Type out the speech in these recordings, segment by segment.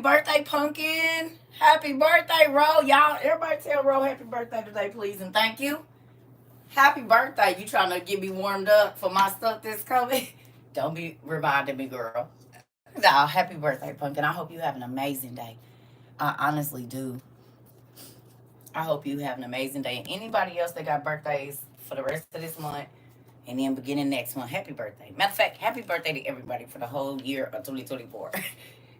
birthday, Pumpkin. Happy birthday, Ro. Y'all, everybody tell Ro happy birthday today, please, and thank you. Happy birthday. You trying to get me warmed up for my stuff that's coming? Don't be reminding me, girl. No, happy birthday, Pumpkin. I hope you have an amazing day. I honestly do. I hope you have an amazing day. And anybody else that got birthdays for the rest of this month and then beginning next month, happy birthday. Matter of fact, happy birthday to everybody for the whole year of 2024.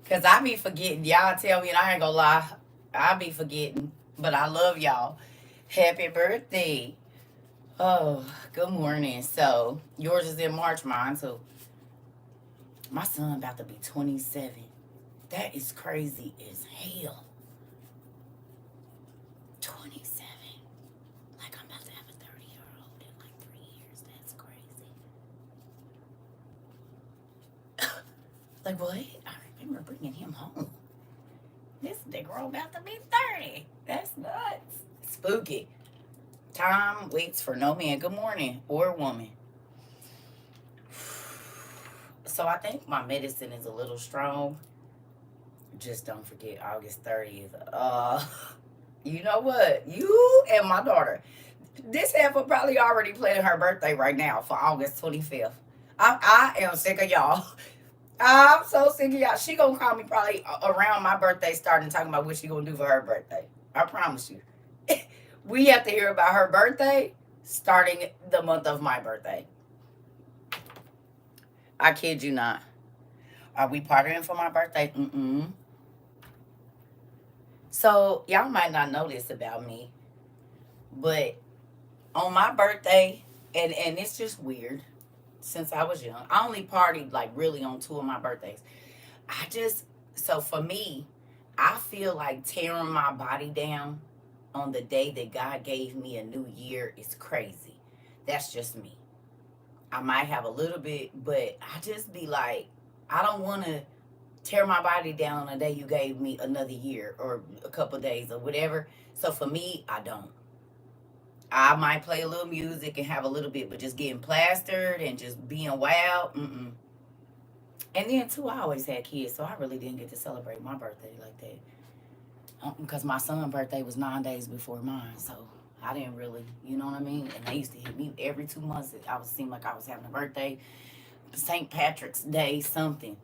Because I be forgetting. Y'all tell me, and I ain't gonna lie, I be forgetting. But I love y'all. Happy birthday. Oh, good morning. So, yours is in March, mine. So, my son about to be 27. That is crazy as hell. 27. Like I'm about to have a 30-year-old in like 3 years. That's crazy. Like what? I remember bringing him home. This Negro about to be 30. That's nuts. Spooky. Time waits for no man. Good morning, or woman. So I think my medicine is a little strong. Just don't forget August 30th. You know what? You and my daughter. This heifer probably already planning her birthday right now for August 25th. I am sick of y'all. I'm so sick of y'all. She gonna call me probably around my birthday starting talking about what she gonna do for her birthday. I promise you. We have to hear about her birthday starting the month of my birthday. I kid you not. Are we partying for my birthday? Mm-mm. So y'all might not know this about me, but on my birthday, and it's just weird. Since I was young, I only partied like really on two of my birthdays. I just so for me, I feel like tearing my body down on the day that God gave me a new year is crazy. That's just me. I might have a little bit, but I just be like, I don't want to tear my body down on the day you gave me another year or a couple days or whatever. So for me, I don't. I might play a little music and have a little bit, but just getting plastered and just being wild, mm-mm. And then too, I always had kids, so I really didn't get to celebrate my birthday like that. Because my son's birthday was 9 days before mine, so I didn't really, you know what I mean? And they used to hit me every 2 months. I would seem like I was having a birthday, St. Patrick's Day, something.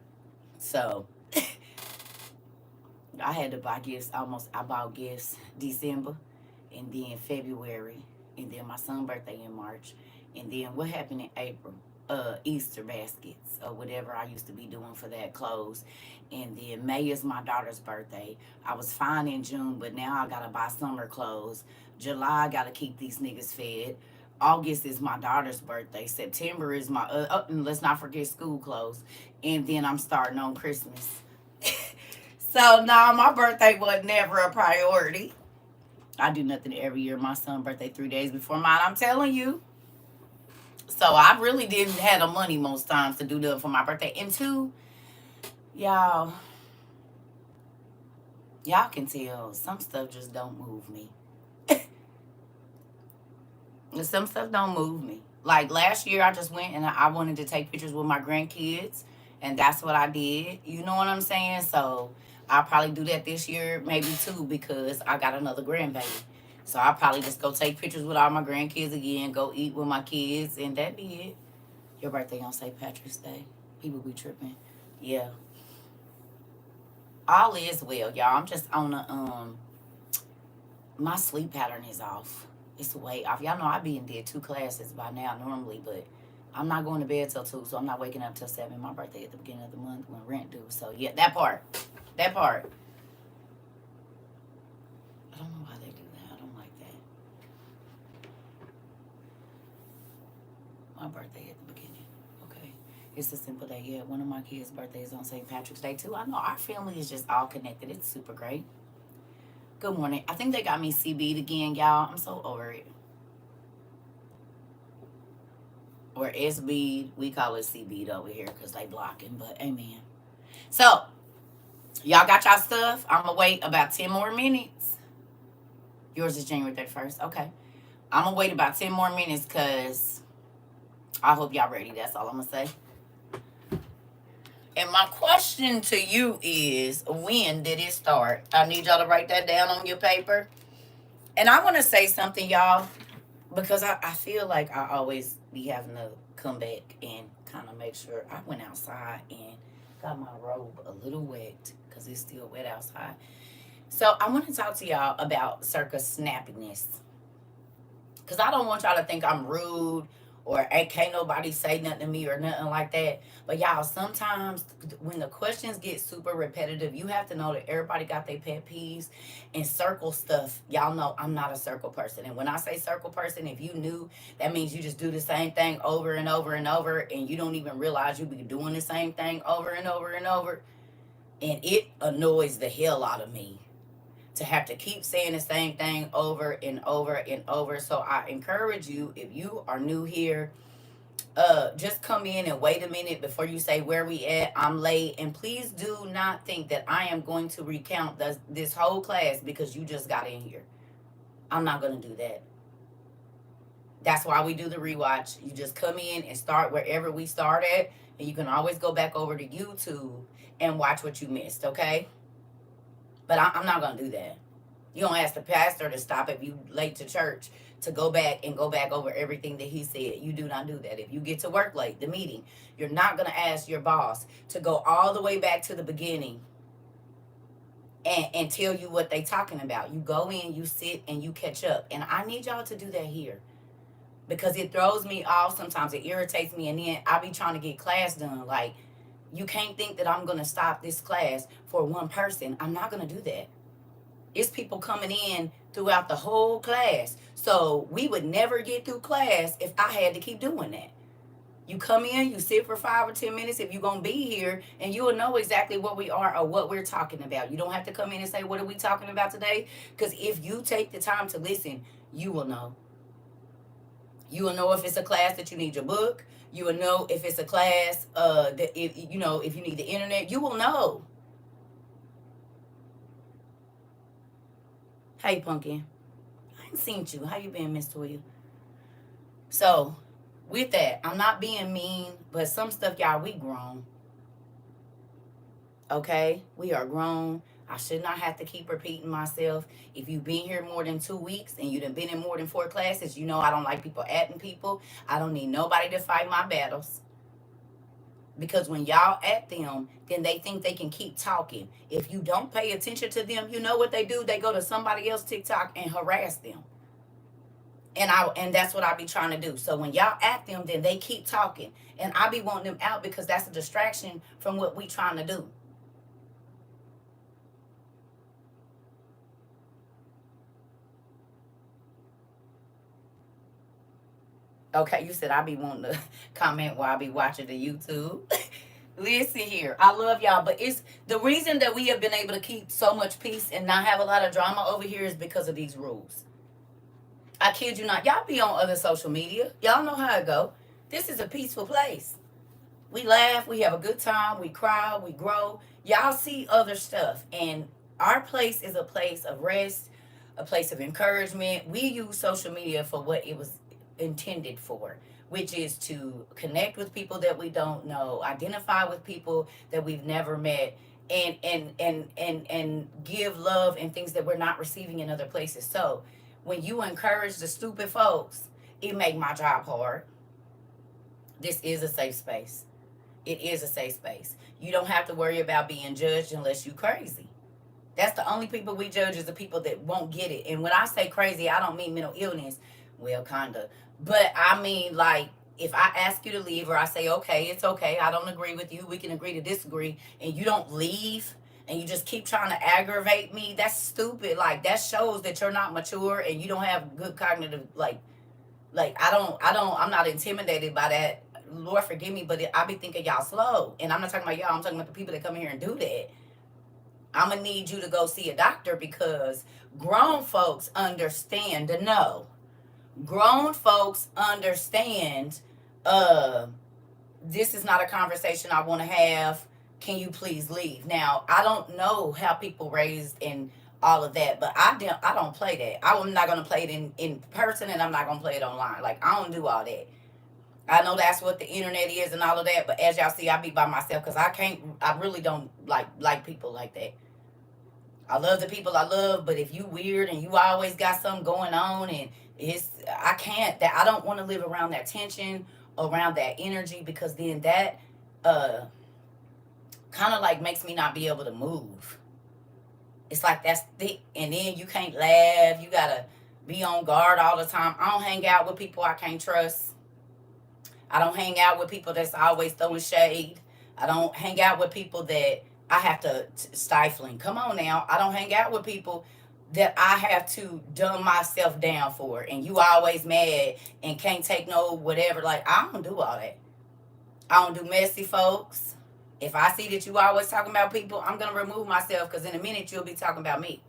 So I had to buy gifts almost. I bought gifts December and then February and then my son's birthday in March. And then what happened in April? Easter baskets or whatever I used to be doing for that clothes. And then May is my daughter's birthday. I was fine in June, but now I gotta buy summer clothes. July I gotta keep these niggas fed. August is my daughter's birthday. September is my and let's not forget school clothes. And then I'm starting on Christmas. So now my birthday was never a priority. I do nothing every year. My son's birthday 3 days before mine. I'm telling you. So I really didn't have the money most times to do that for my birthday. And two, y'all, y'all can tell some stuff just don't move me. Some stuff don't move me. Like last year, I just went and I wanted to take pictures with my grandkids, and that's what I did. You know what I'm saying? So I'll probably do that this year, maybe too, because I got another grandbaby. So I'll probably just go take pictures with all my grandkids again, go eat with my kids, and that be it. Your birthday on St. Patrick's Day. People be tripping. Yeah. All is well, y'all. I'm just on a my sleep pattern is off. It's way off. Y'all know I be in did 2 classes by now normally, but I'm not going to bed till 2, so I'm not waking up till 7. My birthday at the beginning of the month when rent due. So yeah, that part. That part. I don't know why they do that. I don't like that. My birthday at the beginning. Okay. It's a simple day. Yeah, one of my kids' birthdays on St. Patrick's Day too. I know our family is just all connected. It's super great. Good morning. I think they got me CB'd again, y'all. I'm so over it. Or SB. We call it CB'd over here because they blocking, but amen. So, y'all got y'all stuff? I'm going to wait about 10 more minutes. Yours is January 31st. Okay. I'm going to wait about 10 more minutes because I hope y'all ready. That's all I'm going to say. And my question to you is, when did it start? I need y'all to write that down on your paper. And I want to say something, y'all, because I feel like I always be having to come back and kind of make sure. I went outside and got my robe a little wet because it's still wet outside. So I want to talk to y'all about circa snappiness. Because I don't want y'all to think I'm rude or ain't can't nobody say nothing to me or nothing like that. But y'all, sometimes when the questions get super repetitive, you have to know that everybody got their pet peeves and circle stuff. Y'all know I'm not a circle person. And when I say circle person, if you knew, that means you just do the same thing over and over and over, and you don't even realize you be doing the same thing over and over and over. And it annoys the hell out of me to have to keep saying the same thing over and over and over. So I encourage you, if you are new here, just come in and wait a minute before you say where we at. I'm late, and please do not think that I am going to recount this whole class because you just got in here. I'm not going to do that. That's why we do the rewatch. You just come in and start wherever we start at, and you can always go back over to YouTube and watch what you missed, okay? But I'm not going to do that. You don't ask the pastor to stop if you late to church to go back and go back over everything that he said. You do not do that. If you get to work late, the meeting, you're not going to ask your boss to go all the way back to the beginning and tell you what they talking about. You go in, you sit, and you catch up. And I need y'all to do that here because it throws me off. Sometimes it irritates me, and then I be trying to get class done. Like, you can't think that I'm going to stop this class for one person. I'm not going to do that. It's people coming in throughout the whole class. So we would never get through class if I had to keep doing that. You come in, you sit for 5 or 10 minutes if you're going to be here, and you will know exactly what we are or what we're talking about. You don't have to come in and say, what are we talking about today? Because if you take the time to listen, you will know. You will know if it's a class that you need your book. You will know if it's a class that if if you need the internet. You will know. Hey, Pumpkin. I ain't seen you. How you been, Miss Toya? So, with that, I'm not being mean, but some stuff, y'all, we grown. Okay? We are grown. I should not have to keep repeating myself. If you've been here more than 2 weeks and you done been in more than 4 classes, you know I don't like people atting people. I don't need nobody to fight my battles. Because when y'all at them, then they think they can keep talking. If you don't pay attention to them, you know what they do? They go to somebody else TikTok and harass them. And that's what I be trying to do. So when y'all at them, then they keep talking. And I be wanting them out because that's a distraction from what we trying to do. Okay, you said I be wanting to comment while I be watching the YouTube. Listen here, I love y'all, but it's the reason that we have been able to keep so much peace and not have a lot of drama over here is because of these rules. I kid you not. Y'all be on other social media. Y'all know how it go. This is a peaceful place. We laugh, we have a good time, we cry, we grow. Y'all see other stuff. And our place is a place of rest, a place of encouragement. We use social media for what it was intended for, which is to connect with people that we don't know, identify with people that we've never met, and give love and things that we're not receiving in other places. So when you encourage the stupid folks, it make my job hard. This is a safe space. It is a safe space. You don't have to worry about being judged unless you crazy. That's the only people we judge is the people that won't get it. And when I say crazy, I don't mean mental illness. Well, kinda. But I mean, like, if I ask you to leave or I say, okay, it's okay, I don't agree with you, we can agree to disagree, and you don't leave and you just keep trying to aggravate me, that's stupid. Like, that shows that you're not mature and you don't have good cognitive, I'm not intimidated by that. Lord forgive me, but I be thinking y'all slow. And I'm not talking about y'all, I'm talking about the people that come here and do that. I'm going to need you to go see a doctor because grown folks understand to know. Grown folks understand this is not a conversation I want to have. Can you please leave? Now, I don't know how people raised and all of that, but I don't play that. I'm not going to play it in person, and I'm not going to play it online. Like, I don't do all that. I know that's what the internet is and all of that, but as y'all see, I be by myself because I really don't like people like that. I love the people I love, but if you weird and you always got something going on and I can't, that I don't want to live around that tension, around that energy, because then that uh kind of like makes me not be able to move. It's like that's thick, and then you can't laugh. You gotta be on guard all the time. I don't hang out with people I can't trust. I don't hang out with people that's always throwing shade. I don't hang out with people that I have to stifling. Come on now. I don't hang out with people that I have to dumb myself down for. And you always mad and can't take no whatever. Like, I don't do all that. I don't do messy folks. If I see that you always talking about people, I'm going to remove myself because in a minute you'll be talking about me.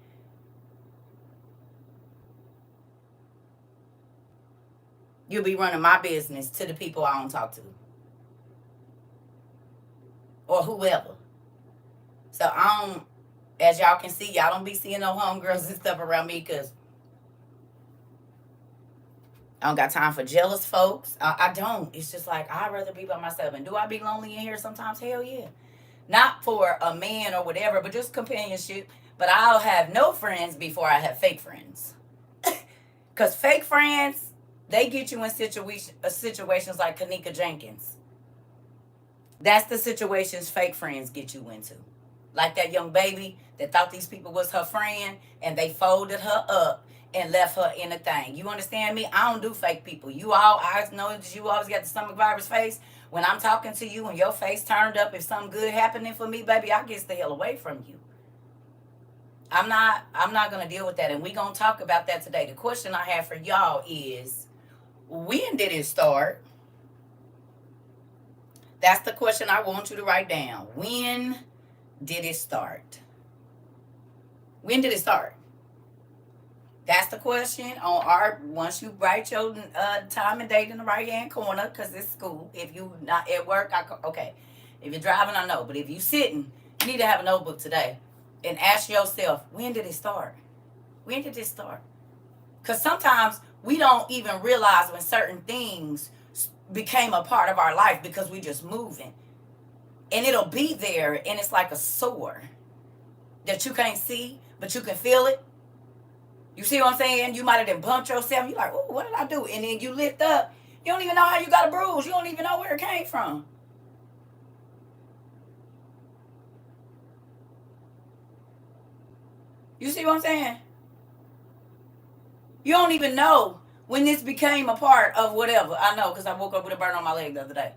You'll be running my business to the people I don't talk to. Or whoever. So I don't, as y'all can see, y'all don't be seeing no homegirls and stuff around me because I don't got time for jealous folks. I don't. It's just like, I'd rather be by myself. And do I be lonely in here sometimes? Hell yeah. Not for a man or whatever, but just companionship. But I'll have no friends before I have fake friends. Because fake friends, they get you in situations like Kanika Jenkins. That's the situations fake friends get you into. Like that young baby that thought these people was her friend and they folded her up and left her in a thing. You understand me? I don't do fake people. I know that you always got the stomach virus face. When I'm talking to you and your face turned up, if something good happening for me, baby, I get the hell away from you. I'm not gonna deal with that. And we gonna talk about that today. The question I have for y'all is, when did it start? That's the question I want you to write down. When did it start? When did it start? That's the question on our. Once you write your time and date in the right hand corner, because it's school. If you not at work, okay. If you're driving, I know. But if you sitting, you need to have a notebook today and ask yourself, when did it start? When did it start? Because sometimes we don't even realize when certain things became a part of our life because we just moving. And it'll be there, and it's like a sore that you can't see, but you can feel it. You see what I'm saying? You might have been bumped yourself. You're like, oh, what did I do? And then you lift up. You don't even know how you got a bruise. You don't even know where it came from. You see what I'm saying? You don't even know when this became a part of whatever. I know because I woke up with a burn on my leg the other day.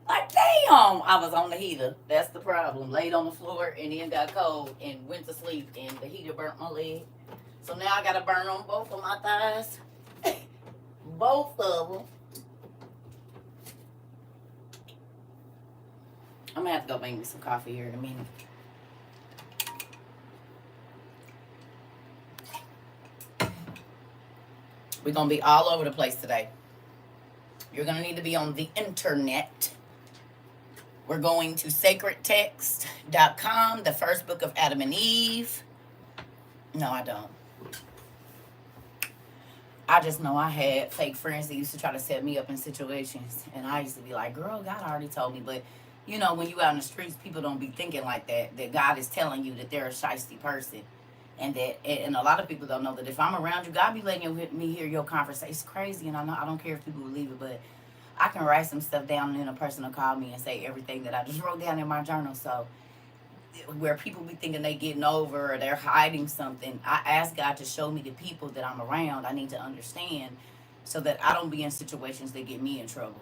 Like, damn, I was on the heater. That's the problem. Laid on the floor and then got cold and went to sleep and the heater burnt my leg. So now I got a burn on both of my thighs. Both of them. I'm going to have to go make me some coffee here in a minute. We're going to be all over the place today. You're going to need to be on the internet. We're going to sacredtext.com, the first book of Adam and Eve. No, I don't. I just know I had fake friends that used to try to set me up in situations. And I used to be like, girl, God already told me. But, you know, when you out in the streets, people don't be thinking like that. That God is telling you that they're a shiesty person. And a lot of people don't know that if I'm around you, God be letting me hear your conversation. It's crazy, and I don't care if people believe it, but I can write some stuff down and then a person will call me and say everything that I just wrote down in my journal. So where people be thinking they getting over or they're hiding something, I ask God to show me the people that I'm around. I need to understand so that I don't be in situations that get me in trouble.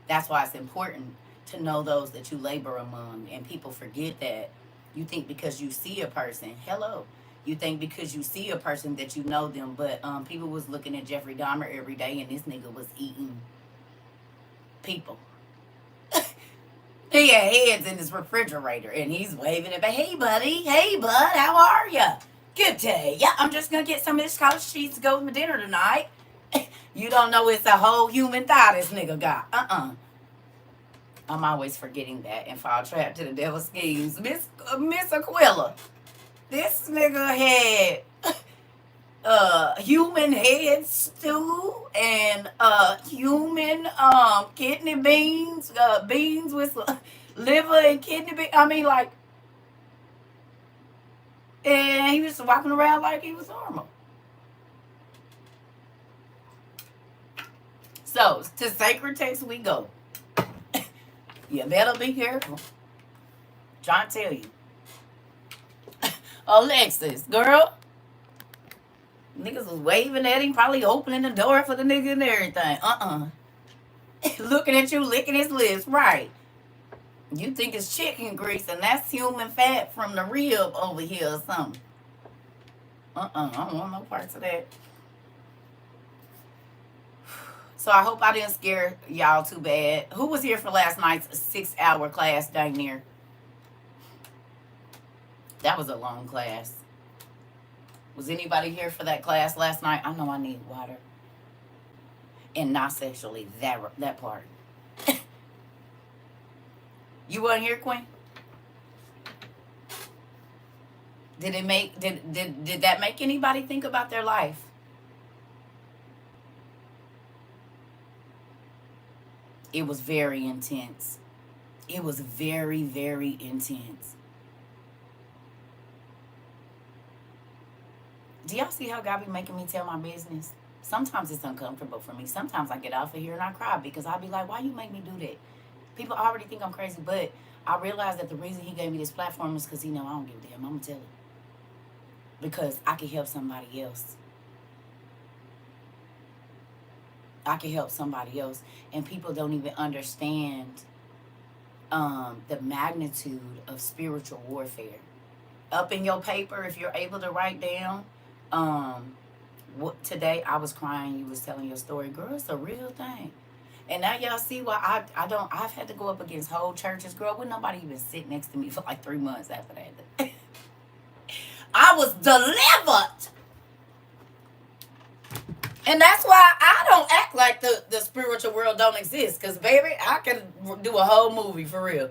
That's why it's important to know those that you labor among, and people forget that. You think because you see a person, hello. You think because you see a person that you know them, but people was looking at Jeffrey Dahmer every day, and this nigga was eating people. He had heads in his refrigerator, and he's waving it back. Hey, buddy. Hey, bud. How are you? Good day. Yeah, I'm just going to get some of this college cheese to go with my dinner tonight. You don't know it's a whole human thigh this nigga got. I'm always forgetting that and fall trapped to the devil's schemes. Miss Aquila, this nigga had human head stew and human kidney beans, beans with liver and kidney beans. I mean, like, and he was walking around like he was normal. So to sacred text we go. You better be careful. Trying to tell you. Alexis, girl, niggas was waving at him, probably opening the door for the nigga and everything. Looking at you, licking his lips. Right. You think it's chicken grease and that's human fat from the rib over here or something. I don't want no parts of that. So I hope I didn't scare y'all too bad. Who was here for last night's 6-hour class down there? That was a long class. Was anybody here for that class last night? I know I need water. And not sexually, that part. You weren't here, Queen? Did that make anybody think about their life? It was very intense. It was very, very intense. Do y'all see how God be making me tell my business? Sometimes it's uncomfortable for me. Sometimes I get off of here and I cry because I'll be like, why you make me do that? People already think I'm crazy, but I realize that the reason he gave me this platform is because he know I don't give a damn. I'm going to tell him. Because I can help somebody else. I can help somebody else. And people don't even understand the magnitude of spiritual warfare. Up in your paper, if you're able to write down, today I was crying, you was telling your story. Girl, it's a real thing. And now y'all see why I've had to go up against whole churches. Girl, would nobody even sit next to me for like 3 months after that? I was delivered. And that's why I don't act like the spiritual world don't exist. Because, baby, I can do a whole movie for real.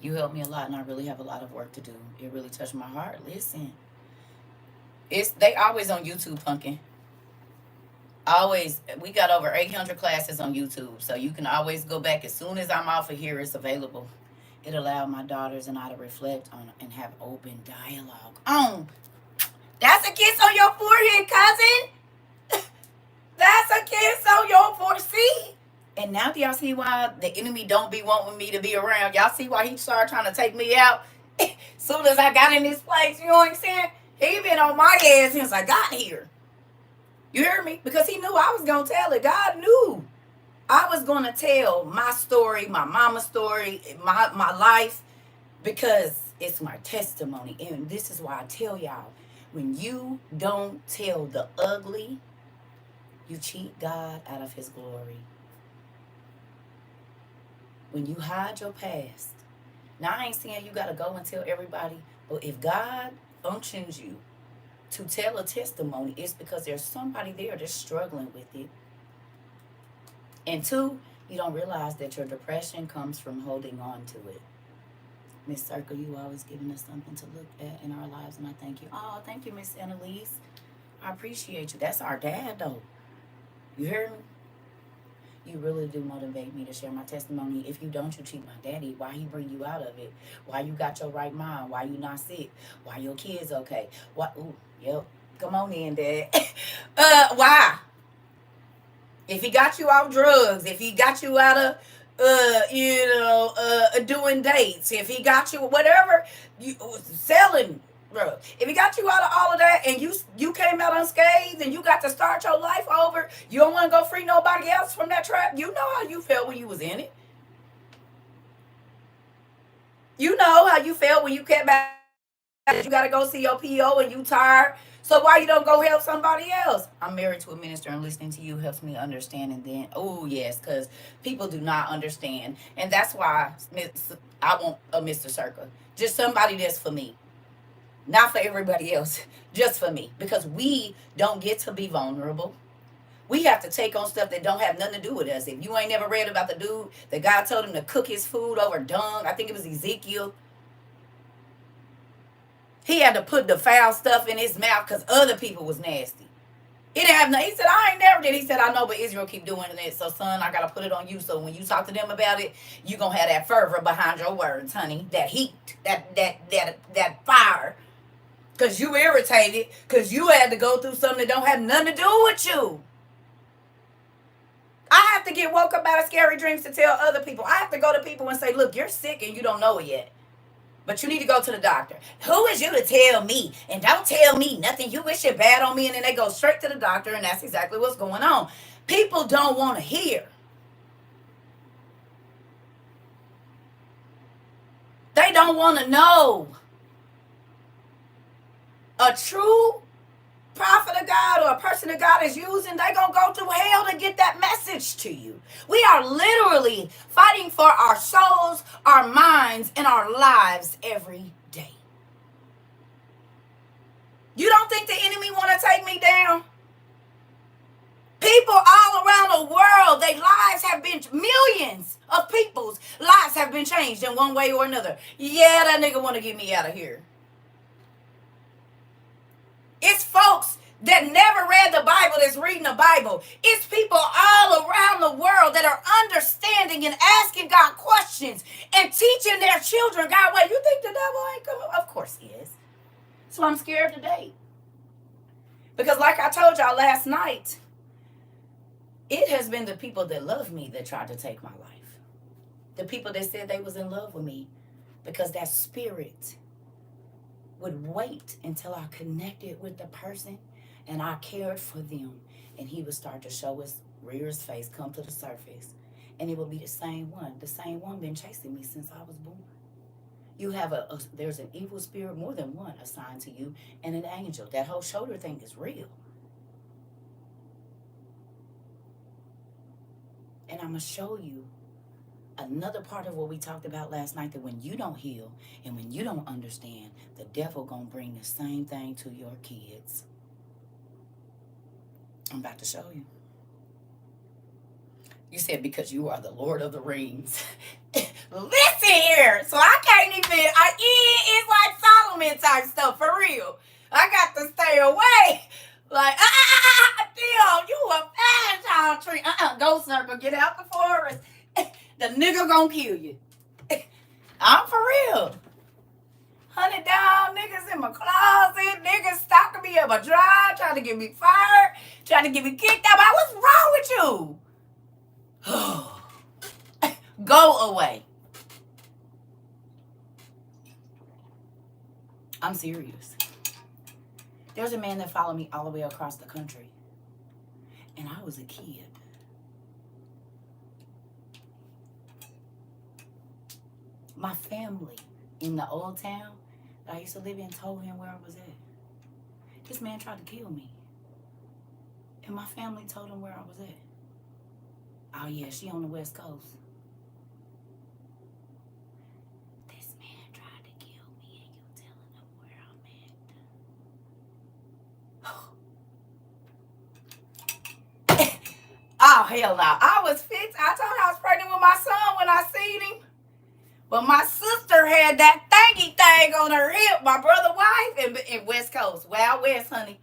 You helped me a lot, and I really have a lot of work to do. It really touched my heart. Listen. They always on YouTube, Pumpkin. Always. We got over 800 classes on YouTube. So you can always go back. As soon as I'm off of here, it's available. It allowed my daughters and I to reflect on and have open dialogue. That's a kiss on your forehead, cousin. That's a kiss on your forehead. See? And now do y'all see why the enemy don't be wanting me to be around? Y'all see why he started trying to take me out? Soon as I got in this place, you know what I'm saying? He been on my ass since I got here. You hear me? Because he knew I was going to tell it. God knew I was going to tell my story, my mama's story, my life, because it's my testimony. And this is why I tell y'all, when you don't tell the ugly, you cheat God out of his glory. When you hide your past, now I ain't saying you got to go and tell everybody, but if God unctions you to tell a testimony, it's because there's somebody there that's struggling with it. And 2, you don't realize that your depression comes from holding on to it. Miss CERCA, you always giving us something to look at in our lives, and I thank you. Oh, thank you, Miss Annalise. I appreciate you. That's our dad, though. You hear me? You really do motivate me to share my testimony. If you don't, you cheat my daddy. Why he bring you out of it? Why you got your right mind? Why you not sick? Why your kids okay? Why? Ooh, yep. Come on in, Dad. Why? If he got you off drugs, if he got you out of, doing dates, if he got you whatever, you selling drugs, if he got you out of all of that, and you came out unscathed, and you got to start your life over, you don't want to go free nobody else from that trap. You know how you felt when you was in it. You know how you felt when you kept back. You got to go see your PO and you tired. So why you don't go help somebody else? I'm married to a minister, and listening to you helps me understand. And then, oh yes, because people do not understand, and that's why I want a Mr. CERCA, just somebody that's for me, not for everybody else, just for me, because we don't get to be vulnerable. We have to take on stuff that don't have nothing to do with us. If you ain't never read about the dude that God told him to cook his food over dung, I think it was Ezekiel. He had to put the foul stuff in his mouth because other people was nasty. He didn't have no. He said, I ain't never did. He said, I know, but Israel keep doing it. So, son, I got to put it on you. So when you talk to them about it, you going to have that fervor behind your words, honey. That heat, that fire. Because you irritated. Because you had to go through something that don't have nothing to do with you. I have to get woke up out of scary dreams to tell other people. I have to go to people and say, look, you're sick and you don't know it yet. But you need to go to the doctor. Who is you to tell me? And don't tell me nothing. You wish it bad on me. And then they go straight to the doctor. And that's exactly what's going on. People don't want to hear. They don't want to know. A true prophet of God or a person that God is using, they're going to go through hell to get that message to you. We are literally fighting for our souls, our minds, and our lives every day. You don't think the enemy want to take me down? People all around the world, their lives have been, millions of people's lives have been changed in one way or another. Yeah, that nigga want to get me out of here. It's folks that never read the Bible that's reading the Bible. It's people all around the world that are understanding and asking God questions and teaching their children, God, wait, you think the devil ain't coming? Of course he is. So I'm scared today. Because like I told y'all last night, it has been the people that love me that tried to take my life. The people that said they was in love with me because that spirit would wait until I connected with the person and I cared for them. And he would start to show rear his face, come to the surface. And it would be the same one. The same one been chasing me since I was born. You have there's an evil spirit, more than one, assigned to you, and an angel. That whole shoulder thing is real. And I'm going to show you another part of what we talked about last night, that when you don't heal and when you don't understand, the devil gonna bring the same thing to your kids. I'm about to show you. You said because you are the Lord of the Rings. Listen here. So I can't even, it's like Solomon type stuff, for real. I got to stay away. Like, Theo, you a fast tree. Go, Circle, get out the forest. The nigga gonna kill you. I'm for real. $100 niggas in my closet. Niggas stalking me up a drive, trying to get me fired, trying to get me kicked out. What's wrong with you? Go away. I'm serious. There's a man that followed me all the way across the country. And I was a kid. My family in the old town that I used to live in told him where I was at. This man tried to kill me. And my family told him where I was at. Oh yeah, she on the West Coast. This man tried to kill me and you telling him where I'm at. Oh hell no. I was 15. I told you I was pregnant with my son when I seen him. But my sister had that thingy thing on her hip, my brother's wife, in West Coast. Wild West, honey.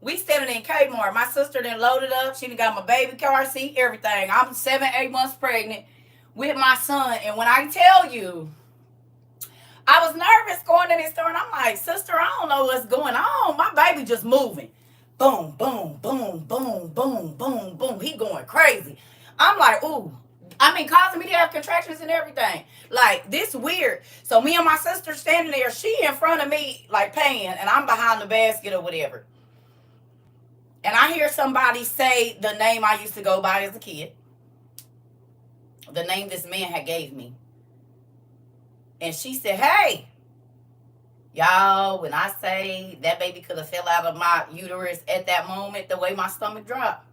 We standing in Kmart. My sister done loaded up. She done got my baby car seat, everything. I'm 7, 8 months pregnant with my son. And when I tell you, I was nervous going to this store. And I'm like, sister, I don't know what's going on. My baby just moving. Boom, boom, boom, boom, boom, boom, boom. He going crazy. I'm like, ooh. I mean, causing me to have contractions and everything. Like, this weird. So me and my sister standing there, she in front of me, like, paying, and I'm behind the basket or whatever. And I hear somebody say the name I used to go by as a kid. The name this man had gave me. And she said, hey, y'all, when I say that baby could have fell out of my uterus at that moment, the way my stomach dropped.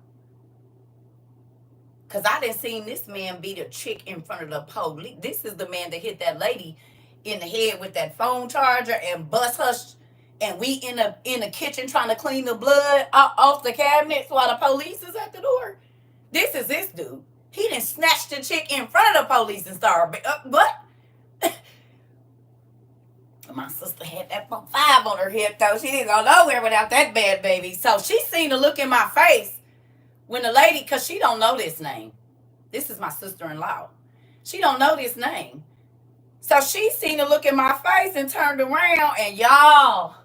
Because I didn't seen this man beat a chick in front of the police. This is the man that hit that lady in the head with that phone charger and bust her. And we in the kitchen trying to clean the blood off the cabinets while the police is at the door. This is this dude. He done snatched the chick in front of the police and started. But My sister had that 5 on her hip, though. She didn't go nowhere without that bad baby. So she seen the look in my face when the lady, because she don't know this name. This is my sister-in-law. She don't know this name. So she seen the look in my face and turned around, and y'all,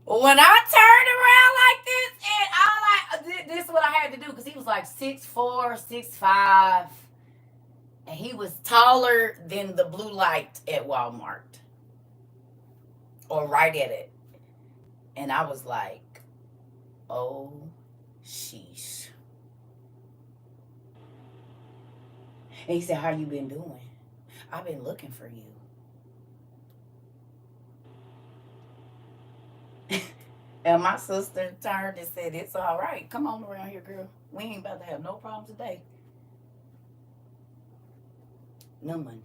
when I turned around like this, and this is what I had to do, because he was like 6'4", 6'5", and he was taller than the blue light at Walmart, or right at it. And I was like, oh, sheesh. And he said, how you been doing? I've been looking for you. And my sister turned and said, it's all right. Come on around here, girl. We ain't about to have no problems today. None.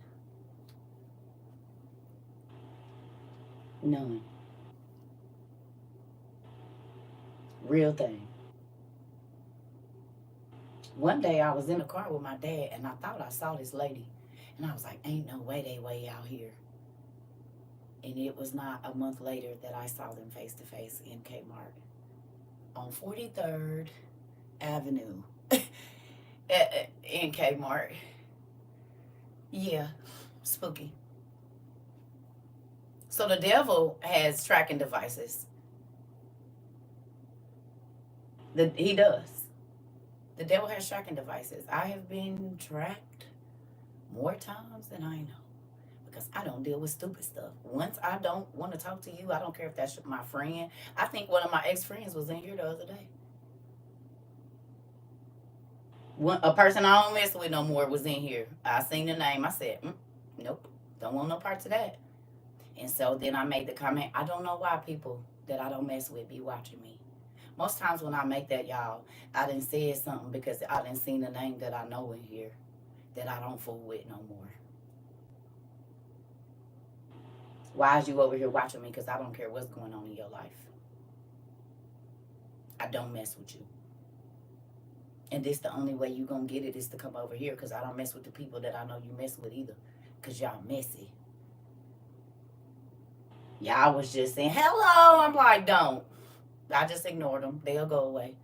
None. Real thing. One day I was in the car with my dad, and I thought I saw this lady. And I was like, ain't no way they way out here. And it was not a month later that I saw them face to face in Kmart on 43rd Avenue in Kmart. Yeah, spooky. So the devil has tracking devices. He does. The devil has tracking devices. I have been tracked more times than I know, because I don't deal with stupid stuff. Once I don't want to talk to you, I don't care if that's my friend. I think one of my ex-friends was in here the other day. A person I don't mess with no more was in here. I seen the name. I said, nope, don't want no parts of that. And so then I made the comment, I don't know why people that I don't mess with be watching me. Most times when I make that, y'all, I done said something because I done seen the name that I know in here that I don't fool with no more. Why is you over here watching me? Because I don't care what's going on in your life. I don't mess with you. And this the only way you gonna get it is to come over here, because I don't mess with the people that I know you mess with either, because y'all messy. Y'all was just saying, hello. I'm like, don't. I just ignored them. They'll go away.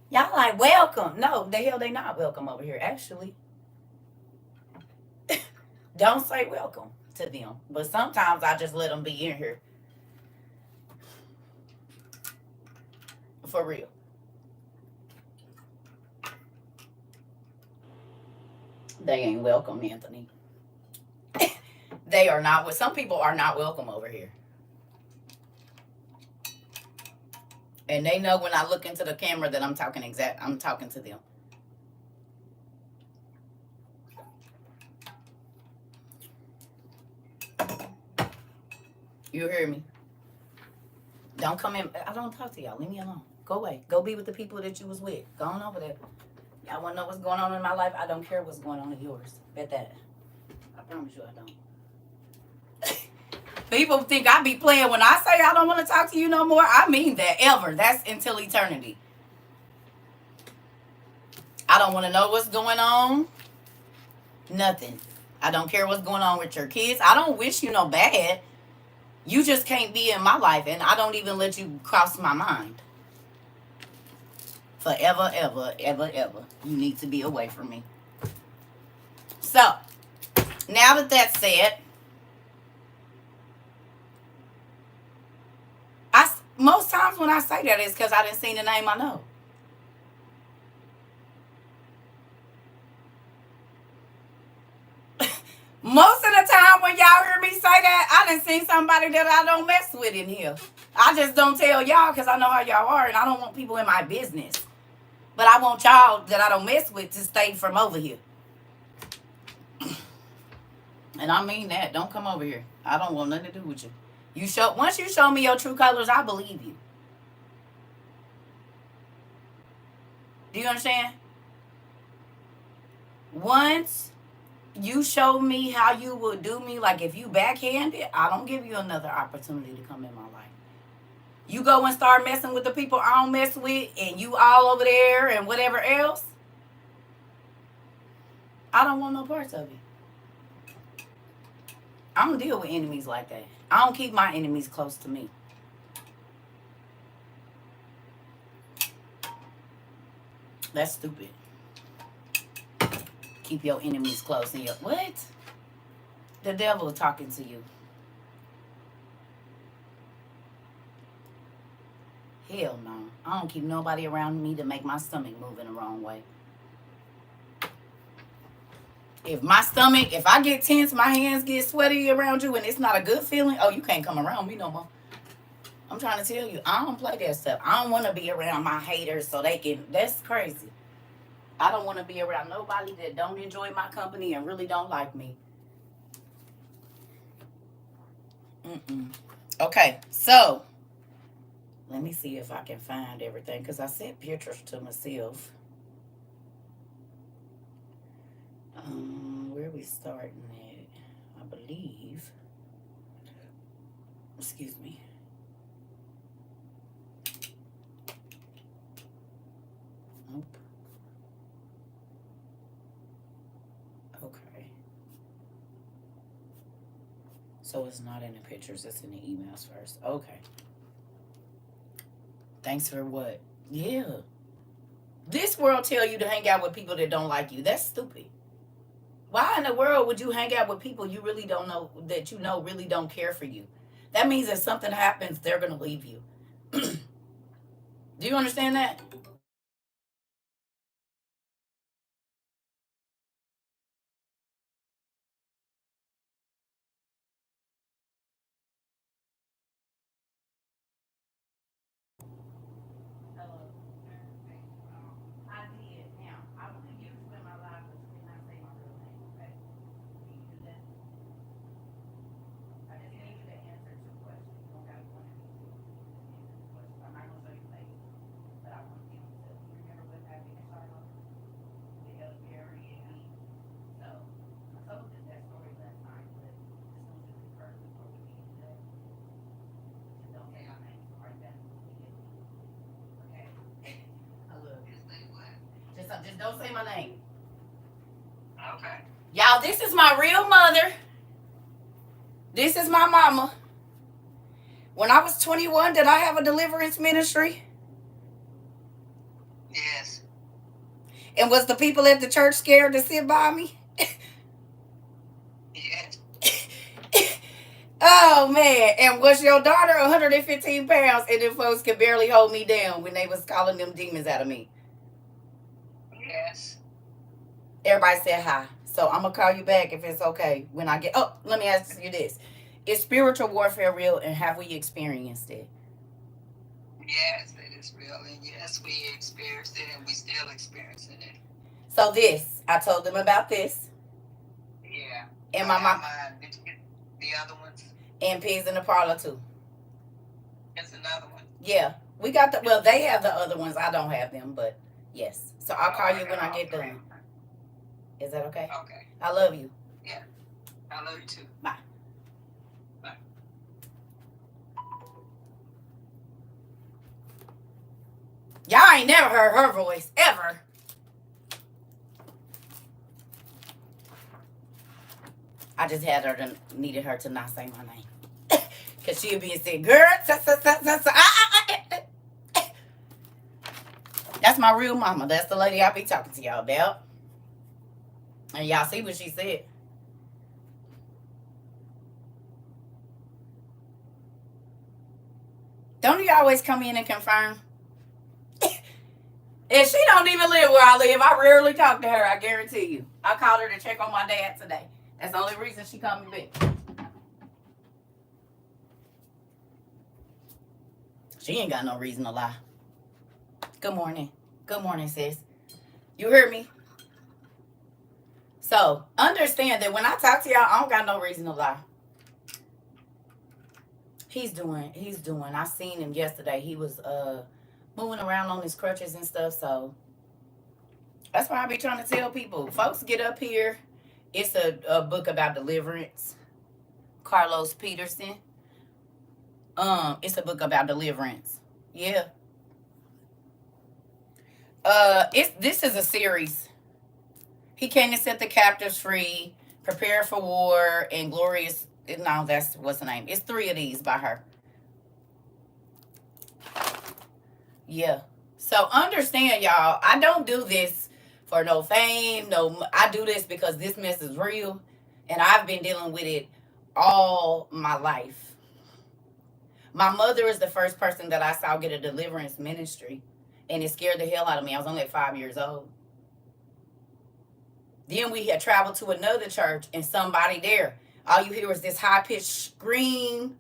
Y'all like, welcome. No, the hell they not welcome over here, actually. Don't say welcome to them. But sometimes I just let them be in here. For real. They ain't welcome, Anthony. They are not. Some people are not welcome over here. And they know when I look into the camera that I'm talking to them. You hear me? Don't come in. I don't talk to y'all. Leave me alone. Go away. Go be with the people that you was with. Go on over there. Y'all want to know what's going on in my life? I don't care what's going on in yours. Bet that. I promise you I don't. People think I be playing when I say I don't want to talk to you no more. I mean that, ever. That's until eternity. I don't want to know what's going on. Nothing. I don't care what's going on with your kids. I don't wish you no bad. You just can't be in my life, and I don't even let you cross my mind. Forever, ever, ever, ever. You need to be away from me. So, now that that's said, most times when I say that, it's because I didn't see the name I know. Most of the time when y'all hear me say that, I done seen somebody that I don't mess with in here. I just don't tell y'all because I know how y'all are, and I don't want people in my business. But I want y'all that I don't mess with to stay from over here. And I mean that. Don't come over here. I don't want nothing to do with you. Once you show me your true colors, I believe you. Do you understand? Once you show me how you would do me, like if you backhanded, I don't give you another opportunity to come in my life. You go and start messing with the people I don't mess with, and you all over there and whatever else, I don't want no parts of it. I don't deal with enemies like that. I don't keep my enemies close to me. That's stupid. Keep your enemies close and your what? The devil talking to you. Hell no. I don't keep nobody around me to make my stomach move in the wrong way. If I get tense, my hands get sweaty around you and it's not a good feeling, oh, you can't come around me no more. I'm trying to tell you, I don't play that stuff. I don't want to be around my haters so they can, that's crazy. I don't want to be around nobody that don't enjoy my company and really don't like me. Okay, so let me see if I can find everything because I sent pictures to myself. Where are we starting at? I believe. Excuse me. Nope. Okay. So it's not in the pictures, it's in the emails first. Okay. Thanks for what? Yeah. This world tell you to hang out with people that don't like you. That's stupid. Why in the world would you hang out with people you really don't know, that you know really don't care for you? That means if something happens, they're going to leave you. Do you understand that? Hello. I did. Now, I want to use you in my life, but you did not say my real name, okay? Can you do that? I just need you to answer two questions. You don't got to go into detail. Just answer the question. I'm not going to show you face, but I want you to. You remember what happened in Charlotte? The Elder Perry and me. So, I told you that story last night, but just want you to be first before we get into that. Just don't say our names right back when we get to it. Okay? I love you. Just don't say my name. Okay. Y'all, this is my real mother. This is my mama. When I was 21, did I have a deliverance ministry? Yes. And was the people at the church scared to sit by me? Yes. Oh, man. And was your daughter 115 pounds and them folks could barely hold me down when they was calling them demons out of me? Yes. Everybody said hi. So I'm going to call you back if it's okay when I get... Oh, let me ask you this. Is spiritual warfare real and have we experienced it? Yes, it is real. And yes, we experienced it and we still experiencing it. So this, I told them about this. Yeah. And my mom... Did you get the other ones? And pigs in the parlor too. That's another one. Yeah. We got the... Well, they have the other ones. I don't have them, but yes. So I'll call you when I get done. Is that okay? Okay. I love you. Yeah. I love you too. Bye. Bye. Y'all ain't never heard her voice, ever. I just needed her to not say my name. Because she'll be and say, girl, that's my real mama. That's the lady I be talking to y'all about. And y'all see what she said. Don't you always come in and confirm? And she don't even live where I live. I rarely talk to her, I guarantee you. I called her to check on my dad today. That's the only reason she called me back. She ain't got no reason to lie. Good morning. Good morning, sis. You hear me? So, understand that when I talk to y'all, I don't got no reason to lie. He's doing. I seen him yesterday. He was moving around on his crutches and stuff, so that's why I be trying to tell people. Folks, get up here. It's a book about deliverance. Carlos Peterson. It's a book about deliverance. Yeah. This is a series. He came to set the captives free, prepare for war, and glorious No, that's what's the name. It's three of these by her. Yeah. So understand, y'all. I don't do this for no fame. No, I do this because this mess is real, and I've been dealing with it all my life. My mother is the first person that I saw get a deliverance ministry, and it scared the hell out of me. I was only like 5 years old. Then we had traveled to another church, and somebody there, all you hear is this high pitched scream.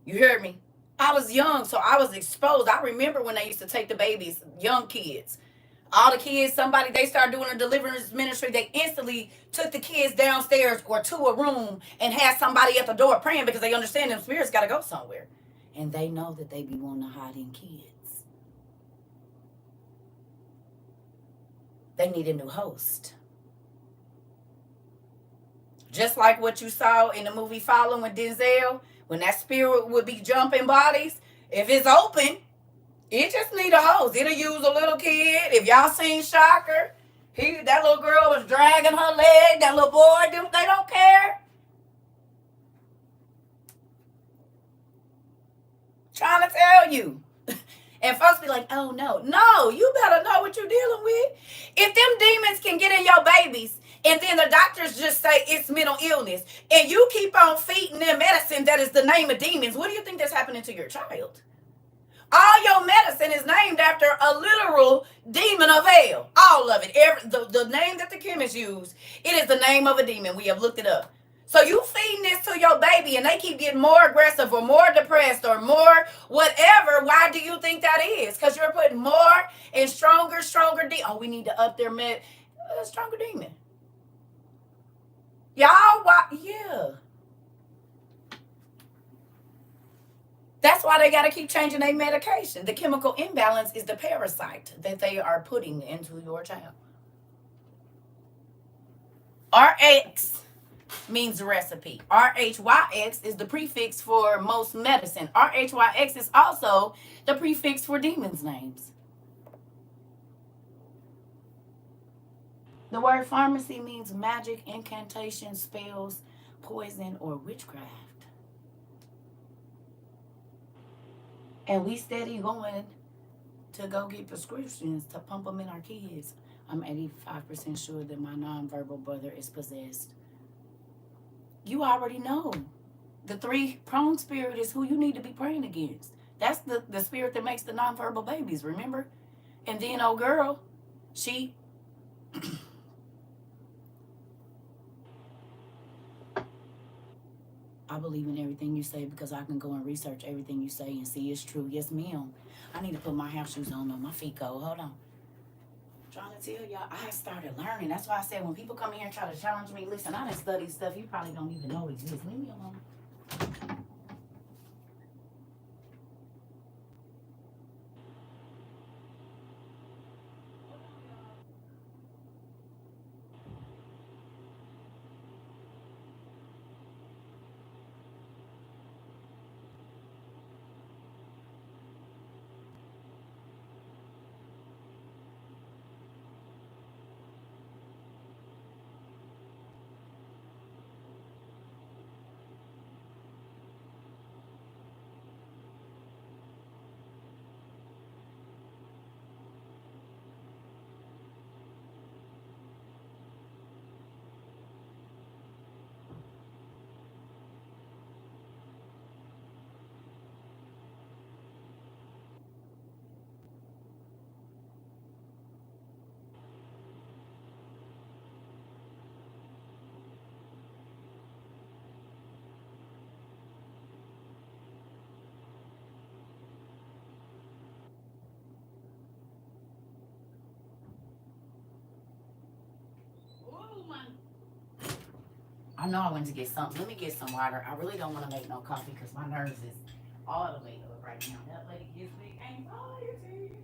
You heard me? I was young, so I was exposed. I remember when they used to take the babies, young kids. All the kids, somebody, they started doing a deliverance ministry. They instantly took the kids downstairs or to a room and had somebody at the door praying because they understand them spirits got to go somewhere. And they know that they be wanting to hide in kids. They need a new host. Just like what you saw in the movie Following with Denzel, when that spirit would be jumping bodies, if it's open, it just need a host. It'll use a little kid. If y'all seen Shocker, that little girl was dragging her leg. That little boy, they don't care. Trying to tell you. And folks be like, oh no. No, you better know what you're dealing with. If them demons can get in your babies, and then the doctors just say it's mental illness, and you keep on feeding them medicine that is the name of demons, what do you think that's happening to your child? All your medicine is named after a literal demon of hell. All of it. The name that the chemists use, it is the name of a demon. We have looked it up. So you feeding this to your baby and they keep getting more aggressive or more depressed or more whatever. Why do you think that is? Because you're putting more and stronger Oh, we need to up their stronger demon. Y'all, why? Yeah. That's why they got to keep changing their medication. The chemical imbalance is the parasite that they are putting into your child. RX means recipe. RHYX is the prefix for most medicine. RHYX is also the prefix for demons' names. The word pharmacy means magic, incantation, spells, poison, or witchcraft. And we steady going to go get prescriptions to pump them in our kids. I'm 85% sure that my nonverbal brother is possessed. You already know. The three-pronged spirit is who you need to be praying against. That's the spirit that makes the nonverbal babies, remember? And then, old girl, she... I believe in everything you say because I can go and research everything you say and see it's true. Yes, ma'am. I need to put my house shoes on my feet cold. Hold on. I'm trying to tell y'all, I started learning. That's why I said when people come in here and try to challenge me, listen, I done studied stuff you probably don't even know exists. Leave me alone. I know I went to get something. Let me get some water. I really don't want to make no coffee because my nerves is all the way up right now. That lady gives me anxiety.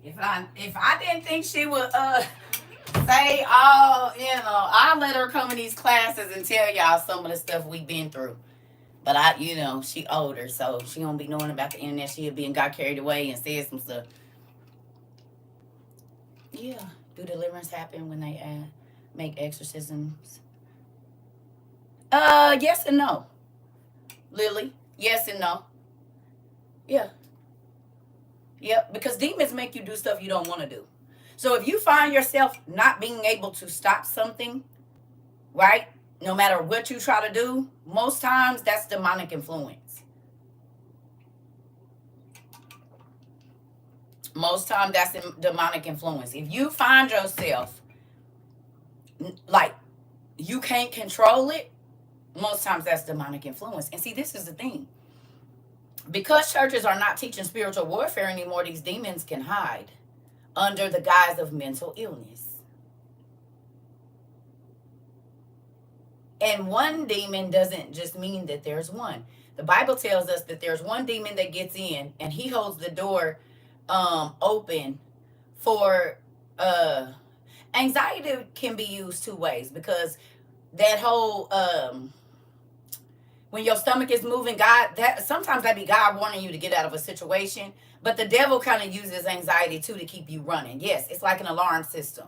If I didn't think she would say all, I let her come in these classes and tell y'all some of the stuff we've been through. But she older, so she don't be knowing about the internet. She'll be and got carried away and said some stuff. Yeah. Do deliverance happen when they make exorcisms? Yes and no. Lily, yes and no. Yeah. Yep. Because demons make you do stuff you don't want to do. So if you find yourself not being able to stop something, right? No matter what you try to do, most times that's demonic influence. Most times that's demonic influence. If you find yourself like you can't control it, most times that's demonic influence. And see, this is the thing. Because churches are not teaching spiritual warfare anymore, these demons can hide under the guise of mental illness. And one demon doesn't just mean that there's one. The Bible tells us that there's one demon that gets in and he holds the door open for anxiety. Can be used two ways, because that whole when your stomach is moving, sometimes that be God warning you to get out of a situation. But the devil kind of uses anxiety too to keep you running. Yes, it's like an alarm system.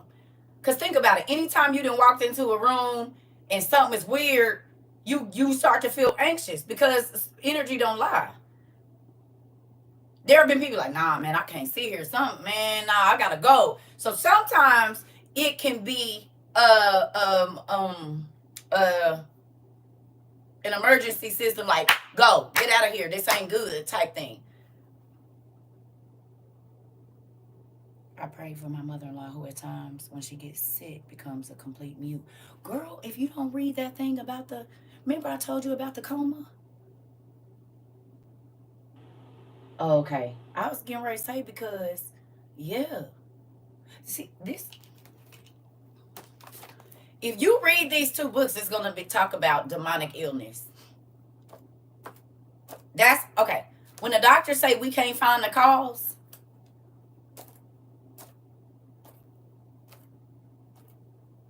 Because think about it. Anytime you done walked into a room and something is weird, you start to feel anxious because energy don't lie. There have been people like, nah, man, I can't sit here. Man, nah, I gotta go. So sometimes it can be an emergency system, like, go, get out of here, this ain't good type thing. I pray for my mother-in-law, who at times when she gets sick becomes a complete mute. Girl, if you don't read that thing about remember I told you about the coma? Okay. I was getting ready to say, because, yeah. See, if you read these two books, it's going to talk about demonic illness. That's, okay. When the doctors say we can't find the cause,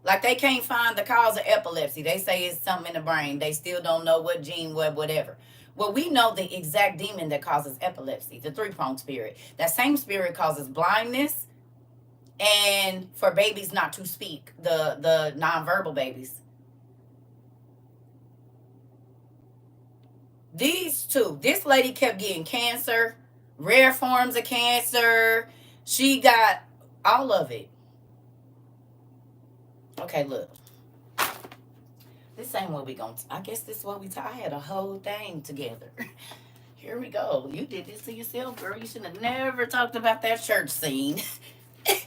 like they can't find the cause of epilepsy. They say it's something in the brain. They still don't know what gene, whatever. Well, we know the exact demon that causes epilepsy, the three-pronged spirit. That same spirit causes blindness, and for babies not to speak, the nonverbal babies. These two, this lady kept getting cancer, rare forms of cancer. She got all of it. Okay, look. This ain't what we gonna. I guess this is what we. I had a whole thing together. Here we go. You did this to yourself, girl. You should have never talked about that church scene. Now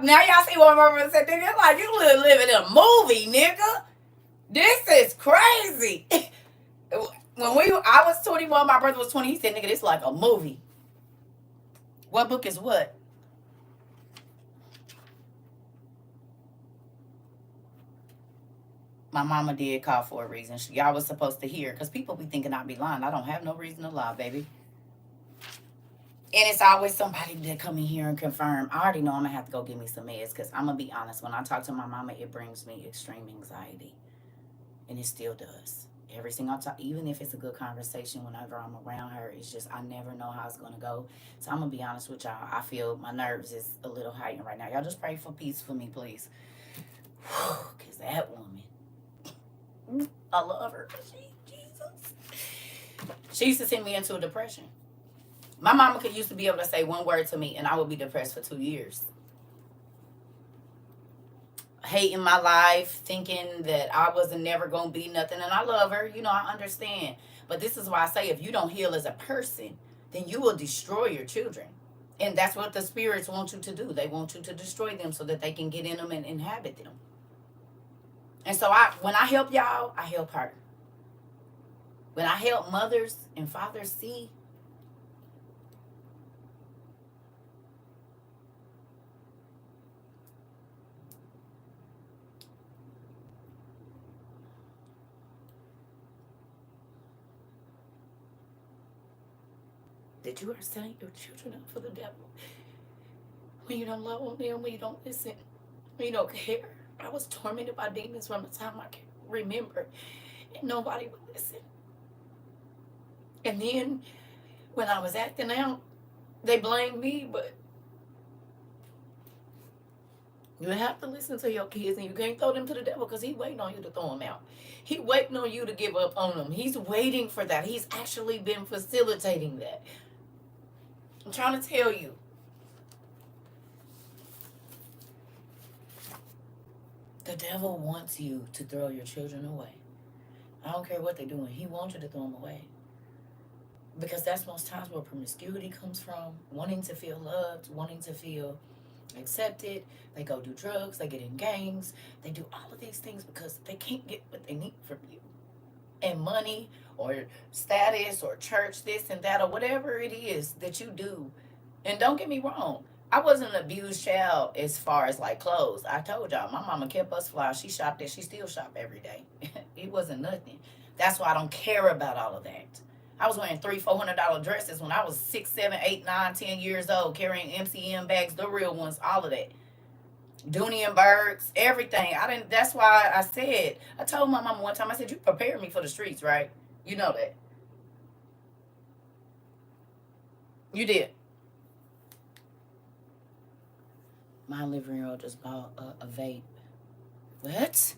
y'all see what my mama said. Nigga, like you living in a movie, nigga. This is crazy. I was 21, my brother was 20. He said, "Nigga, this is like a movie." What book is what? My mama did call for a reason. Y'all was supposed to hear, because people be thinking I be lying. I don't have no reason to lie, baby. And it's always somebody that come in here and confirm. I already know I'm going to have to go get me some meds, because I'm going to be honest. When I talk to my mama, it brings me extreme anxiety. And it still does. Every single time, even if it's a good conversation, whenever I'm around her, it's just I never know how it's going to go. So I'm going to be honest with y'all. I feel my nerves is a little heightened right now. Y'all just pray for peace for me, please. Because that woman, I love her. Jesus. She used to send me into a depression. My mama used to be able to say one word to me and I would be depressed for 2 years. Hating my life, thinking that I wasn't never going to be nothing. And I love her. I understand. But this is why I say, if you don't heal as a person, then you will destroy your children. And that's what the spirits want you to do. They want you to destroy them so that they can get in them and inhabit them. And so when I help y'all, I help her. When I help mothers and fathers see, that you are setting your children up for the devil when you don't love on them, when you don't listen. He don't care. I was tormented by demons from the time I can remember, and nobody would listen. And then when I was acting out, they blamed me, but you have to listen to your kids, and you can't throw them to the devil because he's waiting on you to throw them out. He's waiting on you to give up on them. He's waiting for that. He's actually been facilitating that. I'm trying to tell you. The devil wants you to throw your children away. I don't care what they're doing. He wants you to throw them away. Because that's most times where promiscuity comes from. Wanting to feel loved, wanting to feel accepted. They go do drugs, they get in gangs, they do all of these things because they can't get what they need from you. And money or status or church, this and that, or whatever it is that you do. And don't get me wrong, I wasn't an abused child as far as like clothes. I told y'all, my mama kept us fly. She shopped it. She still shop every day. It wasn't nothing. That's why I don't care about all of that. I was wearing $300-$400 dresses when I was 6, 7, 8, 9, 10 years old, carrying MCM bags, the real ones, all of that. Dooney and Bergs, everything. That's why I told my mama one time, I said, you prepared me for the streets, right? You know that. You did. My 11-year-old just bought a vape. What?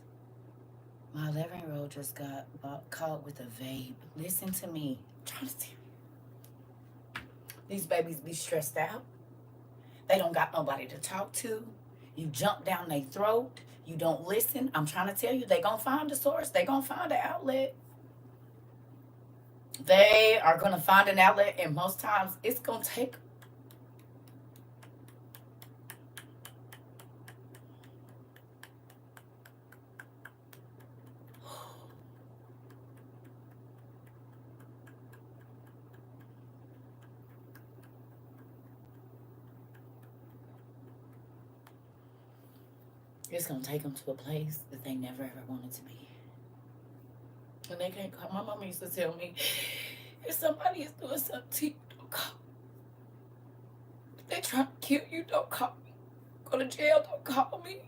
My 11-year-old just got caught with a vape. Listen to me. I'm trying to tell you. These babies be stressed out. They don't got nobody to talk to. You jump down their throat. You don't listen. I'm trying to tell you, they going to find the source. They going to find the outlet. They are going to find an outlet, and most times it's going to take it's going to take them to a place that they never ever wanted to be. And they can't call. My mama used to tell me, if somebody is doing something to you, don't call. If they trying to kill you, don't call me. Go to jail, don't call me.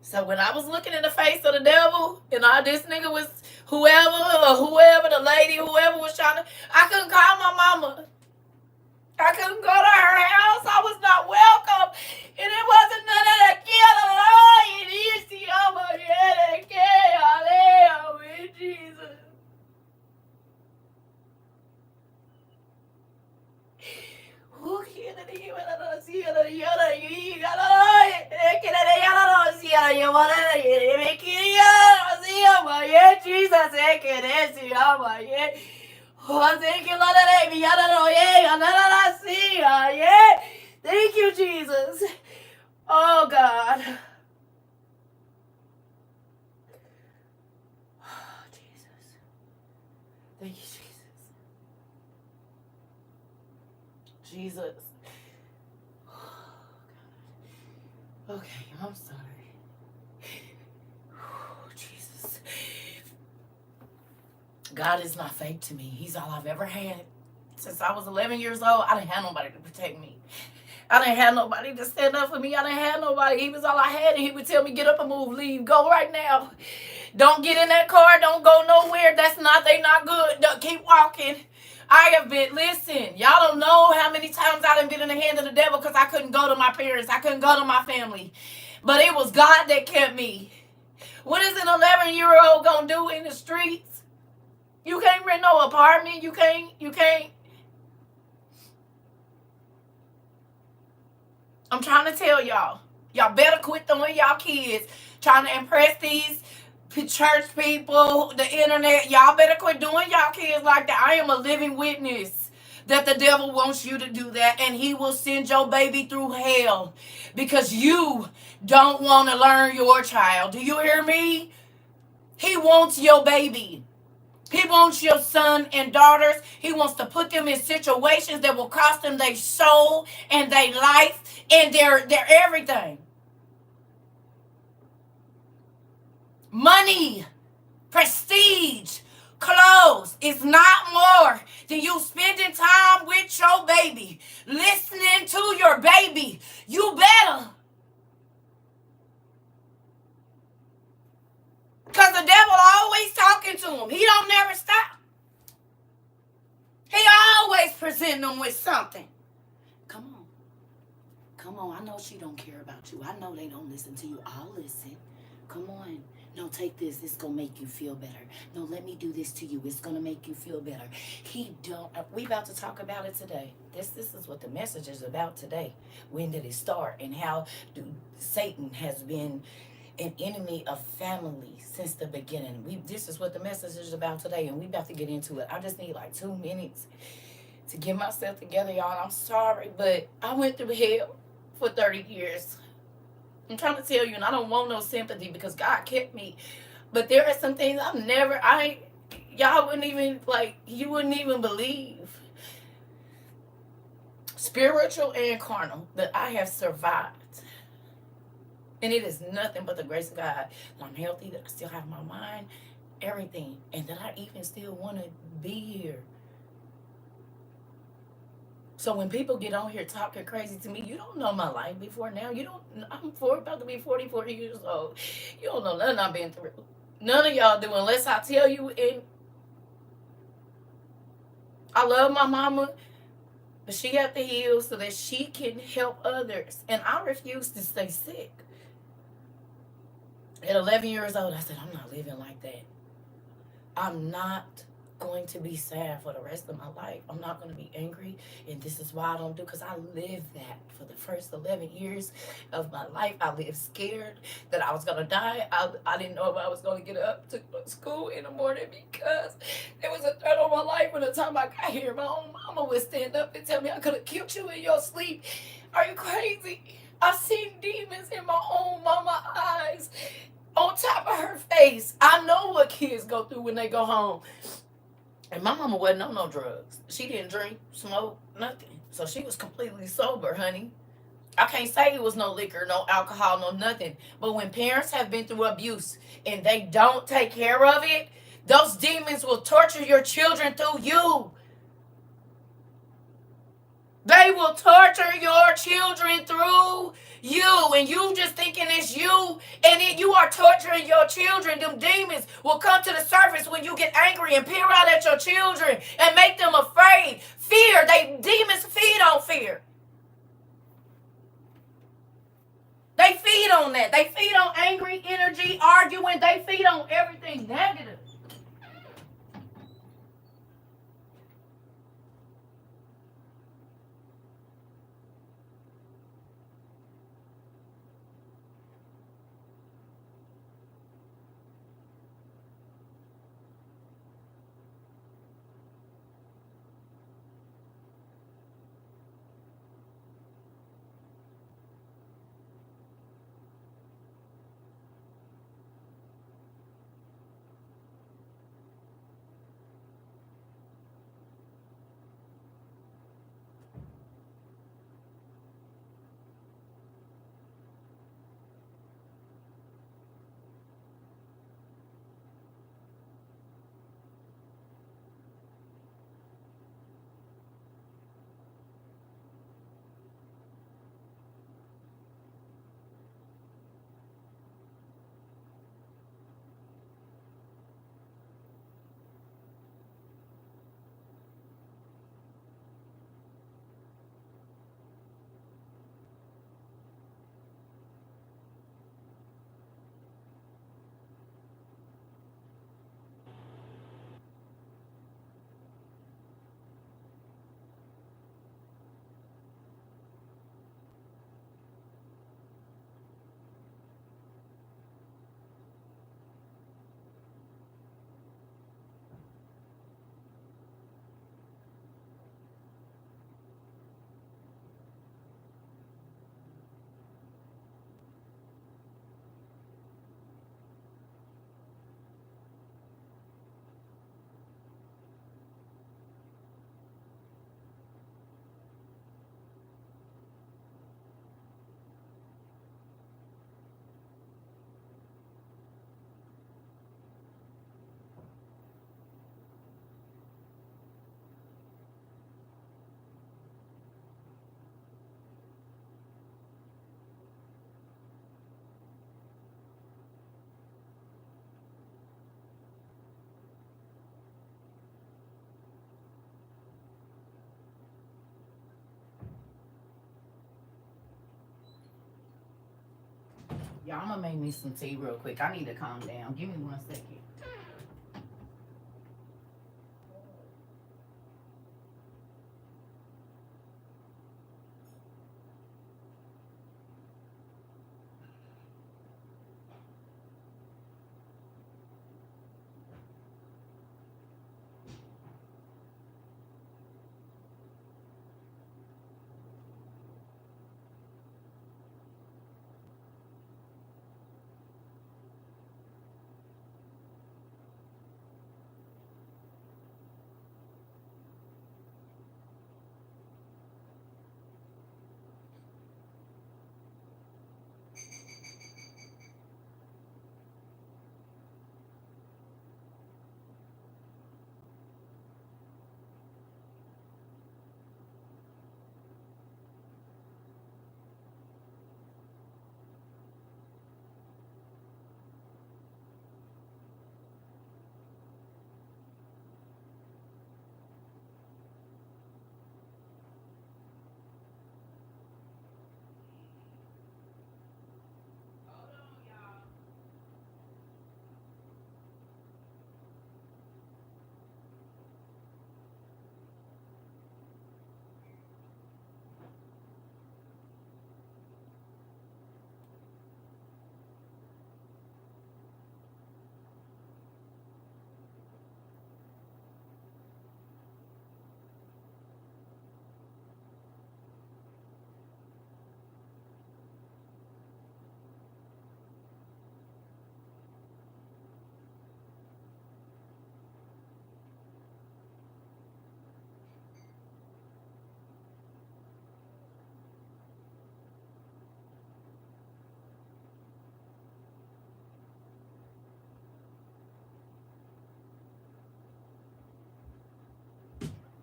So when I was looking in the face of the devil, and all this nigga was whoever, the lady, whoever was trying to, I couldn't call my mama. I couldn't go to her house. I was not welcome. And it wasn't none of that Jesus. Thank you, Jesus. Oh, God. Oh, Jesus. Thank you, Jesus. Jesus. Okay, I'm sorry. Jesus. God is not fake to me. He's all I've ever had. Since I was 11 years old, I didn't have nobody to protect me. I didn't have nobody to stand up for me. I didn't have nobody. He was all I had, and he would tell me, get up and move, leave, go right now. Don't get in that car. Don't go nowhere. They not good. Don't, keep walking. I have been, listen, y'all don't know how many times I done been in the hand of the devil because I couldn't go to my parents. I couldn't go to my family. But it was God that kept me. What is an 11-year-old going to do in the streets? You can't rent no apartment. You can't. I'm trying to tell y'all. Y'all better quit throwing y'all kids trying to impress these church people, the internet. Y'all better quit doing y'all kids like that. I am a living witness that the devil wants you to do that, and he will send your baby through hell because you don't want to learn your child. Do you hear me? He wants your baby. He wants your son and daughters. He wants to put them in situations that will cost them their soul and their life and their everything. Money, prestige, clothes is not more than you spending time with your baby, listening to your baby. You better. Because the devil always talking to him. He don't never stop. He always present them with something. Come on. Come on. I know she don't care about you. I know they don't listen to you. I'll listen. Come on. No, take this. It's going to make you feel better. No, let me do this to you. It's going to make you feel better. He don't. We about to talk about it today. This is what the message is about today. When did it start? And how Satan has been an enemy of family since the beginning. This is what the message is about today, and we about to get into it. I just need like 2 minutes to get myself together, y'all. I'm sorry, but I went through hell for 30 years. I'm trying to tell you, and I don't want no sympathy because God kept me. But there are some things y'all wouldn't even, you wouldn't even believe. Spiritual and carnal, that I have survived. And it is nothing but the grace of God that I'm healthy, that I still have my mind, everything, and that I even still want to be here. So when people get on here talking crazy to me, you don't know my life before now. I'm about to be 44 years old. You don't know nothing I've been through. None of y'all do, unless I tell you. And I love my mama, but she got to heal so that she can help others. And I refuse to stay sick. At 11 years old, I said, I'm not living like that. I'm not going to be sad for the rest of my life. I'm not going to be angry. And this is why I don't do, because I lived that for the first 11 years of my life. I lived scared that I was going to die. I didn't know if I was going to get up to school in the morning because there was a threat on my life. By the time I got here, my own mama would stand up and tell me I could have killed you in your sleep. Are you crazy? I seen demons in my own mama eyes. On top of her face. I know what kids go through when they go home. And my mama wasn't on no drugs. She didn't drink, smoke, nothing. So she was completely sober, honey. I can't say it was no liquor, no alcohol, no nothing. But when parents have been through abuse and they don't take care of it, those demons will torture your children through you. They will torture your children through you, and you just thinking it's you, and then you are torturing your children. Them demons will come to the surface when you get angry and peer out at your children and make them afraid. Fear, demons feed on fear. They feed on that. They feed on angry energy, arguing. They feed on everything negative. Y'all, I'm gonna make me some tea real quick. I need to calm down. Give me 1 second.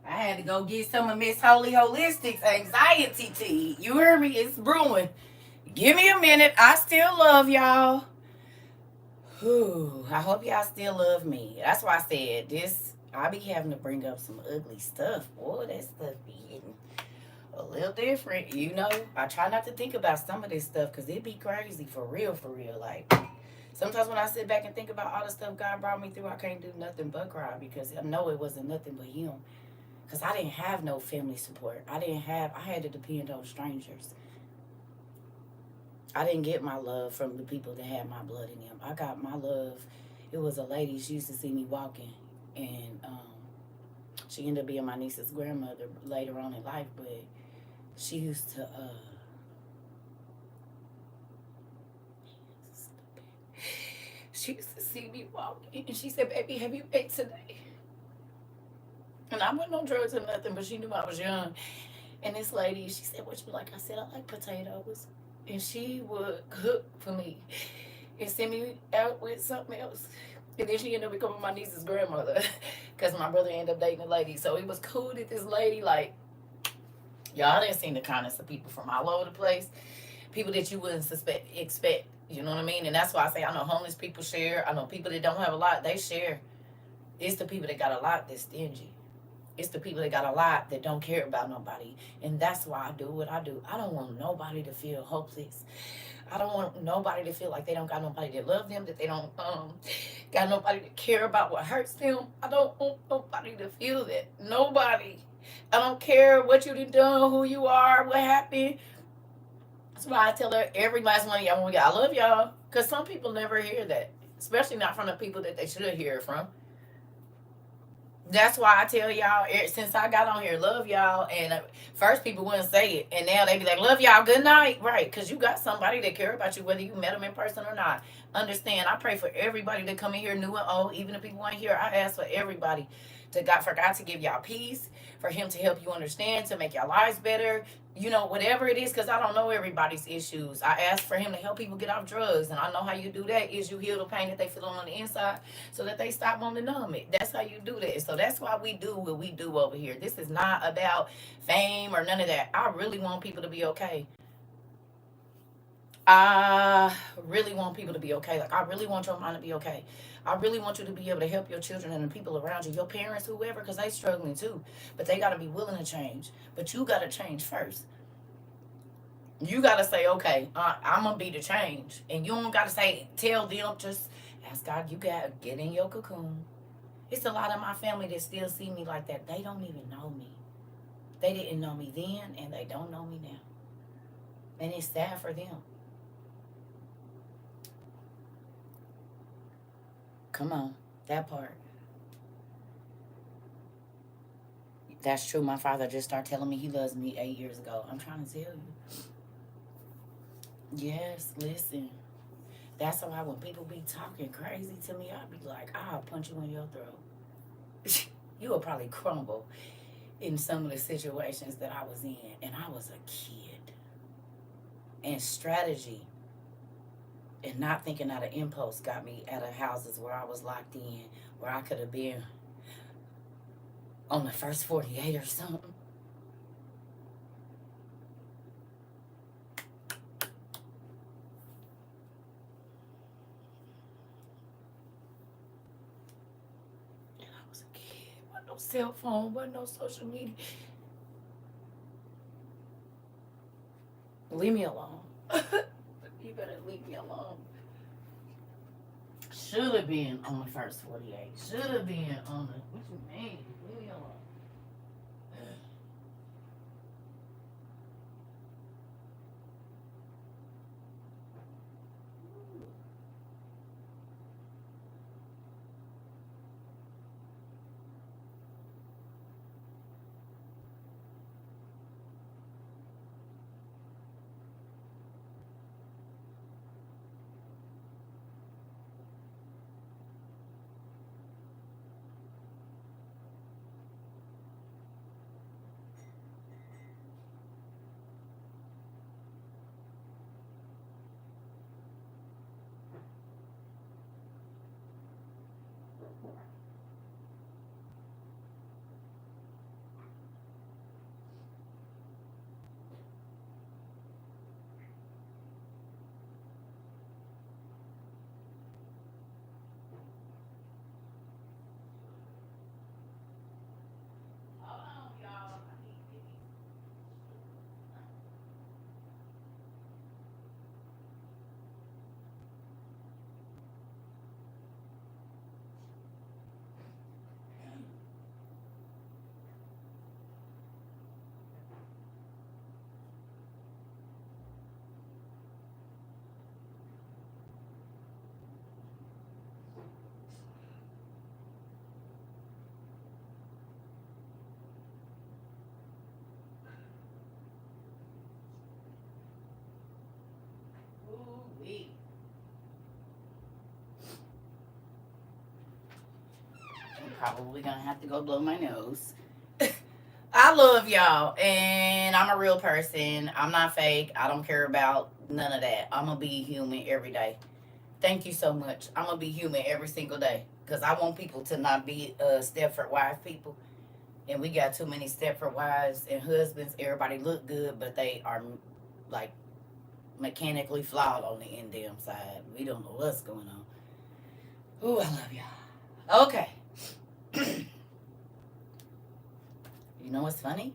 I had to go get some of Miss Holy Holistic's anxiety tea. You heard me? It's brewing. Give me a minute. I still love y'all. Whew. I hope y'all still love me. That's why I said this. I be having to bring up some ugly stuff. Boy, that stuff be hitting a little different. You know, I try not to think about some of this stuff because it be crazy for real, for real. Like, sometimes when I sit back and think about all the stuff God brought me through, I can't do nothing but cry because I know it wasn't nothing but Him. Because I didn't have no family support. I had to depend on strangers. I didn't get my love from the people that had my blood in them. I got my love. It was a lady, she used to see me walking. And she ended up being my niece's grandmother later on in life. But she used to, she used to see me walking. And she said, baby, have you ate today? And I wasn't on drugs or nothing, but she knew I was young. And this lady, she said, what you like? I said, I like potatoes. And she would cook for me and send me out with something else. And then she ended up becoming my niece's grandmother because my brother ended up dating a lady. So it was cool that this lady, like, y'all didn't see the kindness of people from all over the place. People that you wouldn't expect. You know what I mean? And that's why I say I know homeless people share. I know people that don't have a lot, they share. It's the people that got a lot that's stingy. It's the people that got a lot that don't care about nobody. And that's why I do what I do. I don't want nobody to feel hopeless. I don't want nobody to feel like they don't got nobody that love them, that they don't got nobody to care about what hurts them. I don't want nobody to feel that. Nobody. I don't care what you done, who you are, what happened. That's why I tell her every last one of y'all, I love y'all. Because some people never hear that. Especially not from the people that they should hear it from. That's why I tell y'all since I got on here, love y'all. And first people wouldn't say it, and now they be like, love y'all, good night, right? Because you got somebody that care about you, whether you met them in person or not. Understand? I pray for everybody that come in here, new and old, even if people ain't here. I ask for everybody for God to give y'all peace, for Him to help you understand, to make your lives better. You know, whatever it is, because I don't know everybody's issues. I ask for Him to help people get off drugs, and I know how you do that is you heal the pain that they feel on the inside so that they stop wanting to numb it. That's how you do that. So that's why we do what we do over here. This is not about fame or none of that. I really want people to be okay. I really want people to be okay. Like, I really want your mind to be okay. I really want you to be able to help your children and the people around you, your parents, whoever, because they struggling too. But they got to be willing to change. But you got to change first. You gotta say, okay, I'm gonna be the change, and you don't gotta say tell them. Just ask God. You gotta get in your cocoon. It's a lot of my family that still see me like that. They don't even know me. They didn't know me then, and they don't know me now, and it's sad for them. Come on, that part. That's true. My father just started telling me he loves me 8 years ago. I'm trying to tell you. Yes, listen. That's why when people be talking crazy to me, I'll be like, I'll punch you in your throat. You will probably crumble in some of the situations that I was in. And I was a kid. And strategy and not thinking out of impulse got me out of houses where I was locked in, where I could have been on the first 48 or something. And I was a kid. Wasn't no cell phone, wasn't no social media. Leave me alone. You better leave me alone. Should have been on the first 48. Should have been on the. What you mean? Leave me alone. Hold on, y'all. I need to get these. Ooh-wee. I'm probably gonna have to go blow my nose. I love y'all, and I'm a real person. I'm not fake. I don't care about none of that. I'm gonna be human every day. Thank you so much. I'm gonna be human every single day because I want people to not be Stepford wife people, and we got too many Stepford wives and husbands. Everybody look good, but they are like mechanically flawed on the end damn side. We don't know what's going on. Ooh, I love y'all. Okay. You know what's funny?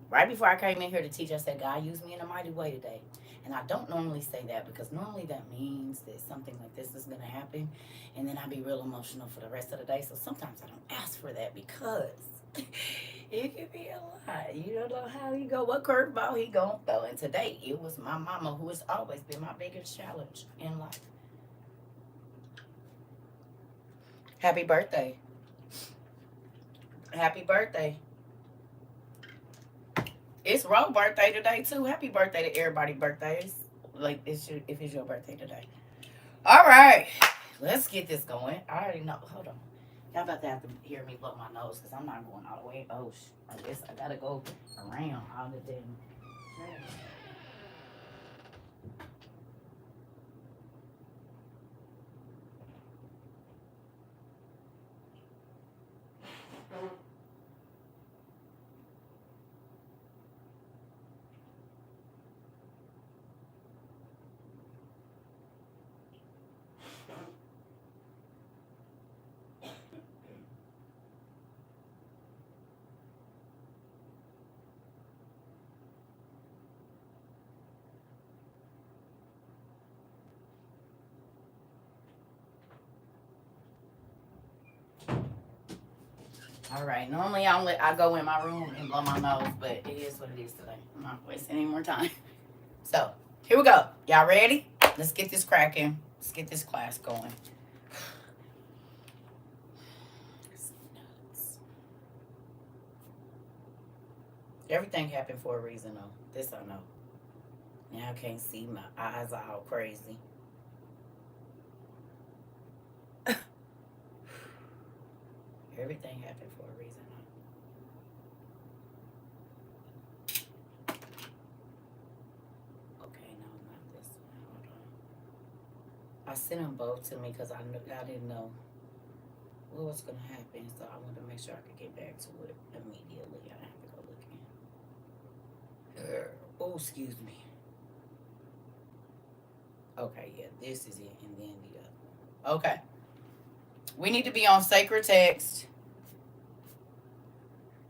Right before I came in here to teach, I said, God used me in a mighty way today. And I don't normally say that because normally that means that something like this is going to happen. And then I'll be real emotional for the rest of the day. So sometimes I don't ask for that because it can be a lot. You don't know how he go, what curveball he going to throw. And today it was my mama, who has always been my biggest challenge in life. Happy birthday. Happy birthday. It's Ro's birthday today too. Happy birthday to everybody birthdays. Like if it's your birthday today. All right. Let's get this going. I already know. Hold on. Y'all about to have to hear me blow my nose because I'm not going all the way. Oh, I guess I gotta go around all the damn trash. All right. Normally I go in my room and blow my nose, but it is what it is today. I'm not wasting any more time. So here we go. Y'all ready? Let's get this cracking. Let's get this class going. Everything happened for a reason, though. This I know. Now I can't see. My eyes are all crazy. Everything happened for a reason. Okay, no, not this one. Hold on. I sent them both to me because I didn't know what was gonna happen, so I wanted to make sure I could get back to it immediately. I have to go look in. Oh, excuse me. Okay, yeah, this is it, and then the other one. Okay. We need to be on sacred text.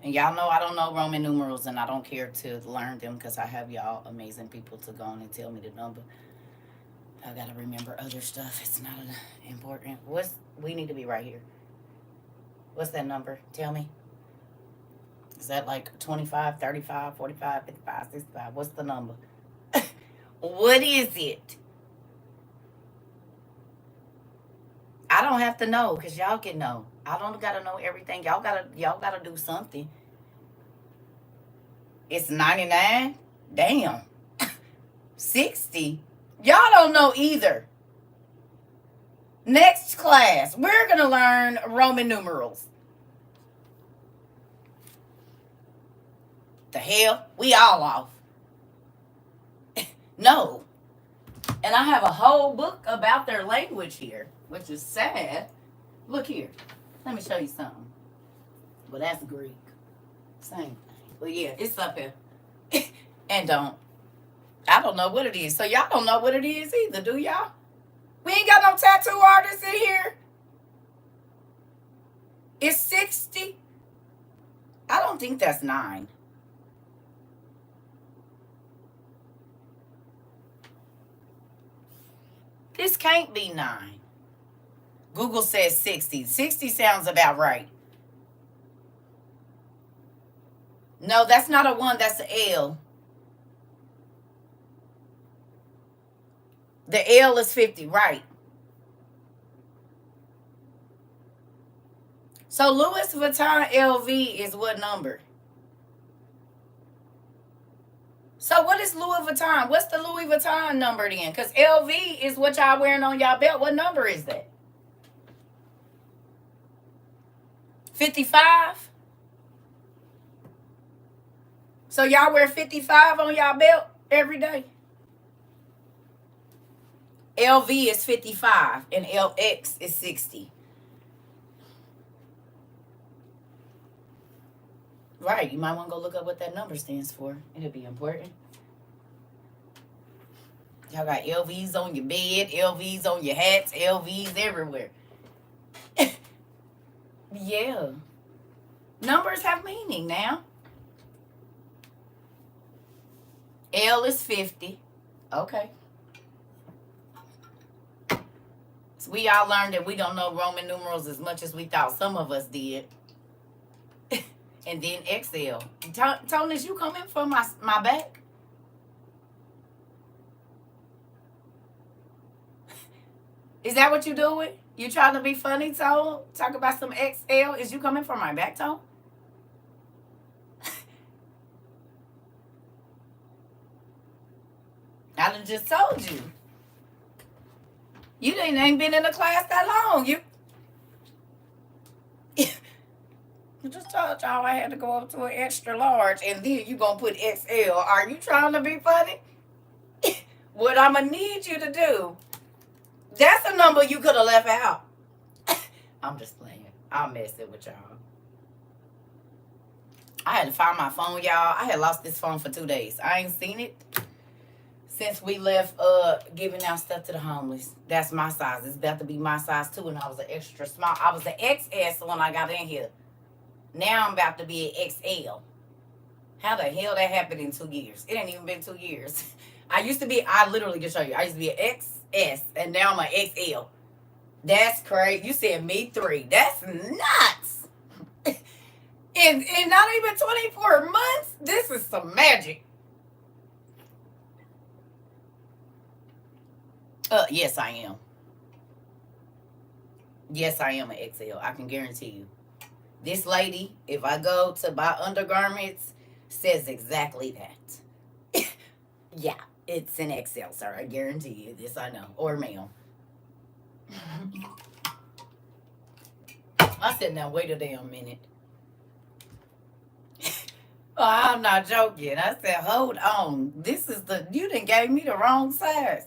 And y'all know I don't know Roman numerals, and I don't care to learn them because I have y'all amazing people to go on and tell me the number. I gotta remember other stuff. It's not important. We need to be right here. What's that number? Tell me. Is that like 25, 35, 45, 55, 65? What's the number? What is it? I don't have to know because y'all can know. I don't gotta know everything. Y'all gotta do something. It's 99. Damn. 60. Y'all don't know either. Next class, we're gonna learn Roman numerals. The hell? We all off. No. And I have a whole book about their language here, which is sad. Look here. Let me show you something. Well, that's Greek. Same thing. Well, yeah, it's up here. And I don't know what it is. So y'all don't know what it is either, do y'all? We ain't got no tattoo artists in here. It's 60. I don't think that's 9. This can't be 9. Google says 60. 60 sounds about right. No, that's not a 1. That's an L. The L is 50, right. So Louis Vuitton LV is what number? So what is Louis Vuitton? What's the Louis Vuitton number then? Because LV is what y'all wearing on y'all belt. What number is that? 55? So y'all wear 55 on y'all belt every day? LV is 55 and LX is 60. Right, you might want to go look up what that number stands for. It'll be important. Y'all got LVs on your bed, LVs on your hats, LVs everywhere. Yeah. Numbers have meaning now. L is 50. Okay. So we all learned that we don't know Roman numerals as much as we thought some of us did. And then XL. Tonis, you coming for my back? Is that what you doing? You trying to be funny, Tone? Talk about some XL? Is you coming for my back, Tone? I done just told you. You ain't been in the class that long. You just told y'all I had to go up to an extra large, and then you gonna put XL. Are you trying to be funny? What I'm gonna need you to do, that's a number you could have left out. I'm just playing. I'm messing with y'all. I had to find my phone, y'all. I had lost this phone for 2 days. I ain't seen it since we left giving out stuff to the homeless. That's my size. It's about to be my size too, and I was an extra small. I was an XS when I got in here. Now I'm about to be an XL. How the hell that happened in 2 years? It ain't even been 2 years. I literally can show you. I used to be an XS, and now I'm an XL. That's crazy. You said me 3. That's nuts. In not even 24 months? This is some magic. Yes, I am. Yes, I am an XL. I can guarantee you. This lady, if I go to buy undergarments, says exactly that. Yeah, it's an XL, sir. I guarantee you. This I know. Or male. I said, now wait a damn minute. Oh, I'm not joking. I said, hold on. This is you done gave me the wrong size.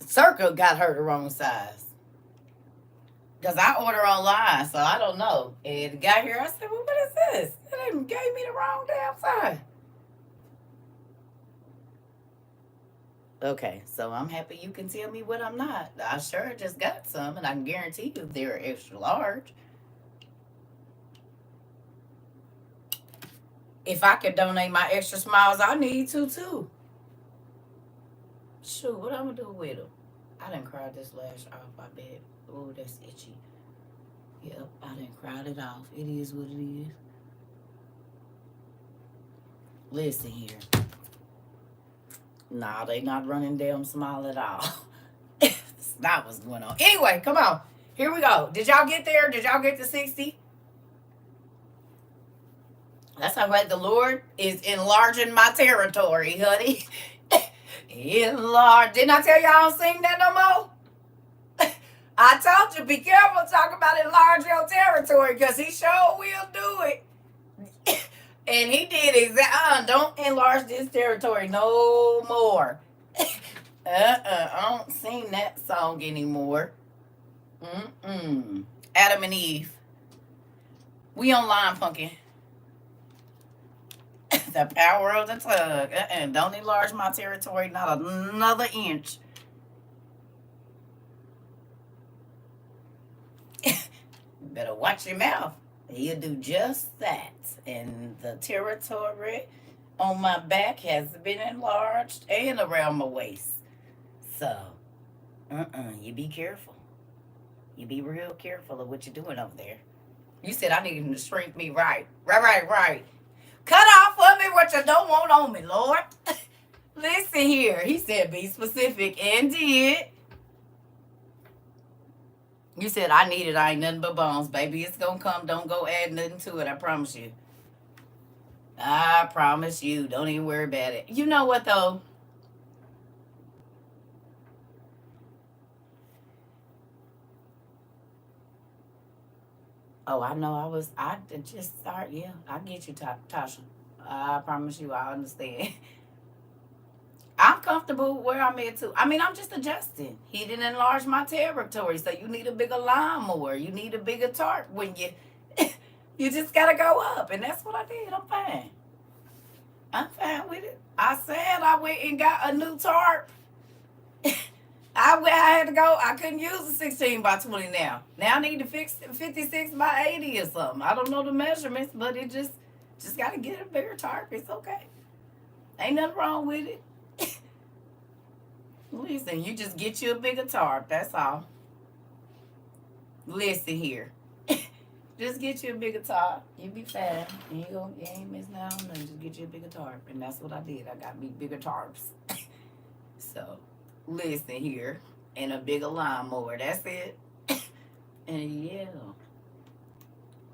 CERCA got her the wrong size. Because I order online, so I don't know. And it got here, I said, well, what is this? They gave me the wrong damn size. Okay, so I'm happy you can tell me what I'm not. I sure just got some, and I can guarantee you they're extra large. If I could donate my extra smiles, I need to too. Shoot, what I'm gonna do with them? I done cried this lash off, I bet. Oh, that's itchy. Yep, I done cried it off. It is what it is. Listen here. Nah, they not running damn smile at all. That's not what's going on. Anyway, come on. Here we go. Did y'all get there? Did y'all get to 60? That's how right the Lord is enlarging my territory, honey. Enlarge. Didn't I tell y'all I don't sing that no more? I told you, be careful talking about enlarge your territory, because he sure will do it. And he did exactly. Don't enlarge this territory no more. I don't sing that song anymore. Adam and Eve. We online, pumpkin. The power of the tongue. Don't enlarge my territory, not another inch. Better watch your mouth. He'll do just that. And the territory on my back has been enlarged and around my waist. So, you be careful. You be real careful of what you're doing over there. You said I need him to shrink me right. Right. Cut off for me what you don't want on me, Lord. Listen here. He said be specific and did. You said I need it. I ain't nothing but bones, baby. It's gonna come. Don't go add nothing to it. I promise you. I promise you. Don't even worry about it. You know what though? Oh, I know. I just start. Yeah, I get you, Tasha. I promise you. I understand. I'm comfortable where I'm at too. I mean, I'm just adjusting. He didn't enlarge my territory, so you need a bigger lawnmower. You need a bigger tarp when you. You just gotta go up, and that's what I did. I'm fine. I'm fine with it. I said I went and got a new tarp. I had to go. I couldn't use a 16 by 20 now. Now I need to fix 56 by 80 or something. I don't know the measurements, but it just got to get a bigger tarp. It's okay. Ain't nothing wrong with it. Listen, you just get you a bigger tarp. That's all. Listen here. Just get you a bigger tarp. You be fine. You ain't missing out on nothing. Just get you a bigger tarp. And that's what I did. I got me bigger tarps. So, listen here. And a bigger lawnmower. That's it. And yeah.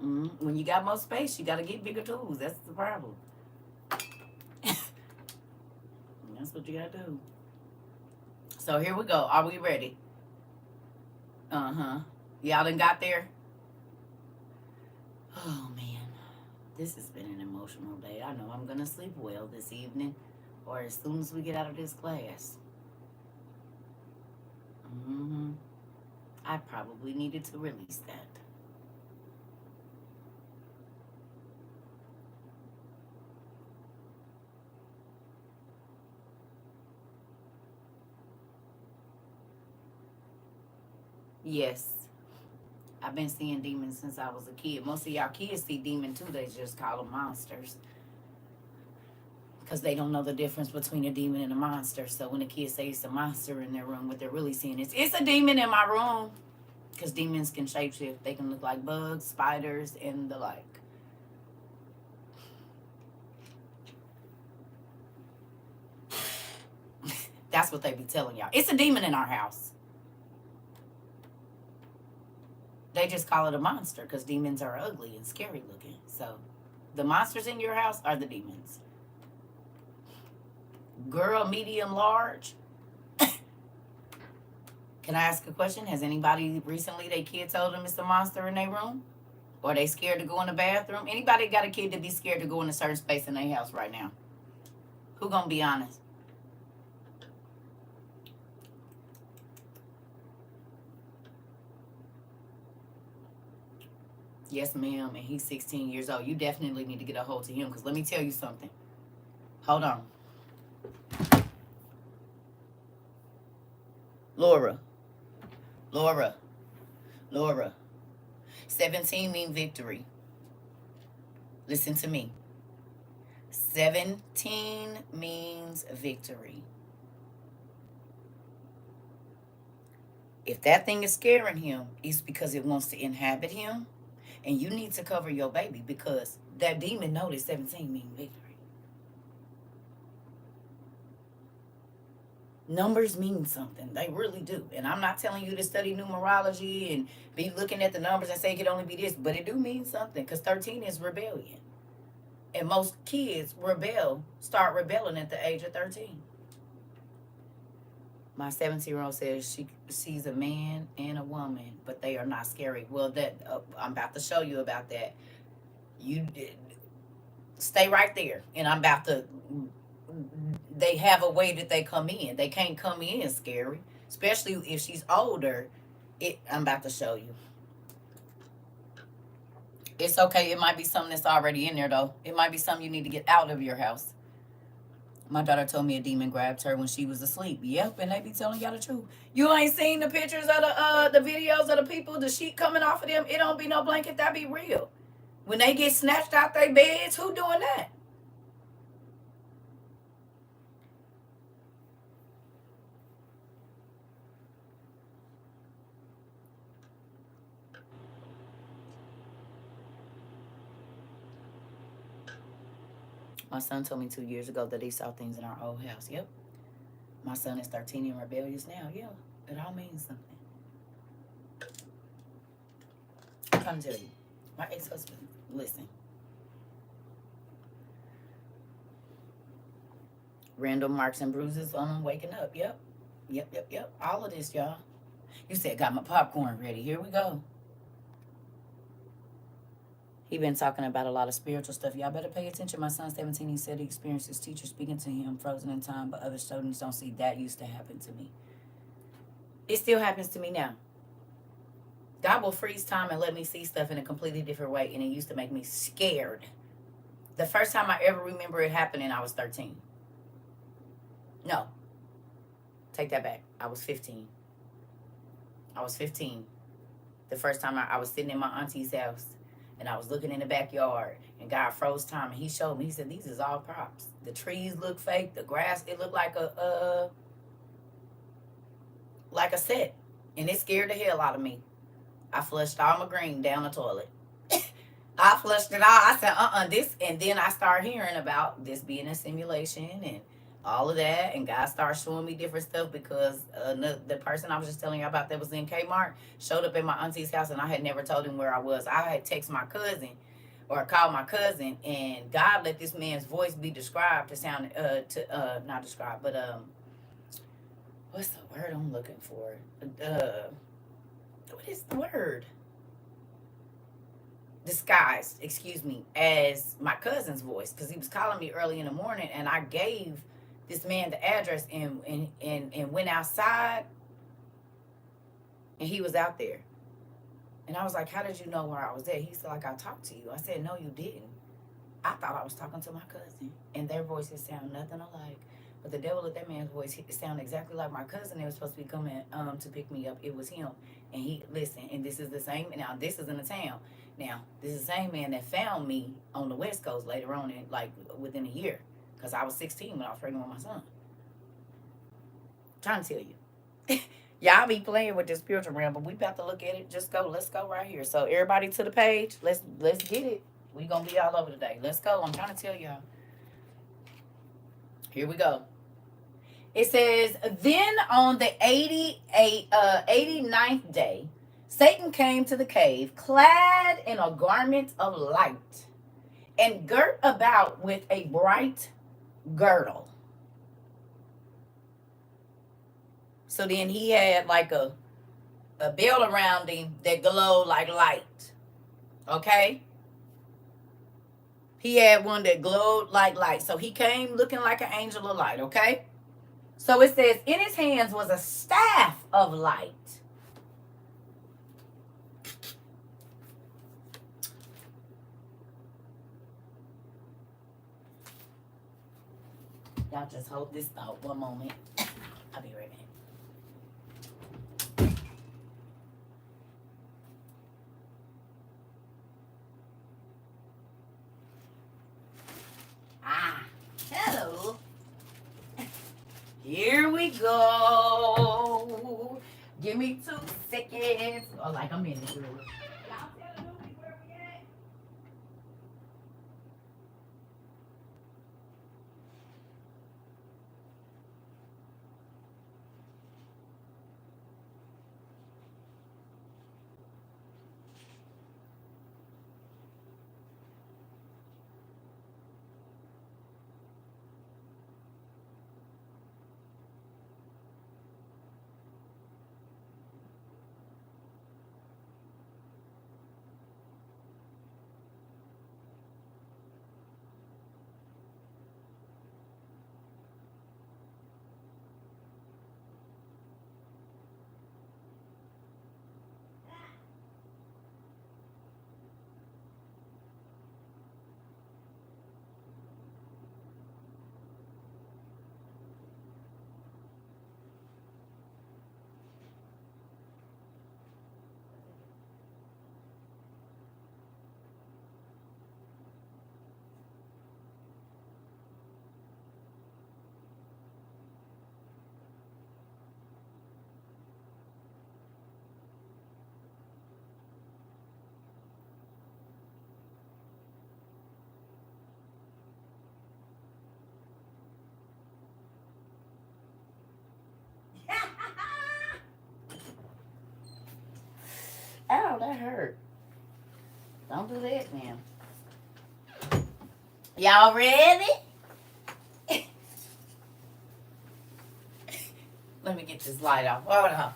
When you got more space, you got to get bigger tools. That's the problem. That's what you got to do. So here we go. Are we ready? Y'all done got there? Oh, man. This has been an emotional day. I know I'm going to sleep well this evening or as soon as we get out of this class. I probably needed to release that. Yes. I've been seeing demons since I was a kid. Most of y'all kids see demons too. They just call them monsters. because they don't know the difference between a demon and a monster. So when the kids say it's a monster in their room, what they're really seeing is it's a demon in my room. Because demons can shapeshift. They can look like bugs, spiders, and the like. That's what they be telling y'all. It's a demon in our house. They just call it a monster because demons are ugly and scary looking. So the monsters in your house are the demons. Girl, medium, large. Can I ask a question? Has anybody recently, their kid told them it's a monster in their room? Or they scared to go in the bathroom? Anybody got a kid to be scared to go in a certain space in their house right now? Who gonna be honest? Yes, ma'am, and he's 16 years old. You definitely need to get a hold to him because let me tell you something. Hold on. Laura. 17 mean victory. Listen to me. 17 means victory. If that thing is scaring him, it's because it wants to inhabit him. And you need to cover your baby because that demon noticed 17 mean victory. Numbers mean something. They really do. And I'm not telling you to study numerology and be looking at the numbers and say it could only be this, but it do mean something because 13 is rebellion. And most kids start rebelling at the age of 13. My 17-year-old says she sees a man and a woman, but they are not scary. Well, I'm about to show you about that. You stay right there, and I'm about to. They have a way that they come in. They can't come in scary, especially if she's older. I'm about to show you. It's okay. It might be something that's already in there, though. It might be something you need to get out of your house. My daughter told me a demon grabbed her when she was asleep. Yep, and they be telling y'all the truth. You ain't seen the pictures of the videos of the people, the sheet coming off of them. It don't be no blanket. That be real. When they get snatched out their beds, who doing that? My son told me 2 years ago that he saw things in our old house. Yep. My son is 13 and rebellious now. Yeah, it all means something. I'm trying to tell you. My ex-husband, listen. Random marks and bruises on him waking up. Yep. All of this, y'all. You said, got my popcorn ready. Here we go. He been talking about a lot of spiritual stuff. Y'all better pay attention. My son's 17. He said he experienced his teacher speaking to him frozen in time, but other students don't see that used to happen to me. It still happens to me now. God will freeze time and let me see stuff in a completely different way, and it used to make me scared. The first time I ever remember it happening, I was 13. No. Take that back. I was 15. The first time I was sitting in my auntie's house, and I was looking in the backyard, and God froze time, and he showed me. He said, these is all props. The trees look fake. The grass, it looked like a set. And it scared the hell out of me. I flushed all my green down the toilet. I flushed it all. I said, this. And then I started hearing about this being a simulation and all of that. And God started showing me different stuff because the person I was just telling you about that was in Kmart showed up at my auntie's house, and I had never told him where I was. I had texted my cousin or called my cousin, and God let this man's voice be described to sound, not described, but what's the word I'm looking for? What is the word? Disguised, excuse me, as my cousin's voice, because he was calling me early in the morning, and I gave this man the address and went outside, and he was out there. And I was like, how did you know where I was at? He said, like, I talked to you. I said, no, you didn't. I thought I was talking to my cousin, and their voices sound nothing alike. But the devil let that man's voice sound exactly like my cousin. They was supposed to be coming to pick me up. It was him. And he, listen, and this is the same, now this is in the town. Now, this is the same man that found me on the West Coast later on, in, like, within a year. Because I was 16 when I was pregnant with my son. I'm trying to tell you. Y'all be playing with the spiritual realm, but we about to look at it. Just go. Let's go right here. So everybody to the page. Let's get it. We gonna be all over today. Let's go. I'm trying to tell y'all. Here we go. It says, then on the 89th day, Satan came to the cave, clad in a garment of light, and girt about with a bright girdle. So then he had like a belt around him that glowed like light. Okay? He had one that glowed like light. So he came looking like an angel of light. Okay? So it says, in his hands was a staff of light. Y'all just hold this thought one moment. I'll be right back. Hello. Here we go. Give me 2 seconds. Or like a minute. Y'all tell the newbies where we at. Ow, that hurt. Don't do that, man. Y'all ready? Let me get this light off. Hold on.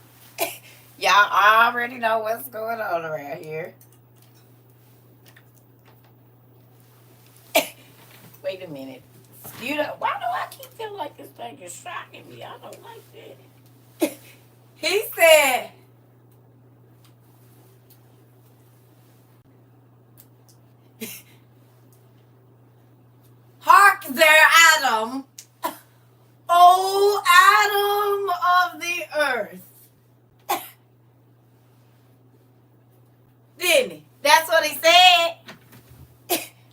Y'all already know what's going on around here. Wait a minute. Why do I keep feeling like this thing is shocking me? I don't like that. He said, hark there, Adam. O Adam of the earth. Didn't he? That's what he said.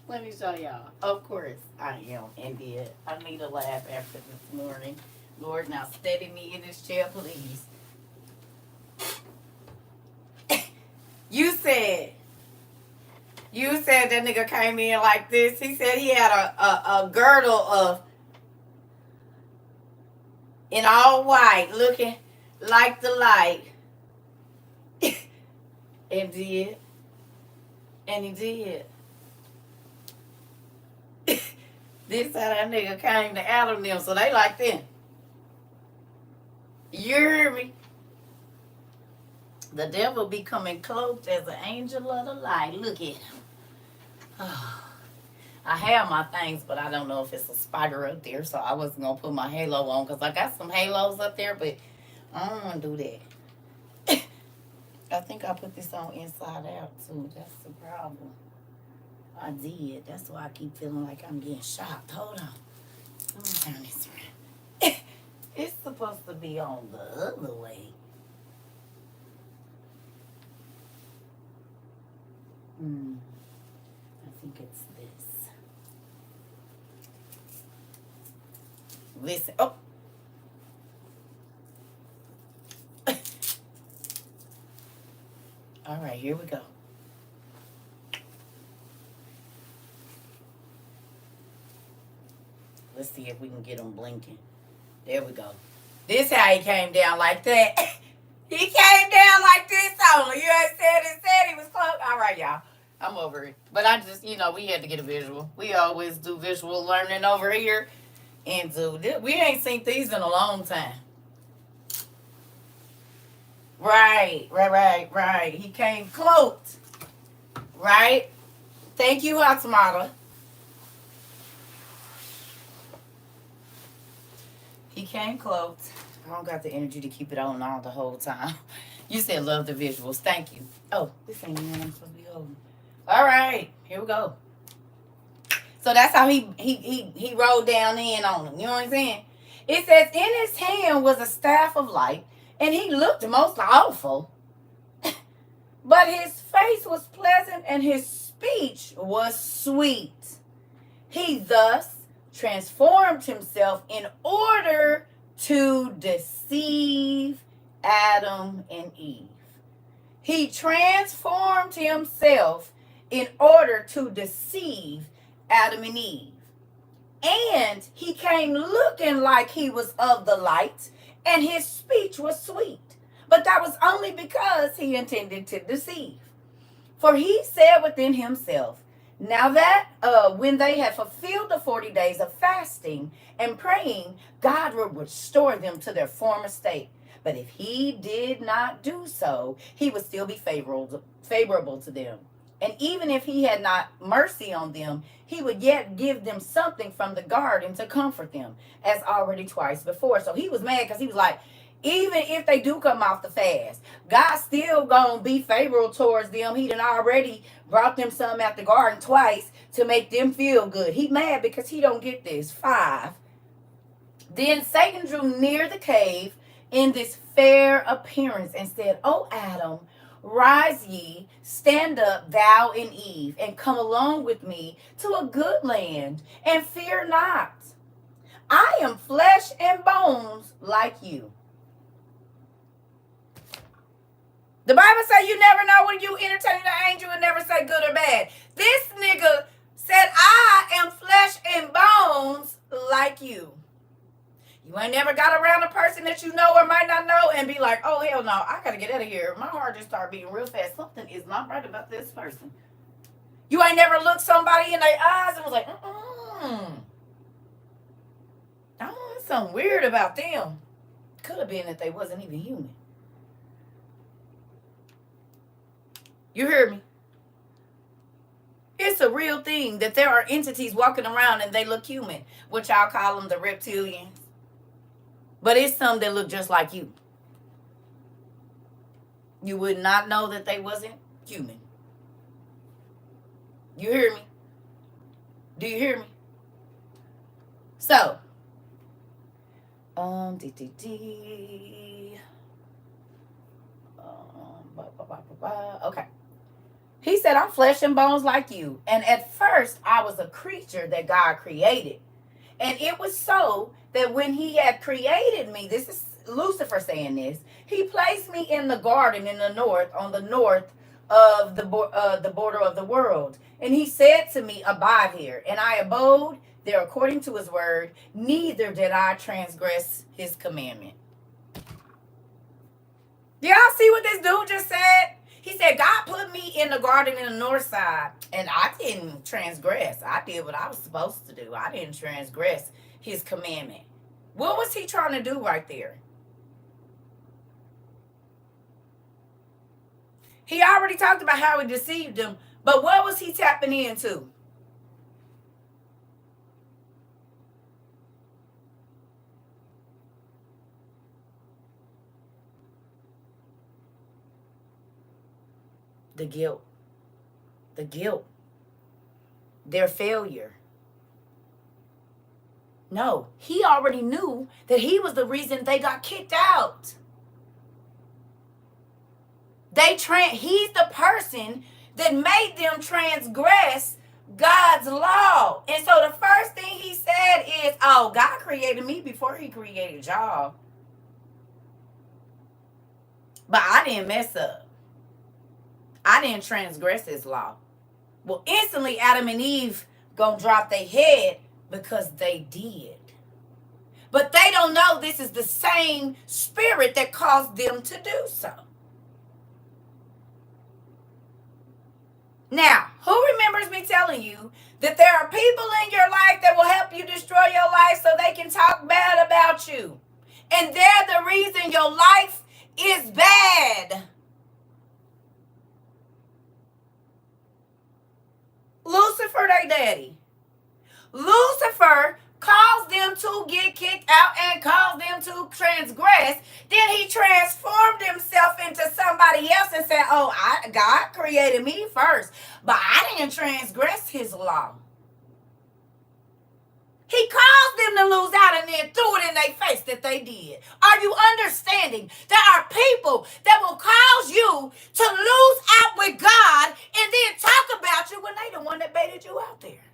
Let me show y'all. Of course, I am indeed. I need a laugh after this morning. Lord, now steady me in this chair, please. You said that nigga came in like this. He said he had a girdle of in all white, looking like the light. And did. And he did. This how that nigga came to Adam them, so they like them. You hear me? The devil be coming cloaked as an angel of the light. Look at him. Oh, I have my things, but I don't know if it's a spider up there, so I wasn't going to put my halo on because I got some halos up there, but I don't want to do that. I think I put this on inside out, too. That's the problem. I did. That's why I keep feeling like I'm getting shocked. Hold on. Let me turn this around. It's supposed to be on the other way. I think it's this. Listen. Oh. All right, here we go. Let's see if we can get him blinking. There we go. This how he came down like that. He came down like this only. You understand? It said he was close. All right, y'all. I'm over it. But I just, we had to get a visual. We always do visual learning over here. And we ain't seen these in a long time. Right. He came cloaked. Right? Thank you, Hatamata. He came cloaked. I don't got the energy to keep it on all the whole time. You said love the visuals. Thank you. Oh, this ain't even what I'm supposed to be holding. All right, here we go. So that's how he rolled down in on him. You know what I'm saying? It says, in his hand was a staff of light, and he looked most awful. But his face was pleasant, and his speech was sweet. He thus transformed himself in order to deceive Adam and Eve. He transformed himself in order to deceive Adam and Eve. And he came looking like he was of the light, and his speech was sweet. But that was only because he intended to deceive. For he said within himself, now that when they had fulfilled the 40 days of fasting and praying, God would restore them to their former state. But if he did not do so, he would still be favorable to them. And even if he had not mercy on them, he would yet give them something from the garden to comfort them, as already twice before. So he was mad because he was like, even if they do come off the fast, God's still going to be favorable towards them. He done already brought them some at the garden twice to make them feel good. He mad because he don't get this. 5. Then Satan drew near the cave in this fair appearance and said, O Adam, rise ye, stand up, thou and Eve, and come along with me to a good land, and fear not. I am flesh and bones like you. The Bible says you never know when you entertain an angel and never say good or bad. This nigga said, I am flesh and bones like you. You ain't never got around a person that you know or might not know and be like, oh, hell no, I got to get out of here. My heart just started beating real fast. Something is not right about this person. You ain't never looked somebody in their eyes and was like, I don't know, there's something weird about them. Could have been that they wasn't even human. You hear me? It's a real thing that there are entities walking around and they look human, which I'll call them the reptilians. But it's some that look just like you. You would not know that they wasn't human. You hear me? Do you hear me? So, okay. He said, I'm flesh and bones like you. And at first, I was a creature that God created. And it was so that when he had created me, this is Lucifer saying this, he placed me in the garden in the north, on the north of the border of the world. And he said to me, abide here. And I abode there according to his word, neither did I transgress his commandment. Do y'all see what this dude just said? He said, God put me in the garden in the north side, and I didn't transgress. I did what I was supposed to do. I didn't transgress his commandment. What was he trying to do right there? He already talked about how he deceived them, but what was he tapping into? The guilt. The guilt. Their failure. No, he already knew that he was the reason they got kicked out. He's the person that made them transgress God's law. And so the first thing he said is, oh, God created me before he created y'all. But I didn't mess up. I didn't transgress his law. Well, instantly Adam and Eve gonna drop their head because they did. But they don't know this is the same spirit that caused them to do so. Now, who remembers me telling you that there are people in your life that will help you destroy your life so they can talk bad about you? And they're the reason your life is bad. Lucifer, their daddy. Lucifer caused them to get kicked out and caused them to transgress. Then he transformed himself into somebody else and said, oh, God created me first, but I didn't transgress his law. He caused them to lose out and then threw it in their face that they did. Are you understanding? There are people that will cause you to lose out with God and then talk about you when they the one that baited you out there.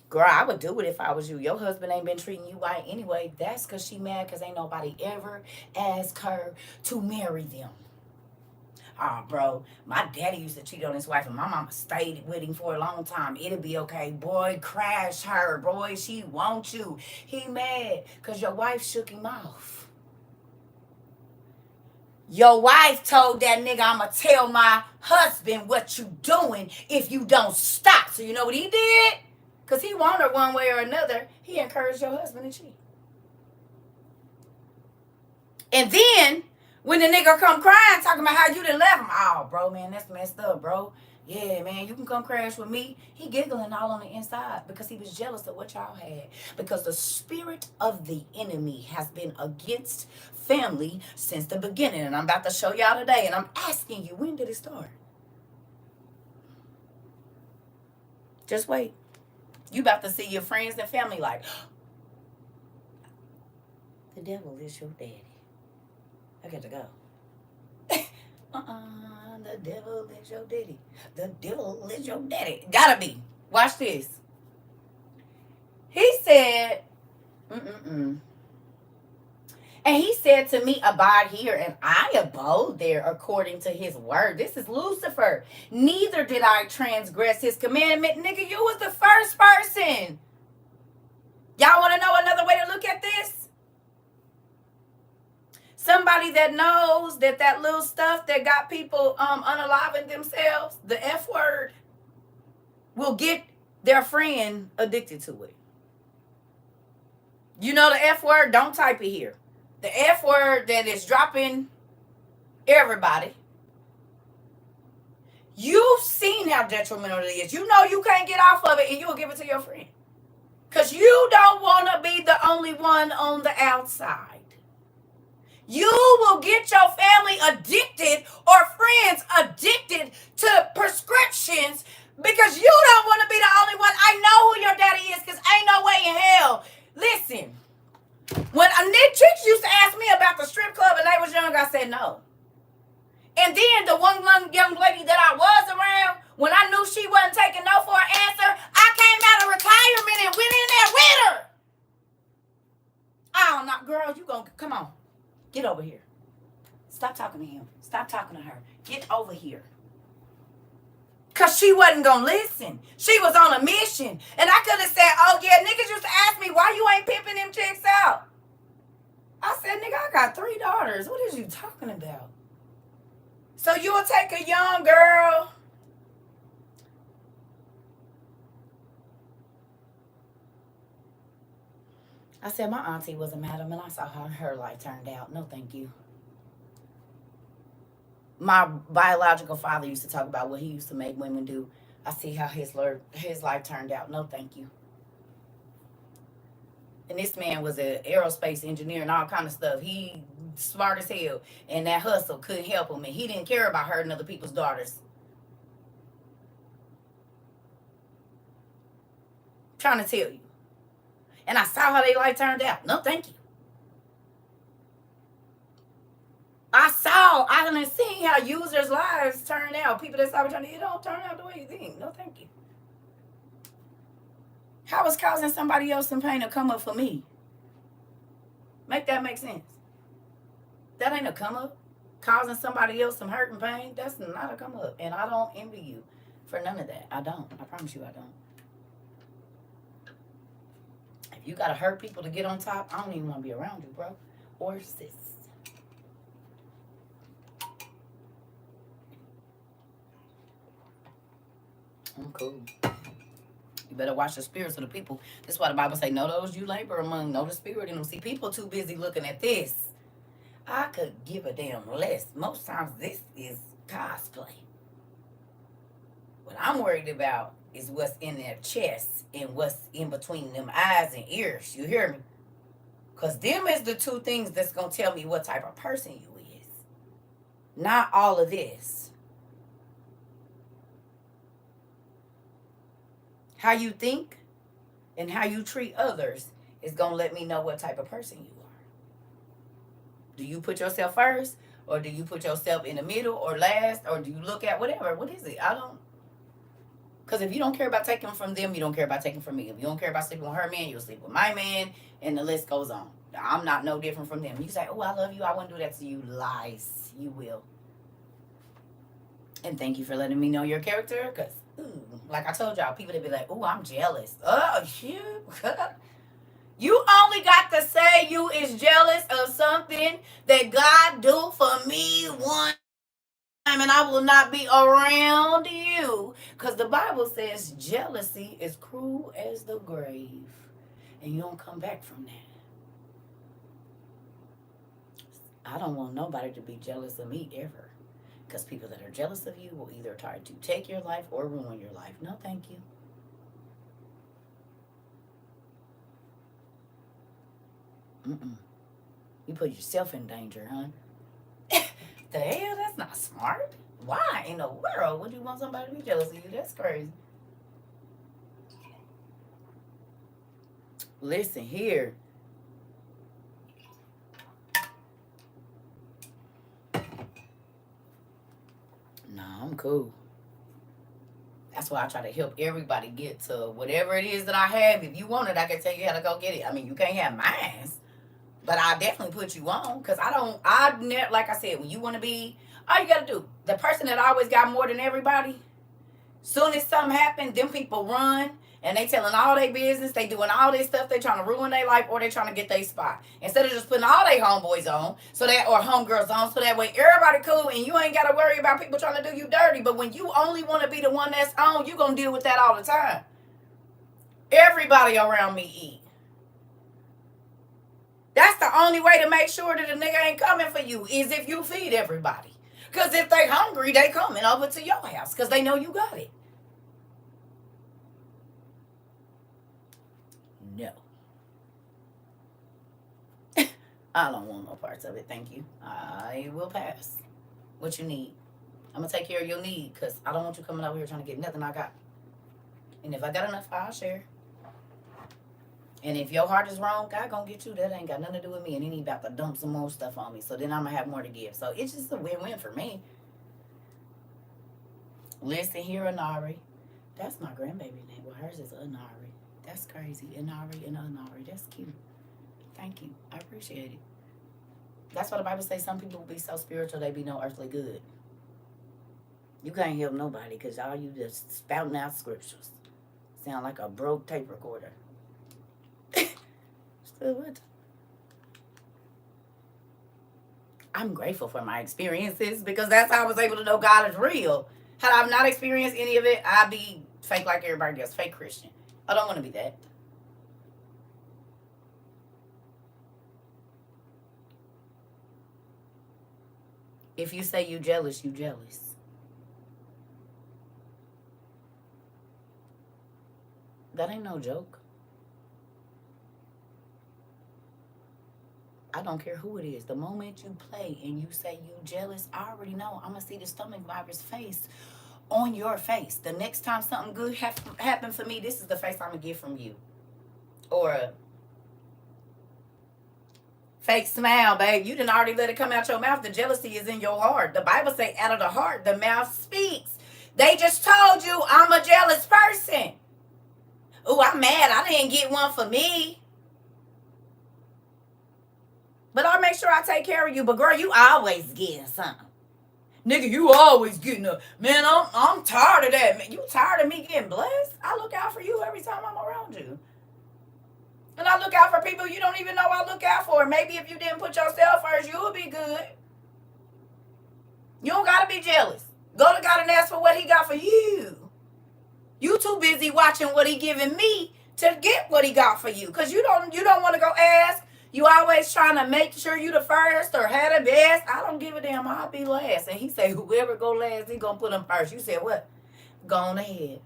Girl, I would do it if I was you. Your husband ain't been treating you right anyway. That's because she mad because ain't nobody ever asked her to marry them. Oh, bro, my daddy used to cheat on his wife and my mama stayed with him for a long time. It'll be okay. Boy, crash her. Boy, she wants you. He mad because your wife shook him off. Your wife told that nigga, I'ma tell my husband what you doing if you don't stop. So you know what he did? Because he wanted her one way or another. He encouraged your husband to cheat. And then, when the nigga come crying, talking about how you done left him. Oh, bro, man, that's messed up, bro. Yeah, man, you can come crash with me. He giggling all on the inside because he was jealous of what y'all had. Because the spirit of the enemy has been against family since the beginning. And I'm about to show y'all today. And I'm asking you, when did it start? Just wait. You about to see your friends and family like, the devil is your daddy. I got to go. The devil is your daddy. The devil is your daddy. Gotta be. Watch this. He said, And he said to me, abide here, and I abode there according to his word. This is Lucifer. Neither did I transgress his commandment. Nigga, you was the first person. Y'all want to know another way to look at this? Somebody that knows that little stuff that got people unaliving themselves, the F word, will get their friend addicted to it. You know the F word? Don't type it here. The F word that is dropping everybody. You've seen how detrimental it is. You know you can't get off of it and you'll give it to your friend. Because you don't want to be the only one on the outside. You will get your family addicted or friends addicted to prescriptions because you don't want to be the only one. I know who your daddy is because ain't no way in hell. Listen, when chicks used to ask me about the strip club and they was young, I said no. And then the one young lady that I was around, when I knew she wasn't taking no for an answer, I came out of retirement and went in there with her. Oh, no, girl, you gonna, come on. Get over here. Stop talking to him. Stop talking to her. Get over here. Because she wasn't going to listen. She was on a mission. And I could have said, oh, yeah, niggas used to ask me, why you ain't pimping them chicks out? I said, nigga, I got 3 daughters. What is you talking about? So you will take a young girl. I said, my auntie was a madam, and I saw how her life turned out. No, thank you. My biological father used to talk about what he used to make women do. I see how his life turned out. No, thank you. And this man was an aerospace engineer and all kind of stuff. He smart as hell, and that hustle couldn't help him, and he didn't care about hurting other people's daughters. I'm trying to tell you. And I saw how their life turned out. No, thank you. Oh, I done seen how users' lives turn out. People that stop trying to, it don't turn out the way you think. No, thank you. How is causing somebody else some pain to come up for me? Make that make sense. That ain't a come up. Causing somebody else some hurt and pain, that's not a come up. And I don't envy you for none of that. I don't. I promise you I don't. If you gotta hurt people to get on top, I don't even want to be around you, bro. Or sis. I'm cool. You better watch the spirits of the people. That's why the Bible say, know those you labor among, know the spirit in them. See, people too busy looking at this. I could give a damn less. Most times this is cosplay. What I'm worried about is what's in their chest and what's in between them eyes and ears. You hear me? Because them is the two things that's going to tell me what type of person you is. Not all of this. How you think and how you treat others is going to let me know what type of person you are. Do you put yourself first? Or do you put yourself in the middle or last? Or do you look at whatever? What is it? I don't. Because if you don't care about taking from them, you don't care about taking from me. If you don't care about sleeping with her man, you'll sleep with my man. And the list goes on. I'm not no different from them. You say, oh, I love you. I wouldn't do that to you. Lies. You will. And thank you for letting me know your character. Because, like I told y'all, people that be like, oh, I'm jealous. Oh, shoot. You only got to say you is jealous of something that God do for me one time, and I will not be around you. Because the Bible says jealousy is cruel as the grave. And you don't come back from that. I don't want nobody to be jealous of me ever. Because people that are jealous of you will either try to take your life or ruin your life. No, thank you. You put yourself in danger, huh? The hell? That's not smart. Why in the world would you want somebody to be jealous of you? That's crazy. Listen here. Nah, I'm cool. That's why I try to help everybody get to whatever it is that I have. If you want it, I can tell you how to go get it. I mean, you can't have mine, but I definitely put you on. Because like I said, when you want to be, all you got to do, the person that always got more than everybody, soon as something happens, them people run. And they telling all their business, they doing all this stuff, they trying to ruin their life or they trying to get their spot. Instead of just putting all their homeboys on, so that or homegirls on, so that way everybody cool and you ain't gotta worry about people trying to do you dirty. But when you only want to be the one that's on, you gonna deal with that all the time. Everybody around me eat. That's the only way to make sure that a nigga ain't coming for you is if you feed everybody. Cause if they hungry, they coming over to your house because they know you got it. No. I don't want no parts of it, thank you. I will pass. What you need. I'm going to take care of your need because I don't want you coming over here trying to get nothing I got. And if I got enough, I'll share. And if your heart is wrong, God going to get you. That ain't got nothing to do with me. And then he about to dump some more stuff on me. So then I'm going to have more to give. So it's just a win-win for me. Listen here, Anari. That's my grandbaby name. Well, hers is Anari. That's crazy. Inari and Anari. That's cute. Thank you. I appreciate it. That's why the Bible says some people will be so spiritual they be no earthly good. You can't help nobody because all you just spouting out scriptures. Sound like a broke tape recorder. Still what? I'm grateful for my experiences because that's how I was able to know God is real. Had I not experienced any of it, I'd be fake like everybody else, fake Christian. I don't want to be that. If you say you jealous, you jealous. That ain't no joke. I don't care who it is. The moment you play and you say you jealous, I already know. I'm going to see the stomach virus face on your face. The next time something good happens for me, this is the face I'm going to get from you. Or Fake smile, babe. You didn't already let it come out your mouth. The jealousy is in your heart. The Bible say out of the heart, the mouth speaks. They just told you I'm a jealous person. Oh, I'm mad. I didn't get one for me. But I'll make sure I take care of you. But girl, you always getting something. Nigga, you always getting up. Man, I'm tired of that. Man, you tired of me getting blessed? I look out for you every time I'm around you. And I look out for people you don't even know I look out for. Maybe if you didn't put yourself first, you would be good. You don't got to be jealous. Go to God and ask for what he got for you. You too busy watching what he giving me to get what he got for you. Because you don't want to go ask. You always trying to make sure you the first or had the best. I don't give a damn. I'll be last. And he say, whoever go last, he going to put them first. You said what? Go on ahead.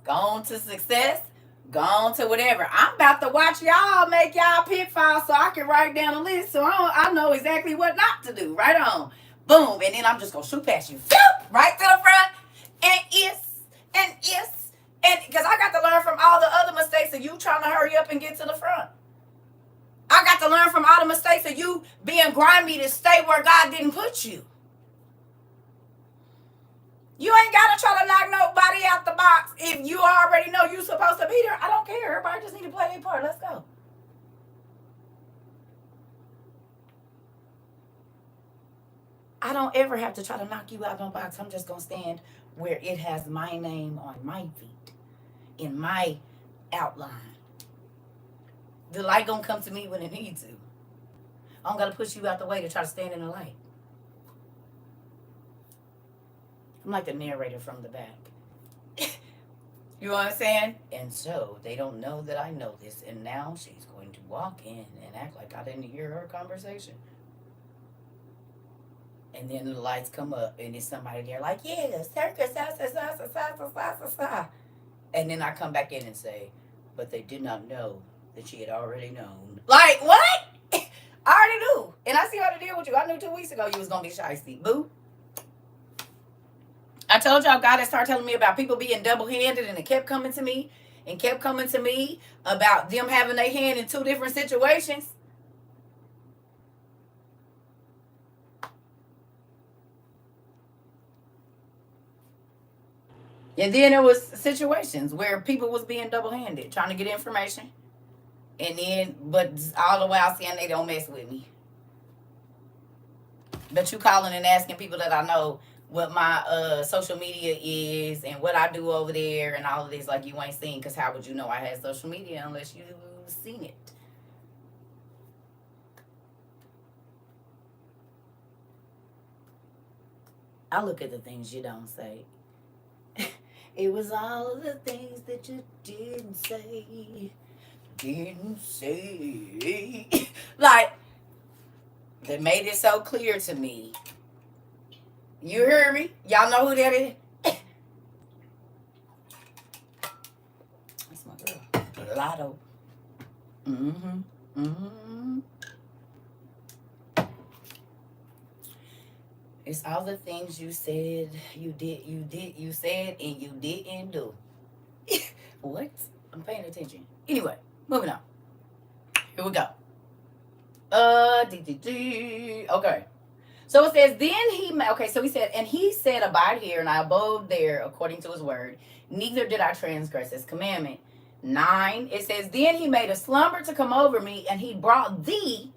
Go on to success. Go on to whatever. I'm about to watch y'all make y'all pitfalls so I can write down a list so I know exactly what not to do. Right on. Boom. And then I'm just going to shoot past you. Right to the front. And because I got to learn from all the other mistakes of you trying to hurry up and get to the front. I got to learn from all the mistakes of you being grimy to stay where God didn't put you. You ain't got to try to knock nobody out the box if you already know you're supposed to be there. I don't care. Everybody just need to play their part. Let's go. I don't ever have to try to knock you out no box. I'm just going to stand where it has my name on my feet, in my outline. The light going to come to me when it needs to. I don't got to push you out the way to try to stand in the light. I'm like the narrator from the back. You know what I'm saying? And so they don't know that I know this. And now she's going to walk in and act like I didn't hear her conversation. And then the lights come up and there's somebody there like, yeah, circus, sa. And then I come back in and say, but they did not know that she had already known. Like, what? I already knew. And I see how to deal with you. I knew 2 weeks ago you was going to be shiesty. Boo. I told y'all God had started telling me about people being double-handed, and it kept coming to me about them having their hand in 2 different situations. And then there was situations where people was being double-handed, trying to get information. And then, but all the while saying they don't mess with me. But you calling and asking people that I know what my social media is and what I do over there and all of this, like you ain't seen, because how would you know I had social media unless you seen it? I look at the things you don't say. It was all of the things that you didn't say. Like, they made it so clear to me. You hear me? Y'all know who that is? That's my girl. Lotto. It's all the things you said, you said, and you didn't do. What? I'm paying attention. Anyway, moving on. Here we go. Okay. So it says, so he said, and he said, abide here, and I abode there according to his word. Neither did I transgress his commandment. 9, it says, then he made a slumber to come over me, and he brought thee,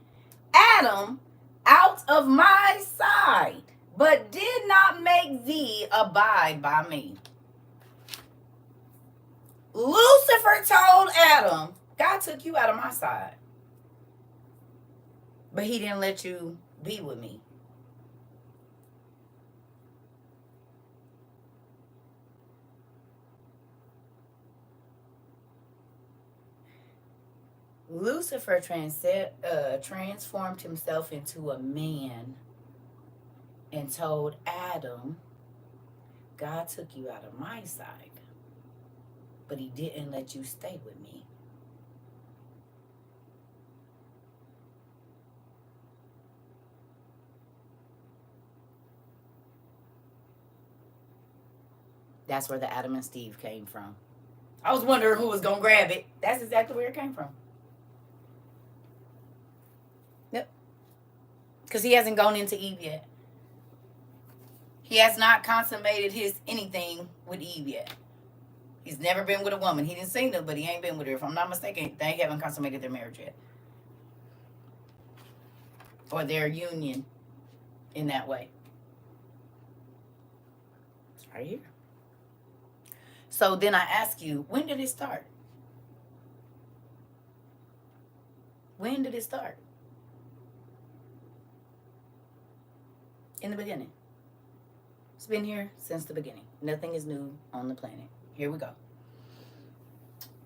Adam, out of my side, but did not make thee abide by me. Lucifer told Adam, God took you out of my side, but he didn't let you be with me. Lucifer transformed himself into a man and told Adam, God took you out of my side, but he didn't let you stay with me. That's where the Adam and Steve came from. I was wondering who was going to grab it. That's exactly where it came from. Because he hasn't gone into Eve yet. He has not consummated his anything with Eve yet. He's never been with a woman. He didn't sing her, but he ain't been with her. If I'm not mistaken, they haven't consummated their marriage yet. Or their union in that way. It's right here. So then I ask you, when did it start? When did it start? In the beginning. It's been here since the beginning. Nothing is new on the planet. Here we go.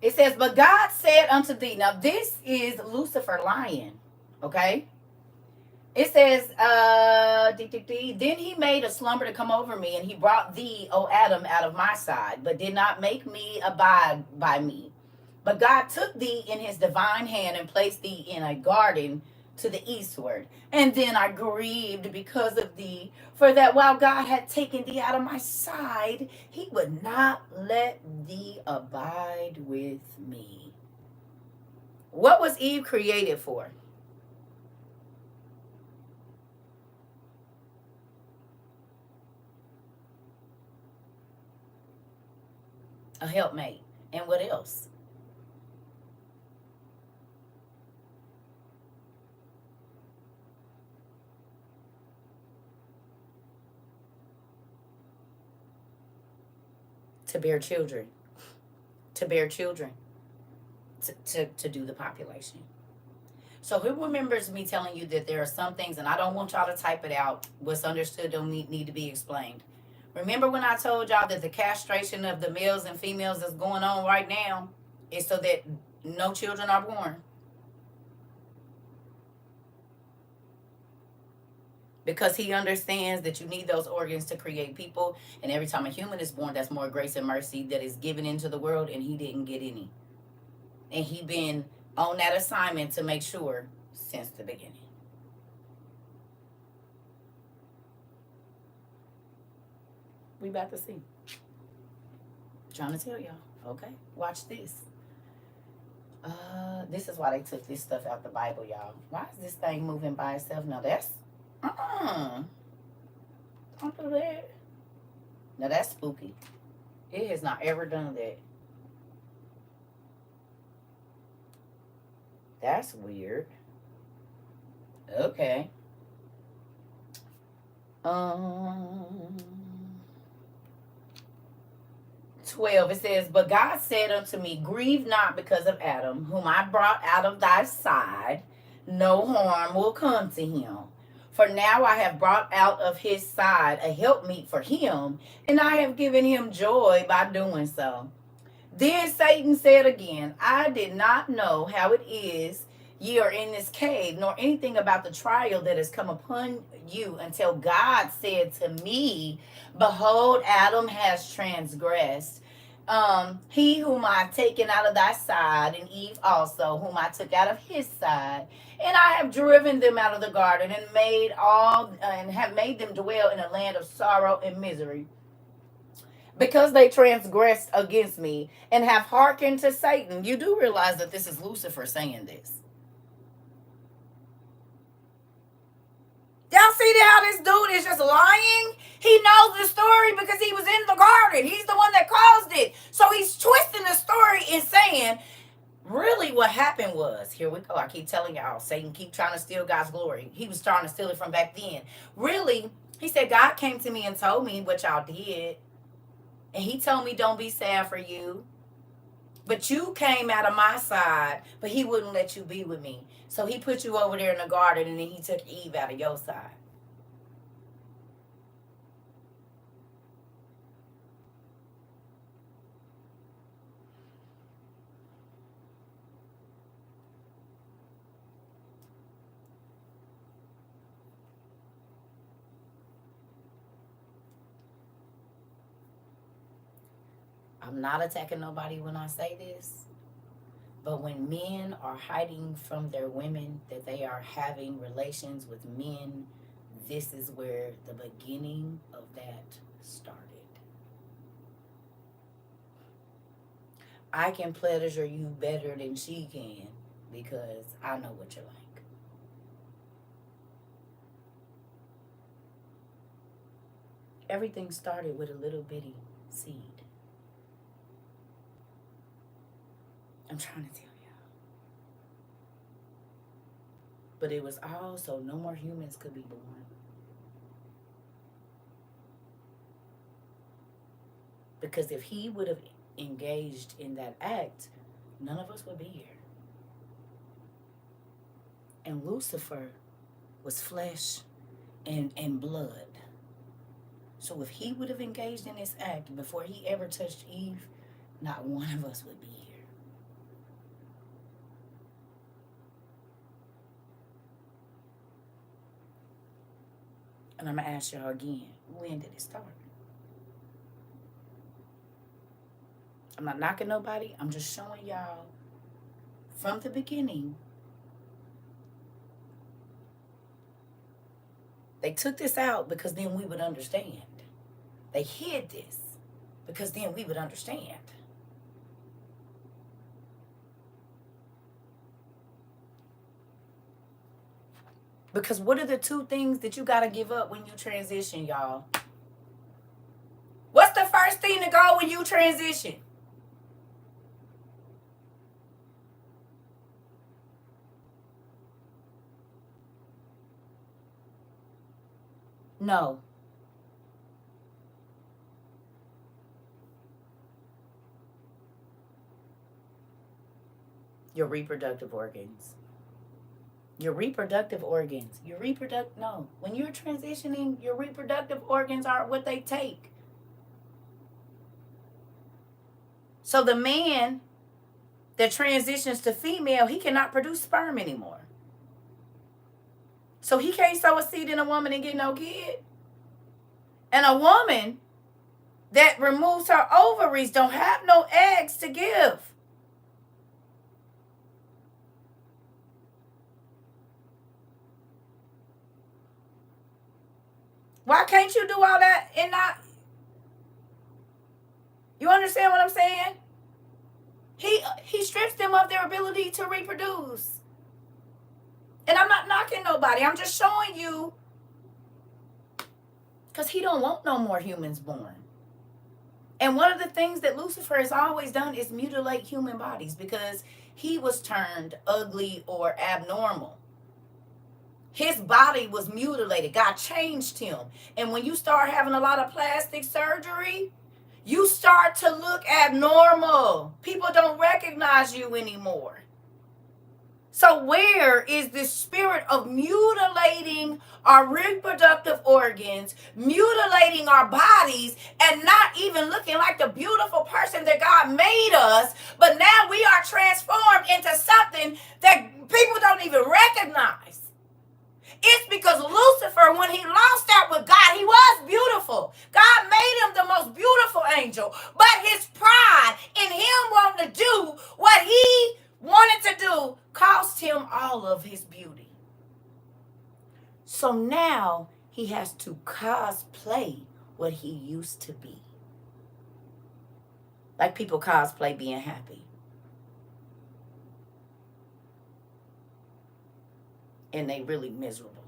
It says, but God said unto thee. Now this is Lucifer lying. Okay? It says, then he made a slumber to come over me, and he brought thee, O Adam, out of my side, but did not make me abide by me. But God took thee in his divine hand and placed thee in a garden to the eastward. And then I grieved because of thee, for that while God had taken thee out of my side, he would not let thee abide with me. What was Eve created for? A helpmate. And what else? To bear children. To bear children. To do the population. So who remembers me telling you that there are some things, and I don't want y'all to type it out, what's understood don't need to be explained. Remember when I told y'all that the castration of the males and females that's going on right now is so that no children are born? Because he understands that you need those organs to create people. And every time a human is born, that's more grace and mercy that is given into the world, and he didn't get any. And he been on that assignment to make sure since the beginning. We about to see. Trying to tell y'all. Okay, watch this. This is why they took this stuff out the Bible, y'all. Why is this thing moving by itself? Now that's don't do that. Now that's spooky. It has not ever done that. That's weird. Okay. 12, it says, but God said unto me, grieve not because of Adam, whom I brought out of thy side. No harm will come to him. For now I have brought out of his side a helpmeet for him, and I have given him joy by doing so. Then Satan said again, I did not know how it is ye are in this cave, nor anything about the trial that has come upon you, until God said to me, behold, Adam has transgressed. He whom I have taken out of thy side, and Eve also, whom I took out of his side. And I have driven them out of the garden, and have made them dwell in a land of sorrow and misery, because they transgressed against me and have hearkened to Satan. You do realize that this is Lucifer saying this. Y'all see how this dude is just lying? He knows the story because he was in the garden. He's the one that caused it. So he's twisting the story and saying, really what happened was, here we go. I keep telling y'all, Satan keep trying to steal God's glory. He was trying to steal it from back then. Really, he said, God came to me and told me what y'all did. And he told me, don't be sad for you. But you came out of my side, but he wouldn't let you be with me. So he put you over there in the garden, and then he took Eve out of your side. I'm not attacking nobody when I say this, but when men are hiding from their women that they are having relations with men, this is where the beginning of that started. I can pleasure you better than she can because I know what you're like. Everything started with a little bitty seed. I'm trying to tell you. But it was all so no more humans could be born. Because if he would have engaged in that act, none of us would be here. And Lucifer was flesh and blood. So if he would have engaged in this act before he ever touched Eve, not one of us would be here. And I'm going to ask y'all again, when did it start? I'm not knocking nobody. I'm just showing y'all from the beginning. They took this out because then we would understand. They hid this because then we would understand. Because what are the two things that you got to give up when you transition, y'all? What's the first thing to go when you transition? No. Your reproductive organs. Your reproductive organs. No. When you're transitioning, your reproductive organs are what they take. So the man that transitions to female, he cannot produce sperm anymore. So he can't sow a seed in a woman and get no kid. And a woman that removes her ovaries don't have no eggs to give. Why can't you do all that and not? You understand what I'm saying? He strips them of their ability to reproduce. And I'm not knocking nobody. I'm just showing you. Because he don't want no more humans born. And one of the things that Lucifer has always done is mutilate human bodies because he was turned ugly or abnormal. His body was mutilated. God changed him. And when you start having a lot of plastic surgery, you start to look abnormal. People don't recognize you anymore. So where is this spirit of mutilating our reproductive organs, mutilating our bodies, and not even looking like the beautiful person that God made us, but now we are transformed into something that people don't even recognize? It's because Lucifer, when he lost out with God, he was beautiful. God made him the most beautiful angel. But his pride in him wanting to do what he wanted to do cost him all of his beauty. So now he has to cosplay what he used to be. Like people cosplay being happy. And they really miserable.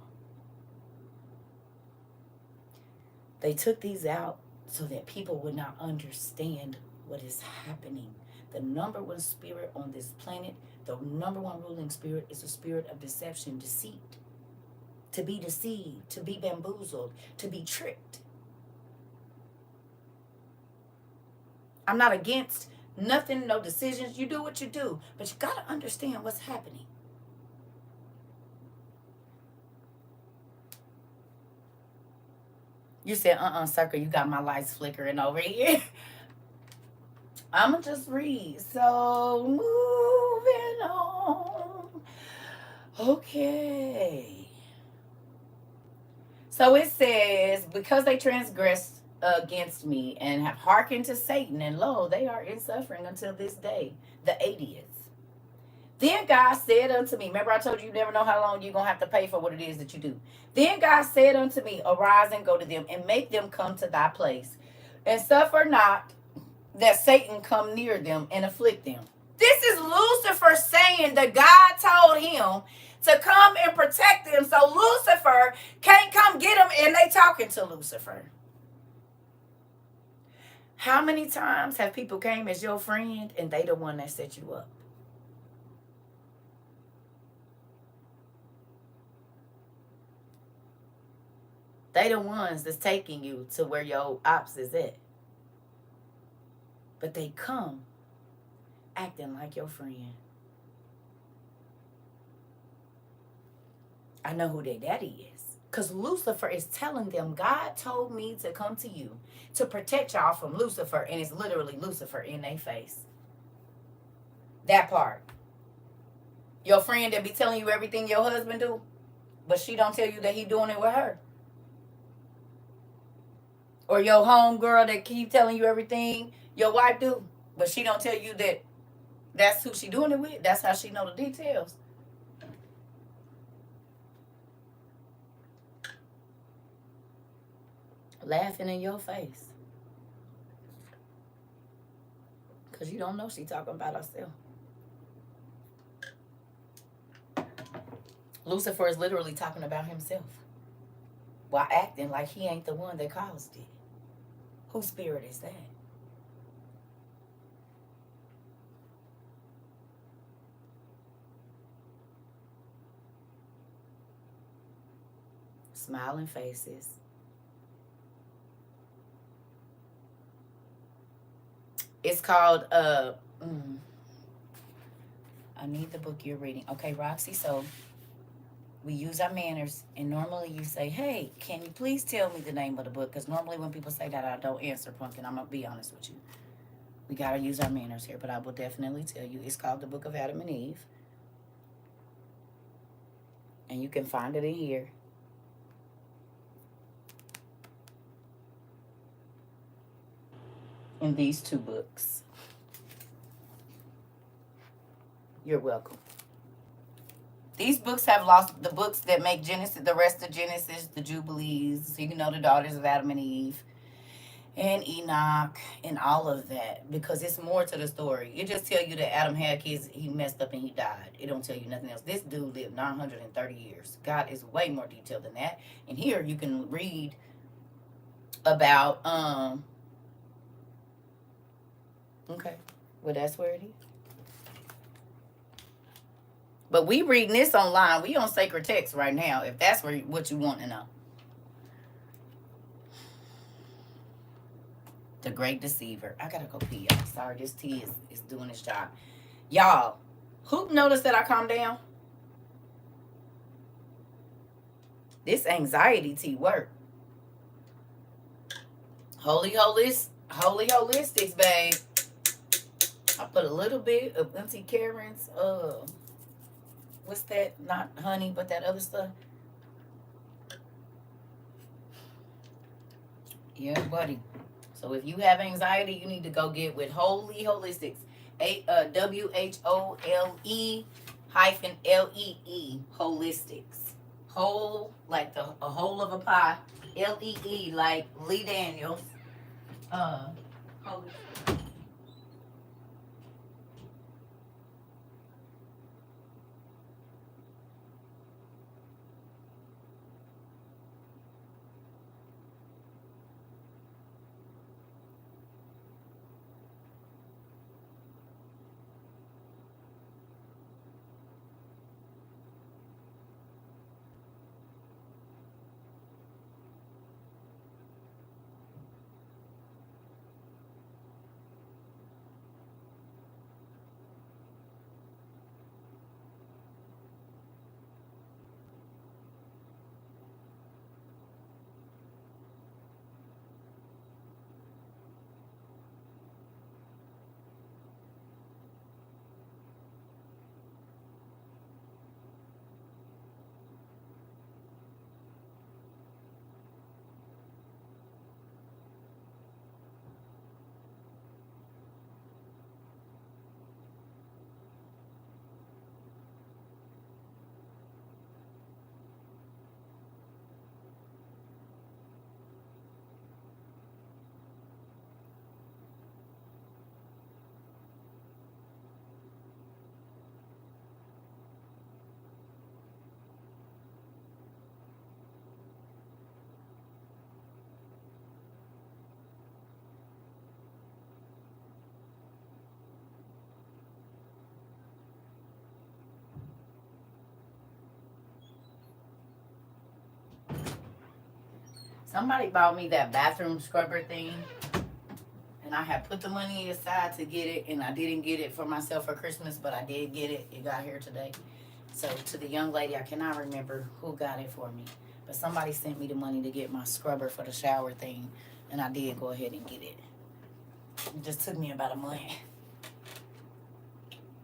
They took these out so that people would not understand what is happening. The number one spirit on this planet, the number one ruling spirit is the spirit of deception, deceit. To be deceived, to be bamboozled, to be tricked. I'm not against nothing, no decisions. You do what you do. But you got to understand what's happening. You said, CERCA, you got my lights flickering over here. I'm going to just read. So, moving on. Okay. So it says, because they transgressed against me and have hearkened to Satan, and lo, they are in suffering until this day, the 80th. Then God said unto me, remember I told you never know how long you're going to have to pay for what it is that you do. Then God said unto me, arise and go to them and make them come to thy place, and suffer not that Satan come near them and afflict them. This is Lucifer saying that God told him to come and protect them, so Lucifer can't come get them, and they talking to Lucifer. How many times have people came as your friend and they the one that set you up? They the ones that's taking you to where your ops is at. But they come acting like your friend. I know who their daddy is. Because Lucifer is telling them, God told me to come to you to protect y'all from Lucifer. And it's literally Lucifer in their face. That part. Your friend that be telling you everything your husband do, but she don't tell you that he doing it with her. Or your home girl that keep telling you everything your wife do, but she don't tell you that that's who she doing it with. That's how she know the details. Laughing in your face. Because you don't know she talking about herself. Lucifer is literally talking about himself while acting like he ain't the one that caused it. Whose spirit is that? Smiling faces. It's called I need the book you're reading. Okay, Roxy, so we use our manners, and normally you say, hey, can you please tell me the name of the book? Because normally when people say that, I don't answer, Pumpkin. I'm going to be honest with you. We got to use our manners here, but I will definitely tell you. It's called The Book of Adam and Eve. And you can find it in here. In these two books. You're welcome. These books have lost the books that make Genesis, the rest of Genesis, the Jubilees, you know, the daughters of Adam and Eve, and Enoch, and all of that, because it's more to the story. It just tell you that Adam had kids, he messed up and he died. It don't tell you nothing else. This dude lived 930 years. God is way more detailed than that. And here you can read about okay, well that's where it is. But we reading this online. We on sacred text right now, if that's what you want to know. The Great Deceiver. I gotta go pee, y'all. Sorry, this tea is doing its job. Y'all, who noticed that I calmed down? This anxiety tea work. Holy holistics, babe. I put a little bit of Auntie Karen's what's that? Not honey, but that other stuff. Yeah, buddy. So if you have anxiety, you need to go get with Holy Holistics. WHOLE hyphen LEE Holistics. Whole like a whole of a pie. LEE like Lee Daniels. Holy. Somebody bought me that bathroom scrubber thing, and I had put the money aside to get it, and I didn't get it for myself for Christmas, but I did get it. It got here today. So to the young lady, I cannot remember who got it for me, but somebody sent me the money to get my scrubber for the shower thing, and I did go ahead and get it. It just took me about a month.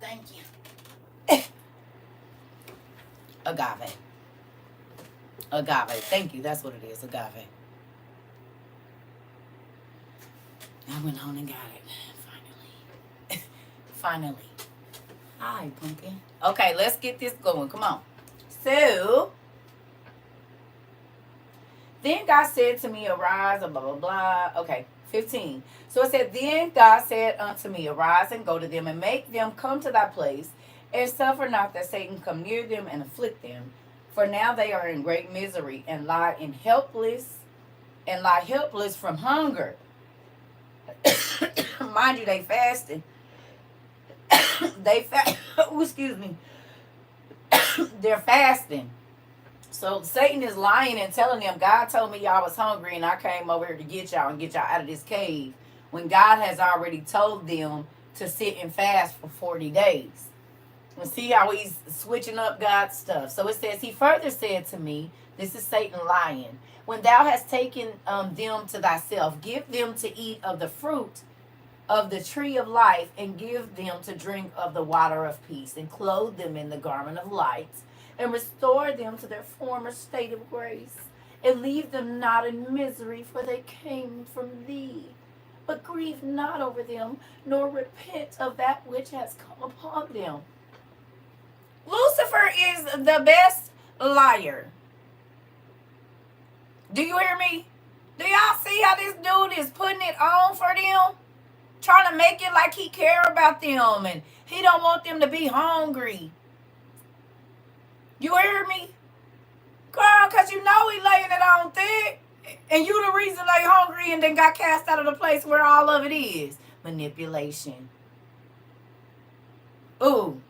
Thank you. Agave. Agave. Thank you. That's what it is. Agave. I went on and got it. Finally. Finally. Hi, pumpkin. Okay, let's get this going. Come on. So, then God said to me, arise, blah, blah, blah. Okay, 15. So it said, then God said unto me, arise and go to them and make them come to thy place, and suffer not that Satan come near them and afflict them. For now they are in great misery and lie helpless from hunger. Mind you, they fasted. Excuse me. They're fasting. So Satan is lying and telling them, God told me y'all was hungry and I came over here to get y'all and get y'all out of this cave, when God has already told them to sit and fast for 40 days. And see how he's switching up God's stuff. So it says, he further said to me, this is Satan lying, when thou hast taken them to thyself, give them to eat of the fruit of the tree of life, and give them to drink of the water of peace, and clothe them in the garment of light, and restore them to their former state of grace, and leave them not in misery, for they came from thee. But grieve not over them, nor repent of that which has come upon them. Lucifer is the best liar. Do you hear me? Do y'all see how this dude is putting it on for them? Trying to make it like he care about them and he don't want them to be hungry. You hear me? Girl, because you know he laying it on thick. And you the reason they hungry and then got cast out of the place where all of it is. Manipulation. Ooh.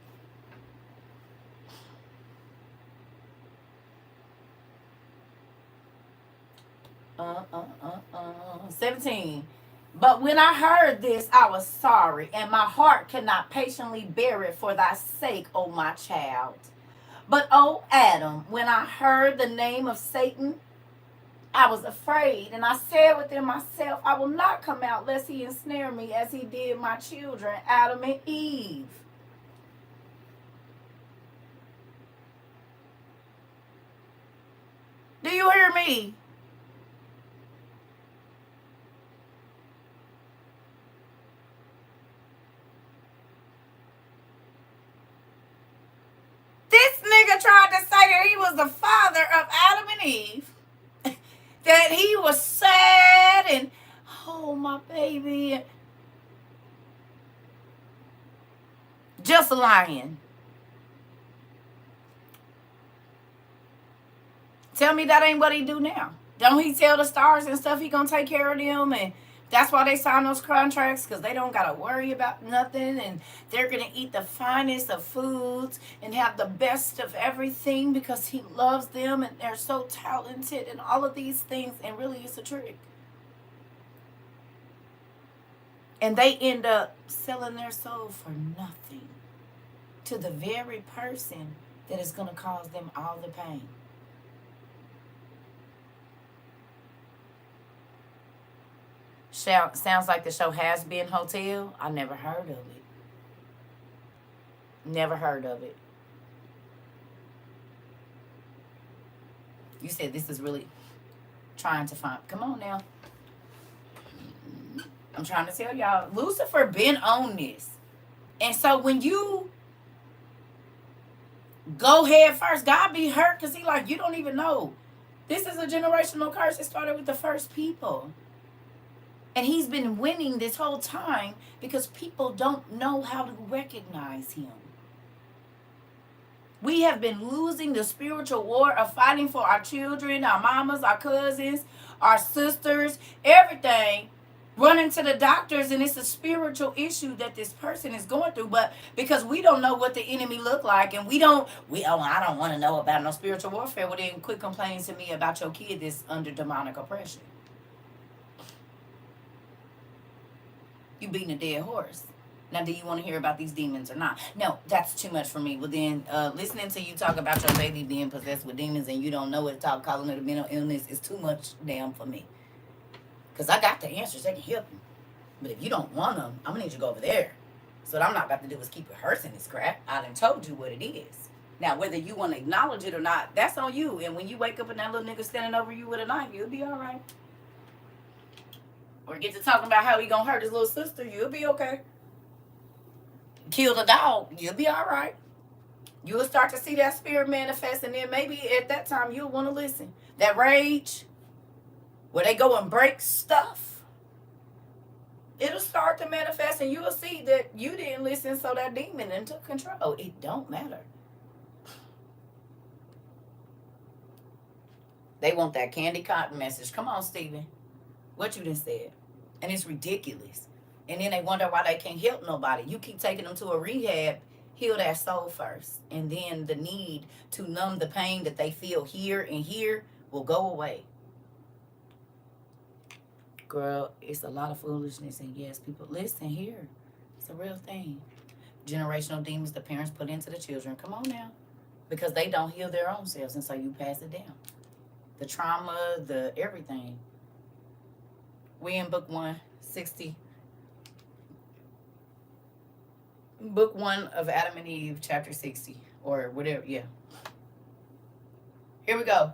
17. But when I heard this, I was sorry, and my heart cannot patiently bear it for thy sake, O my child. But, O Adam, when I heard the name of Satan, I was afraid, and I said within myself, I will not come out lest he ensnare me as he did my children, Adam and Eve. Do you hear me? This nigga tried to say that he was the father of Adam and Eve. That he was sad and, oh, my baby. Just lying. Tell me that ain't what he do now. Don't he tell the stars and stuff he gonna take care of them, and that's why they sign those contracts, because they don't gotta worry about nothing, and they're gonna eat the finest of foods and have the best of everything because he loves them and they're so talented and all of these things, and really it's a trick. And they end up selling their soul for nothing to the very person that is gonna cause them all the pain. Sounds like the show Has Been Hotel. I never heard of it. Never heard of it. You said this is really trying to find. Come on now. I'm trying to tell y'all. Lucifer been on this. And so when you go head first, God be hurt because he like, you don't even know. This is a generational curse. It started with the first people. And he's been winning this whole time because people don't know how to recognize him. We have been losing the spiritual war of fighting for our children, our mamas, our cousins, our sisters, everything, running to the doctors, and it's a spiritual issue that this person is going through. But because we don't know what the enemy look like, and I don't want to know about no spiritual warfare. Well, then quit complaining to me about your kid that's under demonic oppression. You beating a dead horse. Now, do you want to hear about these demons or not? No, that's too much for me. Well, then, listening to you talk about your baby being possessed with demons and you don't know it, calling it a mental illness is too much damn for me. Because I got the answers. They can help you. But if you don't want them, I'm going to need you to go over there. So what I'm not about to do is keep rehearsing this crap. I done told you what it is. Now, whether you want to acknowledge it or not, that's on you. And when you wake up and that little nigga standing over you with a knife, you'll be all right. Or get to talking about how he going to hurt his little sister, you'll be okay. Kill the dog, you'll be all right. You'll start to see that spirit manifest, and then maybe at that time you'll want to listen. That rage, where they go and break stuff, it'll start to manifest, and you'll see that you didn't listen, so that demon then took control. It don't matter. They want that candy cotton message. Come on, Stephen. What you done said. And it's ridiculous. And then they wonder why they can't help nobody. You keep taking them to a rehab, heal that soul first. And then the need to numb the pain that they feel here and here will go away. Girl, it's a lot of foolishness. And yes, people, listen here. It's a real thing. Generational demons the parents put into the children. Come on now. Because they don't heal their own selves. And so you pass it down. The trauma, the everything. We in book 160. Book 1 of Adam and Eve, chapter 60. Or whatever, yeah. Here we go.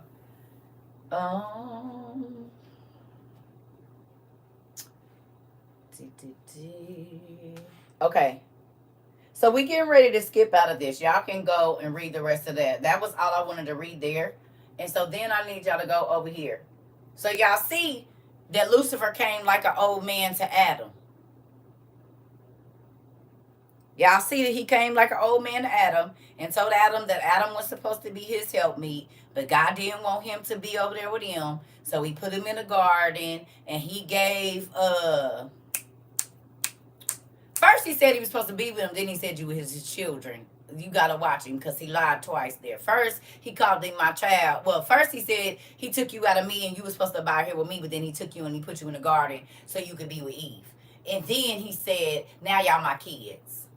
Okay. So we getting ready to skip out of this. Y'all can go and read the rest of that. That was all I wanted to read there. And so then I need y'all to go over here. So y'all see that Lucifer came like an old man to Adam. Y'all see that he came like an old man to Adam and told Adam that Adam was supposed to be his helpmeet, but God didn't want him to be over there with him. So he put him in a garden, and he gave first he said he was supposed to be with him, then he said you were his children. You gotta watch him because he lied twice there. First, he called him my child. Well, first he said he took you out of me and you were supposed to abide here with me, but then he took you and he put you in the garden so you could be with Eve. And then he said, now y'all my kids.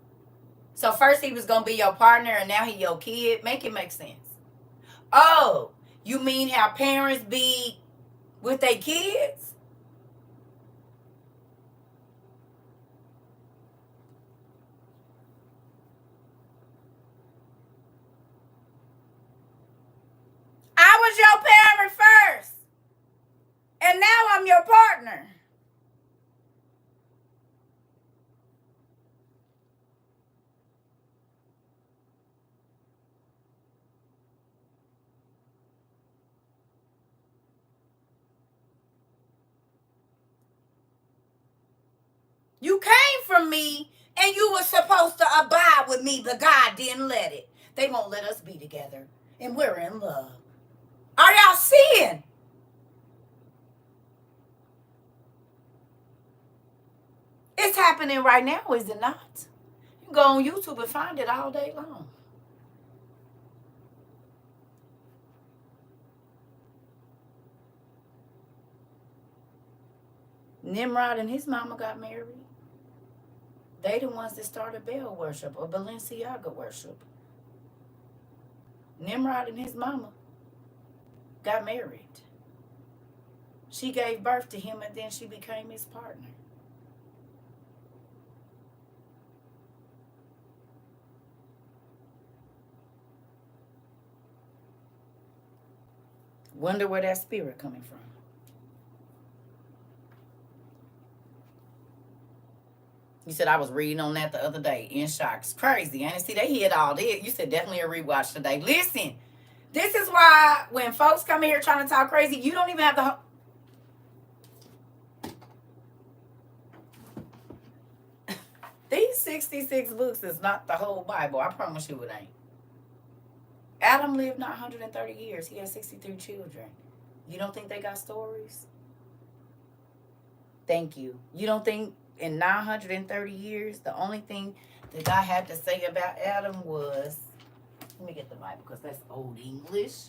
So first he was gonna be your partner and now he your kid. Make it make sense. Oh, you mean how parents be with their kids? I was your parent first. And now I'm your partner. You came from me and you were supposed to abide with me, but God didn't let it. They won't let us be together. And we're in love. Are y'all seeing? It's happening right now, is it not? You can go on YouTube and find it all day long. Nimrod and his mama got married. They the ones that started Baal worship or Balenciaga worship. Nimrod and his mama got married. She gave birth to him and then she became his partner. Wonder where that spirit coming from. You said I was reading on that the other day. In shock. It's crazy. I didn't see they hit all this. You said definitely a rewatch today. Listen, this is why when folks come in here trying to talk crazy, you don't even have to. These 66 books is not the whole Bible. I promise you it ain't. Adam lived not 130 years. He had 63 children. You don't think they got stories? Thank you. You don't think in 930 years, the only thing that God had to say about Adam was, let me get the Bible because that's old English.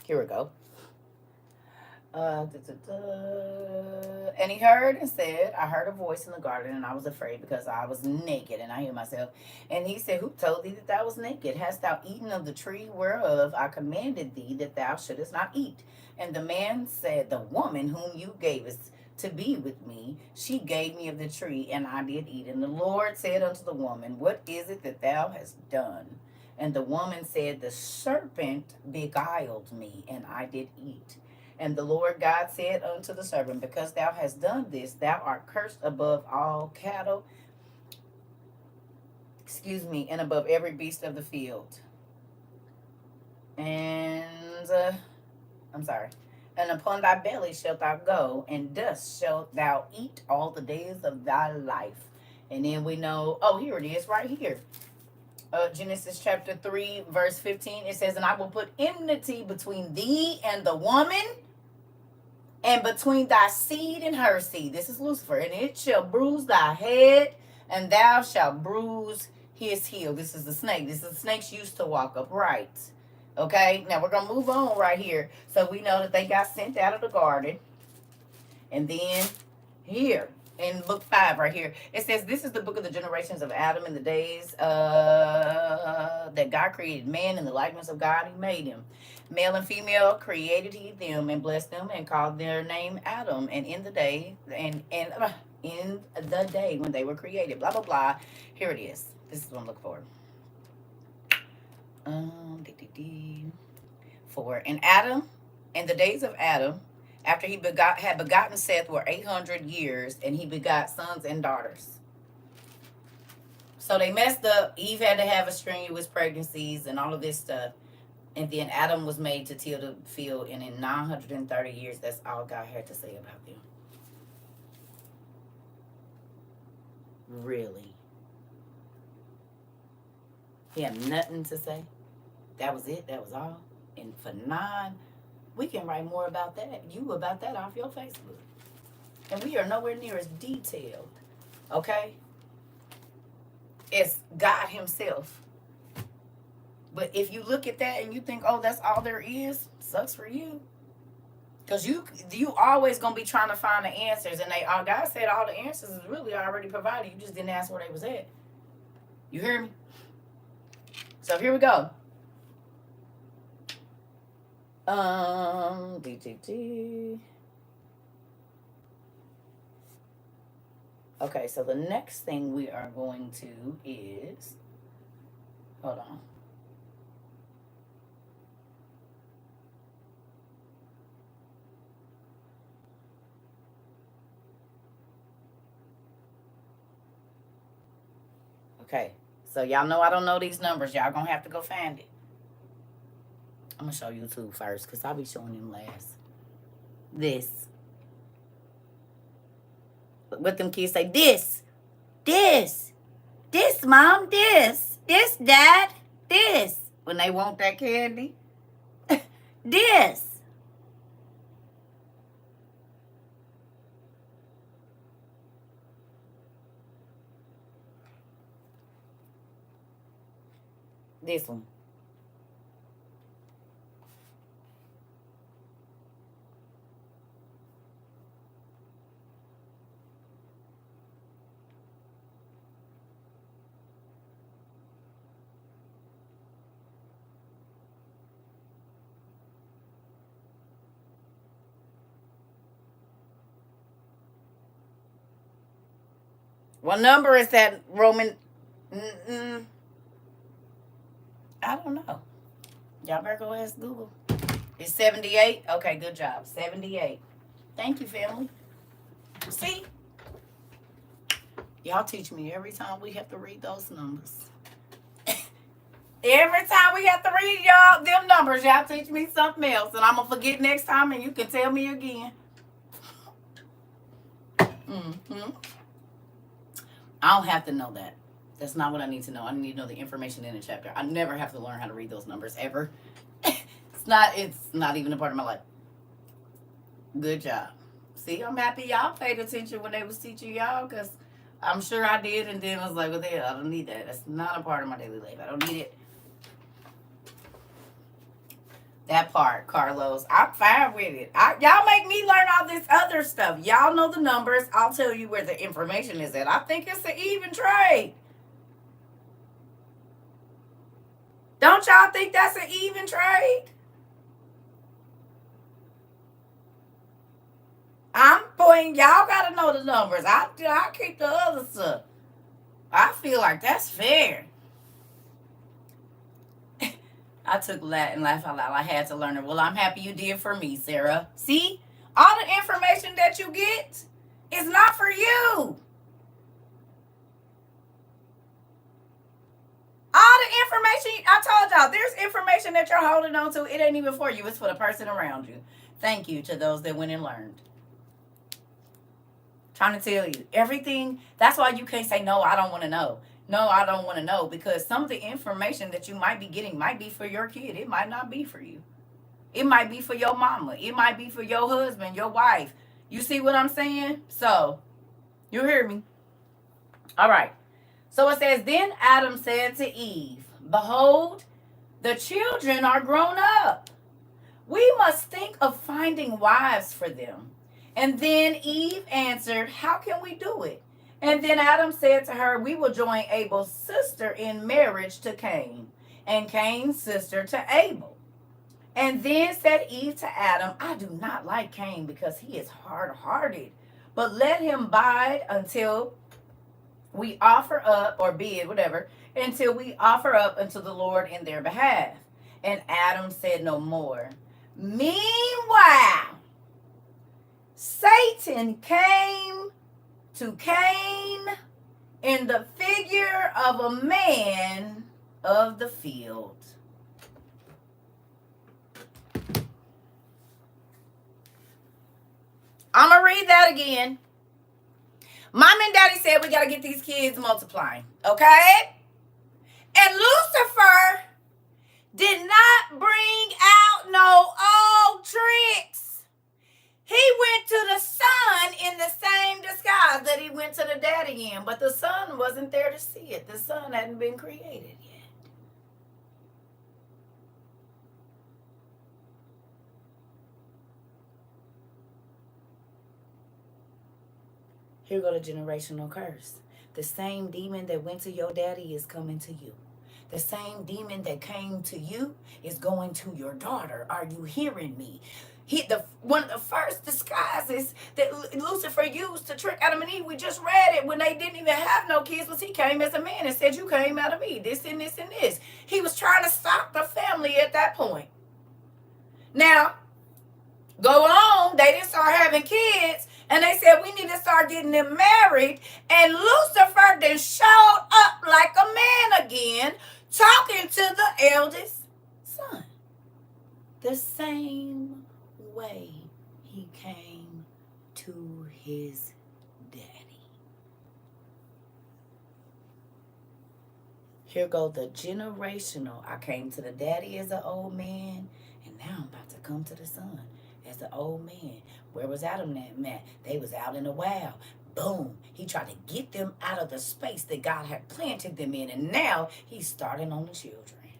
Here we go. And he heard and said, I heard a voice in the garden, and I was afraid because I was naked, and I hid myself. And he said, who told thee that thou was naked? Hast thou eaten of the tree whereof I commanded thee that thou shouldest not eat? And the man said, the woman whom you gavest to be with me, she gave me of the tree, and I did eat. And the Lord said unto the woman, what is it that thou hast done? And the woman said, the serpent beguiled me, and I did eat. And the Lord God said unto the serpent, because thou hast done this, thou art cursed above all cattle, and above every beast of the field. And, and upon thy belly shalt thou go, and dust shalt thou eat all the days of thy life. And then we know, oh, here it is right here. Genesis chapter 3, verse 15, it says, and I will put enmity between thee and the woman, and between thy seed and her seed. This is Lucifer. And it shall bruise thy head, and thou shalt bruise his heel. This is the snake. This is the snakes used to walk upright. Okay, now we're going to move on right here. So we know that they got sent out of the garden. And then here, in book 5 right here, it says, this is the book of the generations of Adam in the days that God created man in the likeness of God. He made him. Male and female created he them, and blessed them, and called their name Adam. And in the day, in the day when they were created, blah, blah, blah. Here it is. This is what I'm looking for. 4. And Adam, in the days of Adam, after he had begotten Seth, were 800 years, and he begot sons and daughters. So they messed up. Eve had to have a strenuous pregnancies and all of this stuff. And then Adam was made to till the field, and in 930 years, that's all God had to say about them. Really? He had nothing to say? That was it? That was all? And for 9, we can write more about that. About that off your Facebook. And we are nowhere near as detailed. Okay? It's God himself. But if you look at that and you think, oh, that's all there is, sucks for you. Because you always going to be trying to find the answers. And God said all the answers is really already provided. You just didn't ask where they was at. You hear me? So here we go. Okay, so the next thing we are going to is, hold on. Okay, so y'all know I don't know these numbers. Y'all gonna have to go find it. I'm gonna show you two first, because I'll be showing them last. This. What them kids say, this, mom, this, dad, this. When they want that candy. This. This one. What number is that, Roman? I don't know. Y'all better go ask Google. It's 78? Okay, good job. 78. Thank you, family. See? Y'all teach me every time we have to read those numbers. Every time we have to read y'all them numbers, y'all teach me something else, and I'm gonna forget next time, and you can tell me again. Mm-hmm. I don't have to know that. That's not what I need to know. I need to know the information in the chapter. I never have to learn how to read those numbers ever. It's not even a part of my life. Good job. See, I'm happy y'all paid attention when they was teaching y'all, because I'm sure I did, and then I was like, well, there, I don't need that. That's not a part of my daily life. I don't need it. That part, Carlos. I'm fine with it. Y'all make me learn all this other stuff. Y'all know the numbers. I'll tell you where the information is at. I think it's an even trade. Don't y'all think that's an even trade? I'm pointing. Y'all got to know the numbers. I keep the other stuff. I feel like that's fair. I took Latin, laugh out loud. I had to learn it. Well, I'm happy you did for me, Sarah. See? All the information that you get is not for you. All the information, I told y'all, there's information that you're holding on to. It ain't even for you. It's for the person around you. Thank you to those that went and learned. Trying to tell you. Everything, that's why you can't say, no, I don't want to know. No, I don't want to know, because some of the information that you might be getting might be for your kid. It might not be for you. It might be for your mama. It might be for your husband, your wife. You see what I'm saying? So, you hear me? All right. So it says, then Adam said to Eve, behold, the children are grown up. We must think of finding wives for them. And then Eve answered, how can we do it? And then Adam said to her, we will join Abel's sister in marriage to Cain, and Cain's sister to Abel. And then said Eve to Adam, I do not like Cain, because he is hard-hearted, but let him bide until we offer up, or bid, whatever, until we offer up unto the Lord in their behalf. And Adam said no more. Meanwhile, Satan came to Cain in the figure of a man of the field. I'm going to read that again. Mom and Daddy said we got to get these kids multiplying, okay? And Lucifer did not bring out no old tricks. He went to the son in the same disguise that he went to the daddy in, but the son wasn't there to see it. The son hadn't been created yet. Here go the generational curse. The same demon that went to your daddy is coming to you. The same demon that came to you is going to your daughter. Are you hearing me? One of the first disguises that Lucifer used to trick Adam and Eve, we just read it when they didn't even have no kids, was he came as a man and said, you came out of me, this and this and this. He was trying to stop the family at that point. Now, go on, they didn't start having kids, and they said, we need to start getting them married, and Lucifer then showed up like a man again, talking to the eldest son. The same way he came to his daddy. Here go the generational. I came to the daddy as an old man, and now I'm about to come to the son as an old man. Where was Adam and Matt? They was out in the wild. Boom. He tried to get them out of the space that God had planted them in, and now he's starting on the children.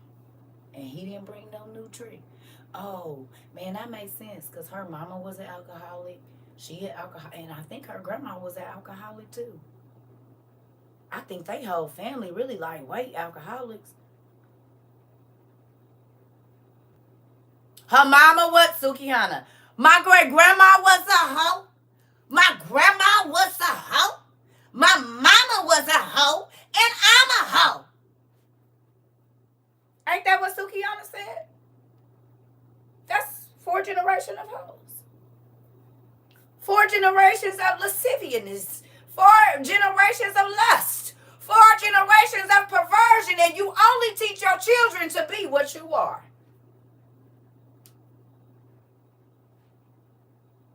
And he didn't bring no new trick. Oh, man, that makes sense, because her mama was an alcoholic. She had alcohol, and I think her grandma was an alcoholic too. I think they whole family really like white alcoholics. Her mama was Sukihana. My great grandma was a hoe. My grandma was a hoe. My mama was a hoe, and I'm a hoe. Ain't that what Sukihana said? That's 4 generations of hoes. 4 generations of lasciviousness. 4 generations of lust. 4 generations of perversion. imagine, and you only teach your children to be what you are.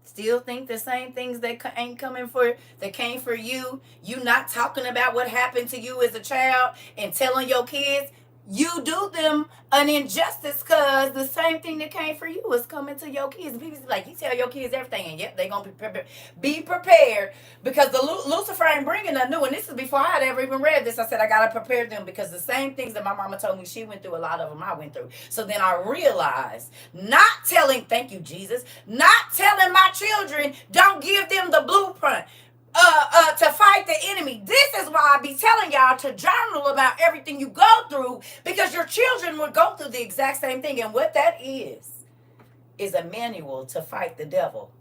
Still think the same things that ain't coming for, that came for you. You not talking about what happened to you as a child and telling your kids. You do them an injustice, because the same thing that came for you is coming to your kids. And people like, you tell your kids everything, and yep, they gonna be prepared, because the Lucifer ain't bringing nothing new. And this is before I had ever even read this. I said I gotta prepare them, because the same things that my mama told me she went through, a lot of them I went through. So then I realized, not telling, thank you Jesus, not telling my children, don't give them the blueprint to fight the enemy. This is why I be telling y'all to journal about everything you go through, because your children will go through the exact same thing. And what that is a manual to fight the devil.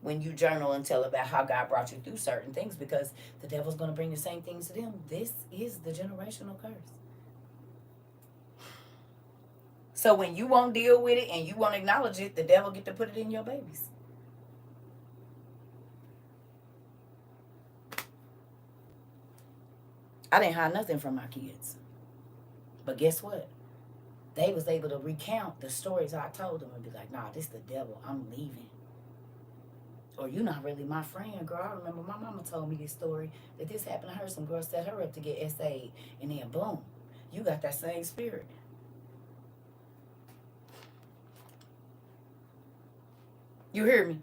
When you journal and tell about how God brought you through certain things, because the devil's going to bring the same things to them. This is the generational curse. So when you won't deal with it and you won't acknowledge it, the devil get to put it in your babies. I didn't hide nothing from my kids. But guess what? They was able to recount the stories I told them and be like, nah, this the devil. I'm leaving. Or you not really my friend, girl. I remember my mama told me this story, that this happened to her. Some girl set her up to get SA'd. And then boom, you got that same spirit. You hear me?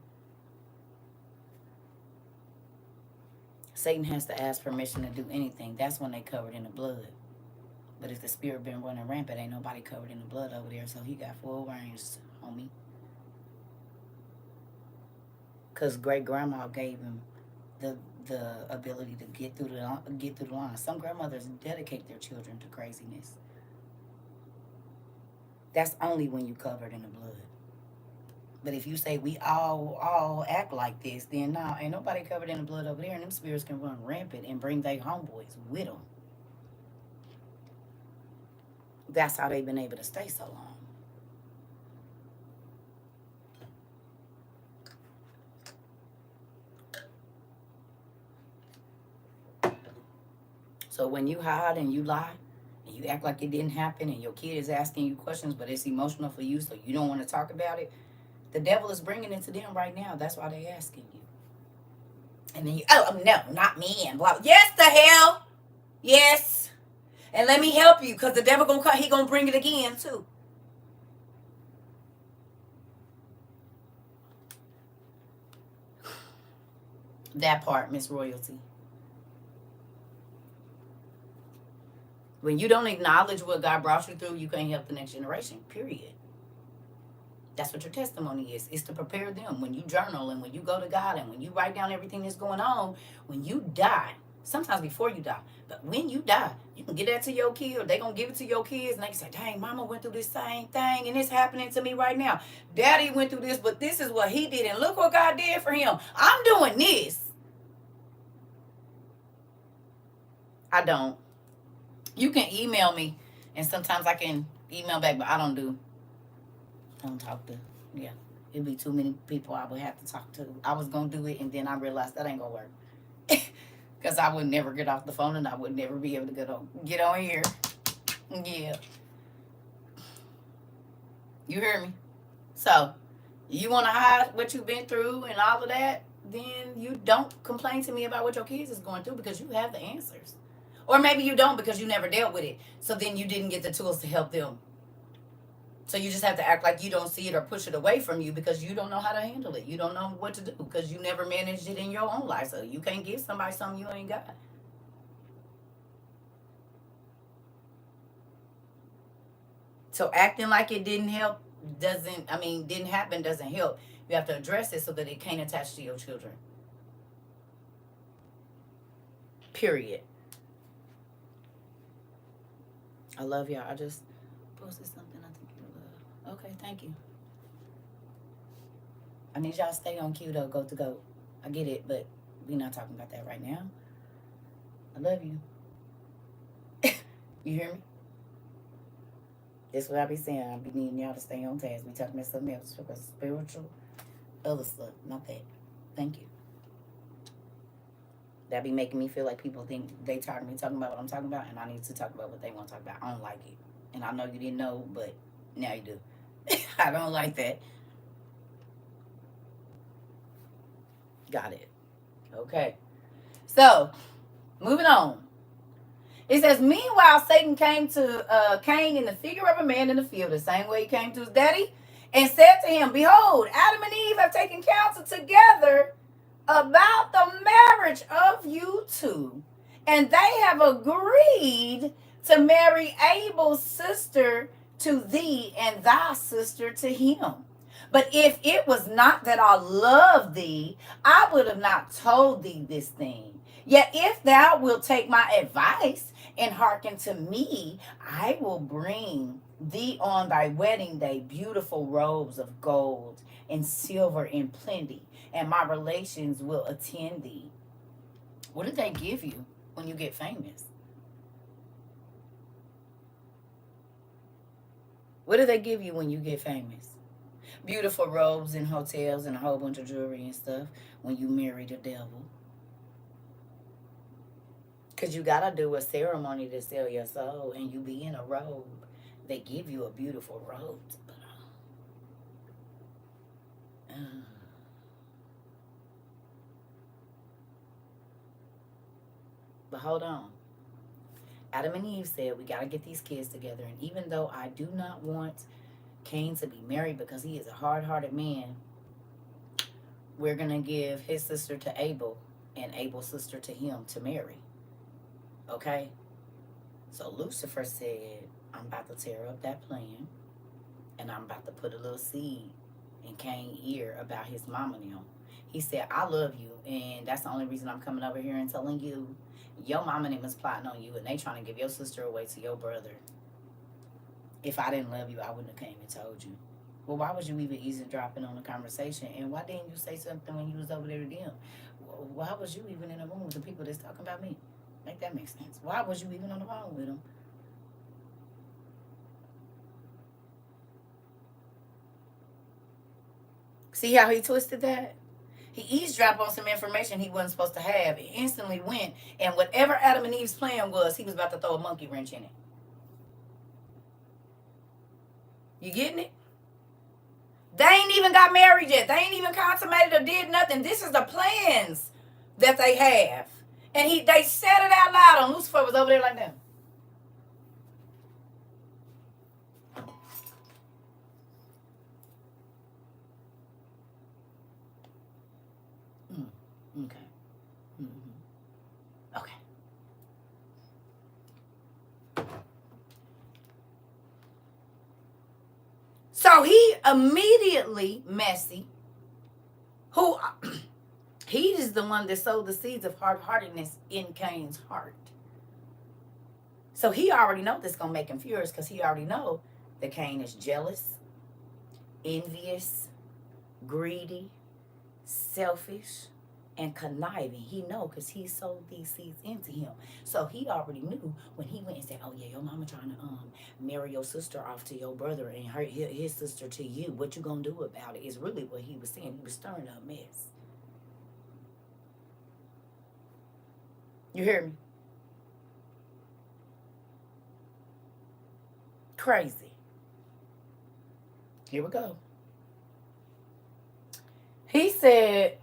Satan has to ask permission to do anything. That's when they covered in the blood. But if the spirit been running rampant, ain't nobody covered in the blood over there. So he got full range, homie. Because great grandma gave him the ability to get through the line. Some grandmothers dedicate their children to craziness. That's only when you covered in the blood. But if you say we all act like this, then nah, ain't nobody covered in the blood over there, and them spirits can run rampant and bring their homeboys with them. That's how they've been able to stay so long. So when you hide and you lie and you act like it didn't happen, and your kid is asking you questions, but it's emotional for you, so you don't want to talk about it, the devil is bringing it to them right now. That's why they're asking you. And then you, oh, no, not me, and blah. Yes, the hell. Yes. And let me help you, because the devil gonna come, he gonna bring it again too. That part, Miss Royalty. When you don't acknowledge what God brought you through, you can't help the next generation, period. That's what your testimony is. It's to prepare them. When you journal and when you go to God and when you write down everything that's going on, when you die, sometimes before you die, but when you die, you can get that to your kid, or they going to give it to your kids, and they can say, dang, mama went through this same thing, and it's happening to me right now. Daddy went through this, but this is what he did, and look what God did for him. I'm doing this. I don't. You can email me, and sometimes I can email back, but I don't talk to. Yeah, it'd be too many people I would have to talk to. I was going to do it, and then I realized that ain't going to work. Because I would never get off the phone, and I would never be able to get on here. Yeah. You hear me? So, you want to hide what you've been through and all of that, then you don't complain to me about what your kids is going through, because you have the answers. Or maybe you don't, because you never dealt with it. So then you didn't get the tools to help them. So you just have to act like you don't see it or push it away from you, because you don't know how to handle it. You don't know what to do, because you never managed it in your own life. So you can't give somebody something you ain't got. So acting like it didn't happen doesn't help. You have to address it so that it can't attach to your children. Period. I love y'all. I just posted something I think you love. Okay, thank you. I need y'all to stay on cue though, goat to goat. I get it, but we're not talking about that right now. I love you. You hear me? That's what I be saying. I be needing y'all to stay on task. We talking about something else, because spiritual, other stuff, not that. Thank you. That be making me feel like people think they tired of me talking about what I'm talking about, and I need to talk about what they want to talk about. I don't like it. And I know you didn't know, but now you do. I don't like that. Got it. Okay. So, moving on. It says, meanwhile, Satan came to Cain in the figure of a man in the field, the same way he came to his daddy, and said to him, behold, Adam and Eve have taken counsel together about the marriage of you two, and they have agreed to marry Abel's sister to thee and thy sister to him. But if it was not that I love thee, I would have not told thee this thing. Yet if thou wilt take my advice and hearken to me, I will bring thee on thy wedding day beautiful robes of gold and silver in plenty, and my relations will attend thee. What did they give you when you get famous? What do they give you when you get famous? Beautiful robes and hotels and a whole bunch of jewelry and stuff when you marry the devil. Because you got to do a ceremony to sell your soul, and you be in a robe. They give you a beautiful robe to put on. But hold on. Adam and Eve said, we got to get these kids together. And even though I do not want Cain to be married because he is a hard-hearted man, we're going to give his sister to Abel and Abel's sister to him to marry. Okay? So Lucifer said, I'm about to tear up that plan, and I'm about to put a little seed in Cain's ear about his mama now. He said, I love you, and that's the only reason I'm coming over here and telling you your mama and them is plotting on you, and they trying to give your sister away to your brother. If I didn't love you, I wouldn't have came and told you. Well, why was you even eavesdropping on the conversation? And why didn't you say something when you was over there with them? Why was you even in the room with the people that's talking about me? Make that make sense. Why was you even on the phone with them? See how he twisted that? He eavesdropped on some information he wasn't supposed to have. It instantly went, and whatever Adam and Eve's plan was, he was about to throw a monkey wrench in it. You getting it? They ain't even got married yet. They ain't even consummated or did nothing. This is the plans that they have. And they said it out loud, and Lucifer was over there like that. Okay. Mm-hmm. Okay. So he immediately, Messy, who he is the one that sowed the seeds of hard-heartedness in Cain's heart. So he already know this gonna make him furious, because he already know that Cain is jealous, envious, greedy, selfish, and conniving. He know because he sowed these seeds into him. So he already knew when he went and said, oh yeah, your mama trying to marry your sister off to your brother and his sister to you. What you gonna do about it is really what he was saying. He was stirring up mess. You hear me? Crazy. Here we go. He said,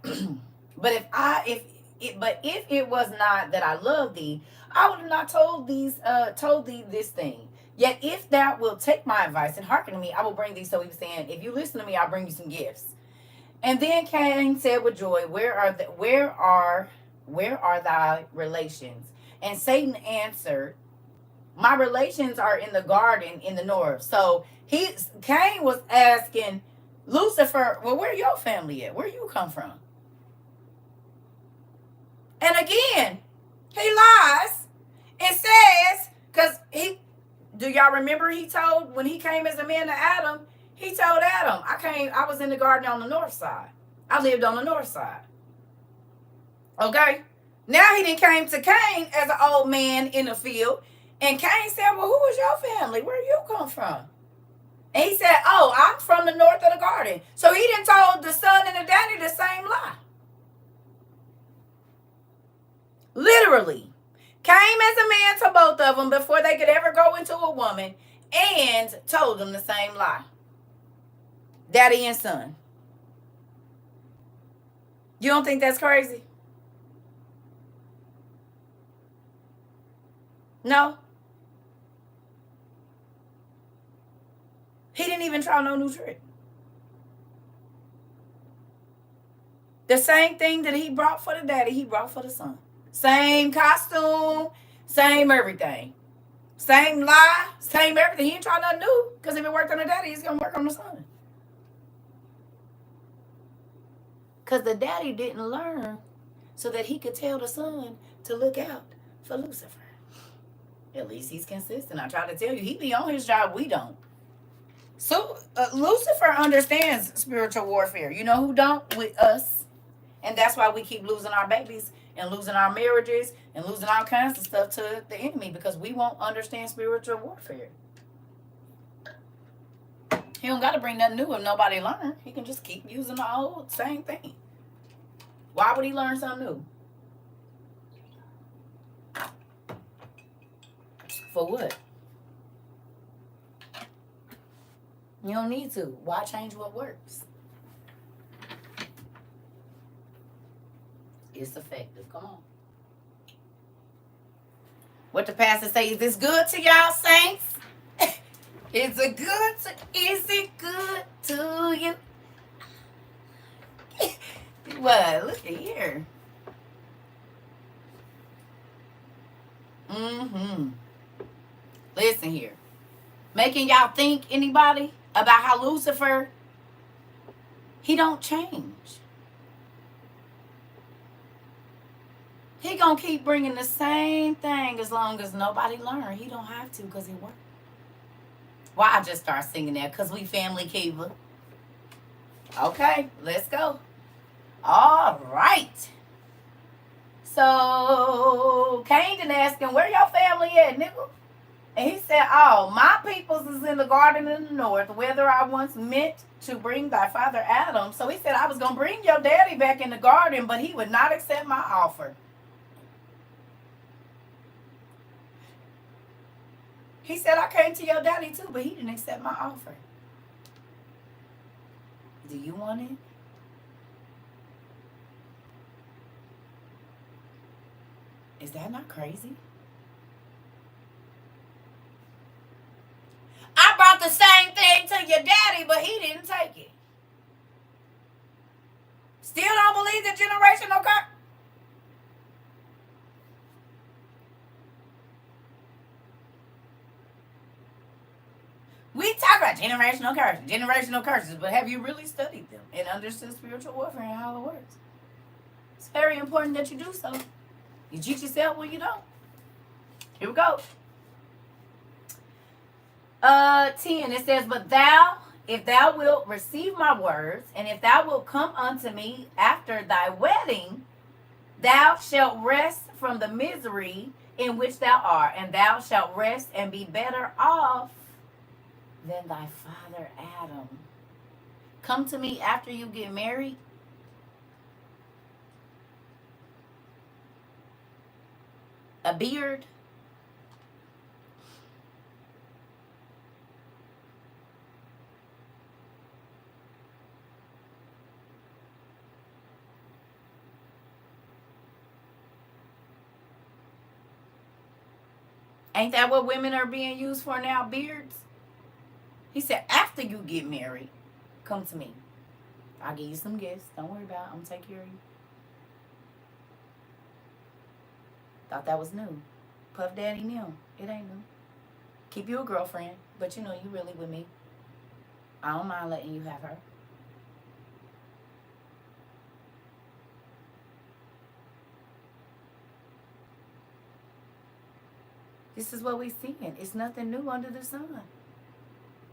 but if it was not that I love thee, I would have not told thee this thing. Yet if thou wilt take my advice and hearken to me, I will bring thee. So he was saying, if you listen to me, I'll bring you some gifts. And then Cain said with joy, where are thy relations? And Satan answered, my relations are in the garden in the north. So Cain was asking Lucifer, well, where your family at? Where you come from? And again, he lies and says, because do y'all remember he told, when he came as a man to Adam, he told Adam, I was in the garden on the north side. I lived on the north side. Okay? Now he done came to Cain as an old man in the field. And Cain said, well, who is your family? Where you come from? And he said, oh, I'm from the north of the garden. So he done told the son and the daddy the same lie. Literally. Came as a man to both of them before they could ever go into a woman and told them the same lie. Daddy and son. You don't think that's crazy? No. He didn't even try no new trick. The same thing that he brought for the daddy, he brought for the son. Same costume, same everything. Same lie, same everything. He ain't try nothing new. Because if it worked on the daddy, he's going to work on the son. Because the daddy didn't learn so that he could tell the son to look out for Lucifer. At least he's consistent. I try to tell you, he be on his job. We don't. So Lucifer understands spiritual warfare. You know who don't? With us. And that's why we keep losing our babies and losing our marriages and losing all kinds of stuff to the enemy, because we won't understand spiritual warfare. He don't got to bring nothing new if nobody learn. He can just keep using the old same thing. Why would he learn something new? For what? You don't need to. Why change what works? It's effective. Come on. What the pastor say? Is this good to y'all, saints? Is it good to you? What? Look at here. Listen here. Making y'all think, anybody, about how Lucifer, he don't change. He gonna keep bringing the same thing as long as nobody learn. He don't have to, because he worked. Why I just start singing that? Because we family Kiva. Okay, let's go. All right. So Cain didn't ask him, where your family at, nigga? And he said, oh, my peoples is in the garden in the north, whither I once meant to bring thy father Adam. So he said, I was going to bring your daddy back in the garden, but he would not accept my offer. He said, I came to your daddy too, but he didn't accept my offer. Do you want it? Is that not crazy? I brought the same thing to your daddy, but he didn't take it. Still don't believe the generational curse? We talk about generational curses, but have you really studied them and understood spiritual warfare and how it works? It's very important that you do so. You cheat yourself when you don't. Here we go. 10, it says, but thou, if thou wilt receive my words, and if thou wilt come unto me after thy wedding, thou shalt rest from the misery in which thou art, and thou shalt rest and be better off than thy father Adam. Come to me after you get married. A beard. Ain't that what women are being used for now? Beards? He said, after you get married, come to me. I'll give you some gifts. Don't worry about it. I'm going to take care of you. Thought that was new. Puff Daddy knew. It ain't new. Keep you a girlfriend, but you know you really with me. I don't mind letting you have her. This is what we're seeing. It's nothing new under the sun.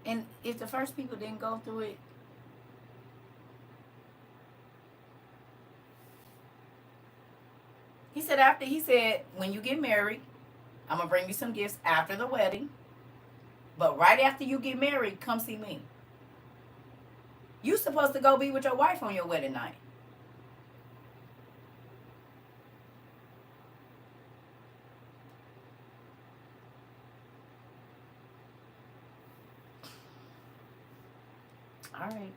And if the first people didn't go through it, he said, when you get married, I'm going to bring you some gifts after the wedding. But right after you get married, come see me. You supposed to go be with your wife on your wedding night. All right.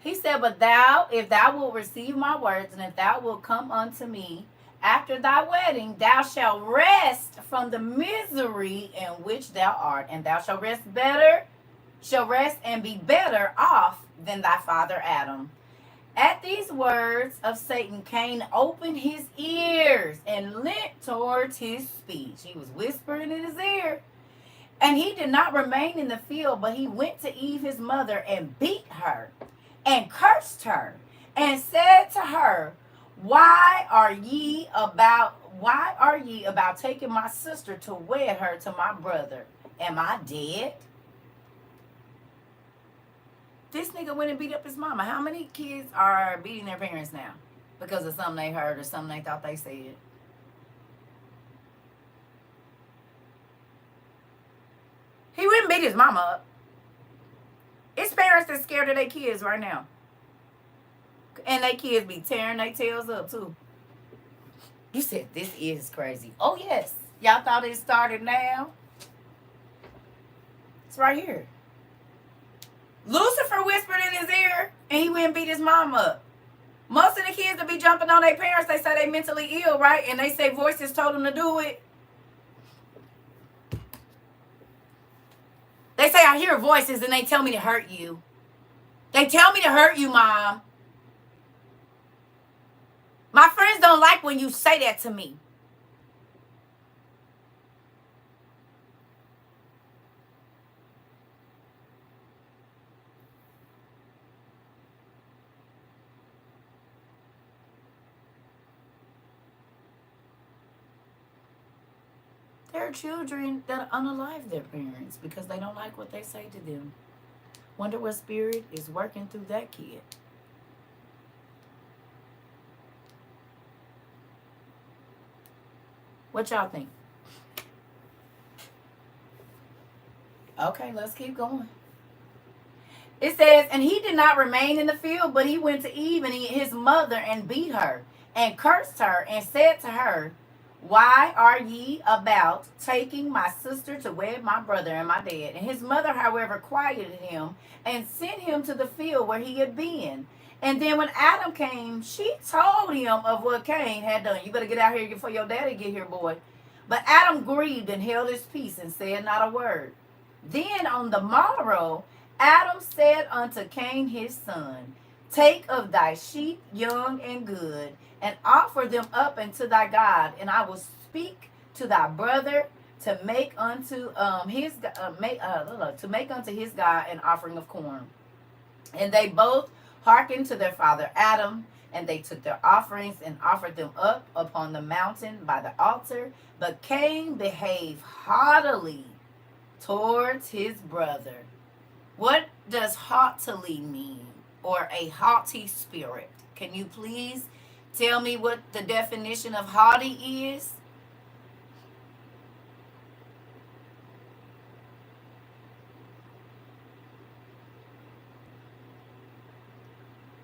He said, but thou, if thou wilt receive my words, and if thou wilt come unto me after thy wedding, thou shalt rest from the misery in which thou art, and thou shall rest and be better off than thy father Adam. At these words of Satan, Cain opened his ears and leant towards his speech. He was whispering in his ear. And he did not remain in the field, but he went to Eve his mother and beat her and cursed her and said to her, why are ye about taking my sister to wed her to my brother? Am I dead? This nigga went and beat up his mama. How many kids are beating their parents now because of something they heard or something they thought they said? He wouldn't beat his mama up. It's parents that's scared of their kids right now. And they kids be tearing their tails up too. You said this is crazy. Oh yes. Y'all thought it started now? It's right here. Lucifer whispered in his ear and he went and beat his mom up. Most of the kids that be jumping on their parents, they say they mentally ill, right? And they say voices told them to do it. They say, I hear voices and they tell me to hurt you. They tell me to hurt you, Mom. My friends don't like when you say that to me. There are children that unalive their parents because they don't like what they say to them. Wonder what spirit is working through that kid. What y'all think? Okay, let's keep going. It says, and he did not remain in the field, but he went to Eve and his mother and beat her and cursed her and said to her, why are ye about taking my sister to wed my brother? Am I dead? And his mother, however, quieted him and sent him to the field where he had been. And then when Adam came, she told him of what Cain had done. You better get out here before your daddy get here, boy. But Adam grieved and held his peace and said not a word. Then on the morrow, Adam said unto Cain his son, take of thy sheep young and good, and offer them up unto thy God, and I will speak to thy brother to make unto his God an offering of corn. And they both hearkened to their father Adam, and they took their offerings and offered them up upon the mountain by the altar. But Cain behaved haughtily towards his brother. What does haughtily mean, or a haughty spirit? Can you please tell me what the definition of haughty is?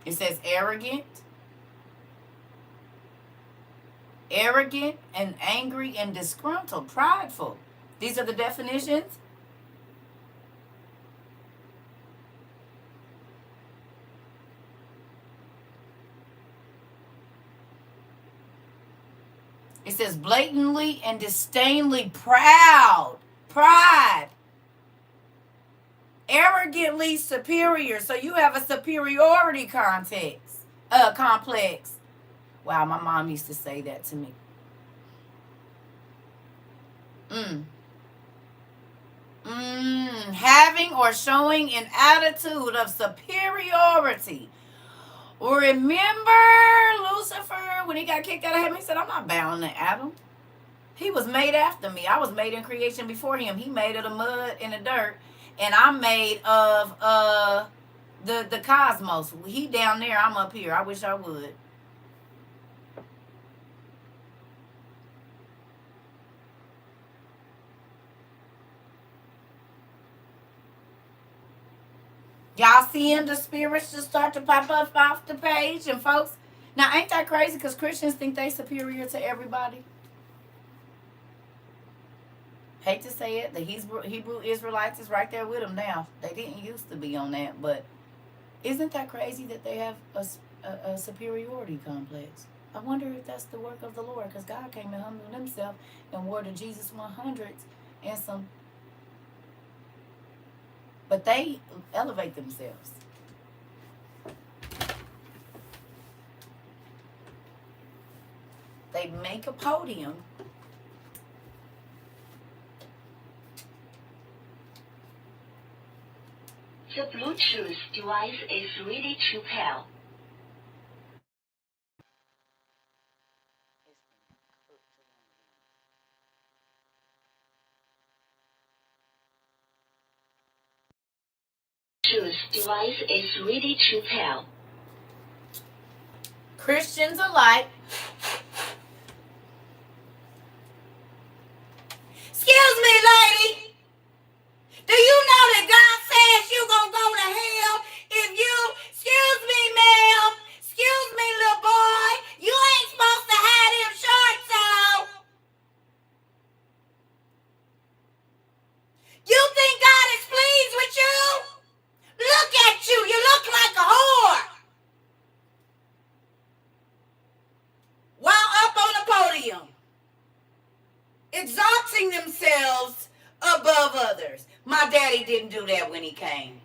It says arrogant and angry and disgruntled, prideful. These are the definitions. It says blatantly and disdainfully proud, pride, arrogantly superior. So you have a superiority complex. Wow, my mom used to say that to me. Having or showing an attitude of superiority. Remember Lucifer when he got kicked out of heaven? He said, I'm not bound to Adam. He was made after me. I was made in creation before him. He made of the mud and the dirt, and I'm made of the cosmos. He down there, I'm up here. I wish I would. Y'all seeing the spirits just start to pop up off the page, and folks Now, ain't that crazy? Because Christians think they superior to everybody. Hate to say it, the Hebrew Israelites is right there with them now. They didn't used to be on that, but isn't that crazy that they have a superiority complex? I wonder if that's the work of the Lord, because God came and humbled himself and wore the Jesus 100s and some, but they elevate themselves. They make a podium. The Bluetooth device is ready to pair. Bluetooth device is ready to pair. Christians alike. Excuse me, lady. Do you know that God says you gonna go to hell if you, excuse me, ma'am, excuse me, little boy, you ain't supposed to have them shorts on. You think God is pleased with you? Look at you. You look like a whore. While up on the podium, exalting themselves above others. My daddy didn't do that when he came.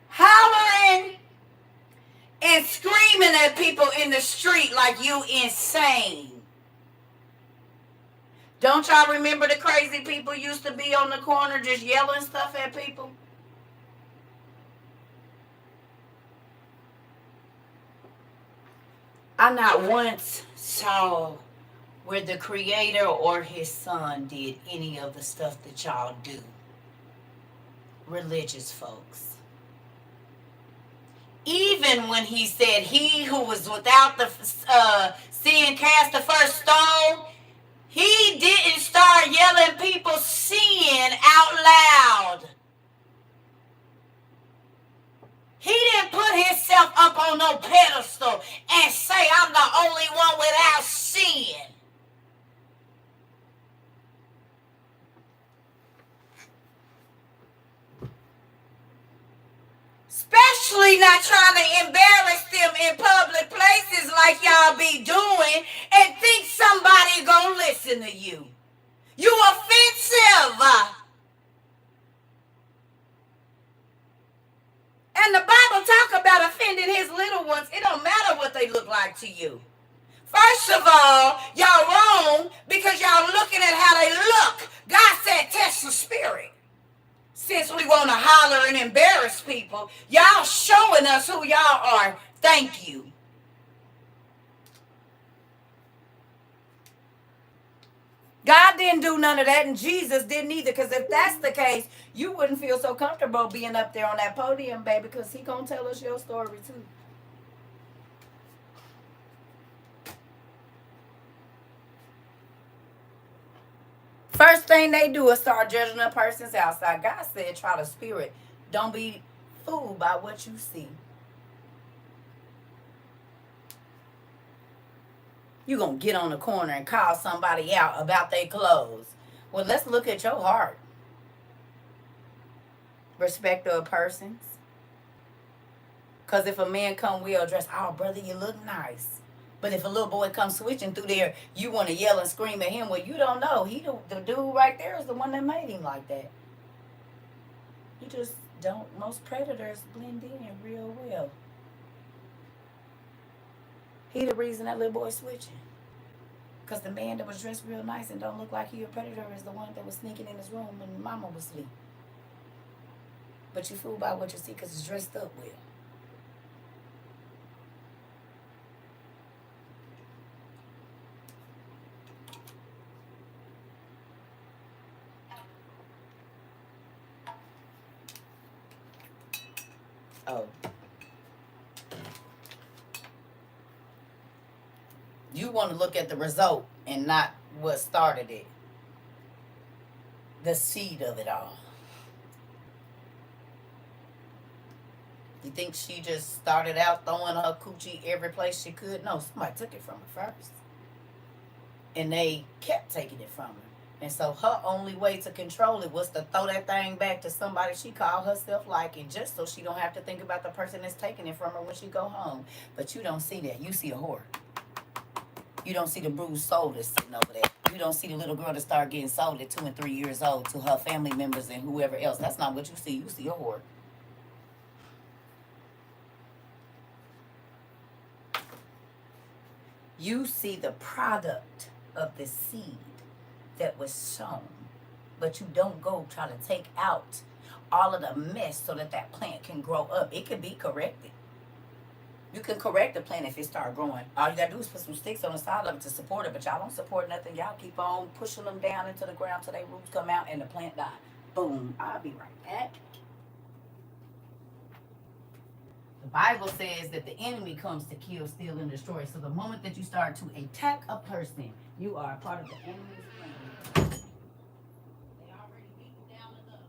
Hollering and screaming at people in the street like you insane. Don't y'all remember the crazy people used to be on the corner just yelling stuff at people? I not once saw where the Creator or his Son did any of the stuff that y'all do. Religious folks. Even when he said, he who was without the sin cast the first stone, he didn't start yelling people's sin out loud. He didn't put himself up on no pedestal and say, I'm the only one without sin. Especially not trying to embarrass them in public places like y'all be doing and think somebody gonna listen to you. You offensive. And the Bible talk about offending his little ones. It don't matter what they look like to you. First of all, y'all wrong because y'all looking at how they look. God said test the spirit. Since we want to holler and embarrass people, y'all showing us who y'all are. Thank you. God didn't do none of that, and Jesus didn't either, because if that's the case, you wouldn't feel so comfortable being up there on that podium, baby, because he gonna tell us your story too. First thing they do is start judging a person's outside. God said, try the spirit. Don't be fooled by what you see. You gonna get on the corner and call somebody out about their clothes. Well, let's look at your heart. Respect of persons. Because if a man come well dressed, oh, brother, you look nice. But if a little boy comes switching through there, you want to yell and scream at him. Well, you don't know. The dude right there is the one that made him like that. You just don't. Most predators blend in real well. He the reason that little boy switching. Because the man that was dressed real nice and don't look like he a predator is the one that was sneaking in his room when mama was asleep. But you fool by what you see because it's dressed up well. Oh. You want to look at the result and not what started it. The seed of it all. You think she just started out throwing her coochie every place she could? No, somebody took it from her first. And they kept taking it from her. And so her only way to control it was to throw that thing back to somebody she called herself liking, just so she don't have to think about the person that's taking it from her when she go home. But you don't see that. You see a whore. You don't see the bruised soul that's sitting over there. You don't see the little girl that started getting sold at 2 and 3 years old to her family members and whoever else. That's not what you see. You see a whore. You see the product of the seed that was sown, but you don't go try to take out all of the mess so that that plant can grow up. It can be corrected. You can correct the plant if it start growing. All you gotta do is put some sticks on the side of it to support it, but y'all don't support nothing. Y'all keep on pushing them down into the ground till their roots come out and the plant die. Boom. I'll be right back. The Bible says that the enemy comes to kill, steal, and destroy. So the moment that you start to attack a person, you are a part of the enemy's plan. They already beat you down enough.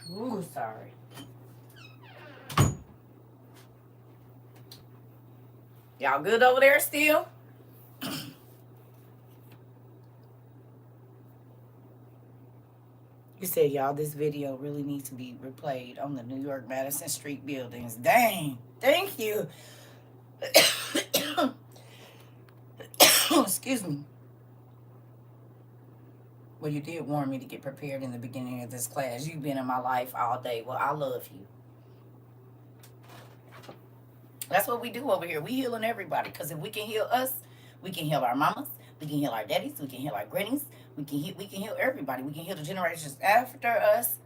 Ooh, sorry. Y'all good over there still? You said, y'all, this video really needs to be replayed on the New York Madison Street buildings. Dang. Thank you. Excuse me. Well, you did warn me to get prepared in the beginning of this class. You've been in my life all day. Well, I love you. That's what we do over here. We healing everybody. Because if we can heal us, we can heal our mamas. We can heal our daddies. We can heal our grannies. We can heal everybody. We can heal the generations after us.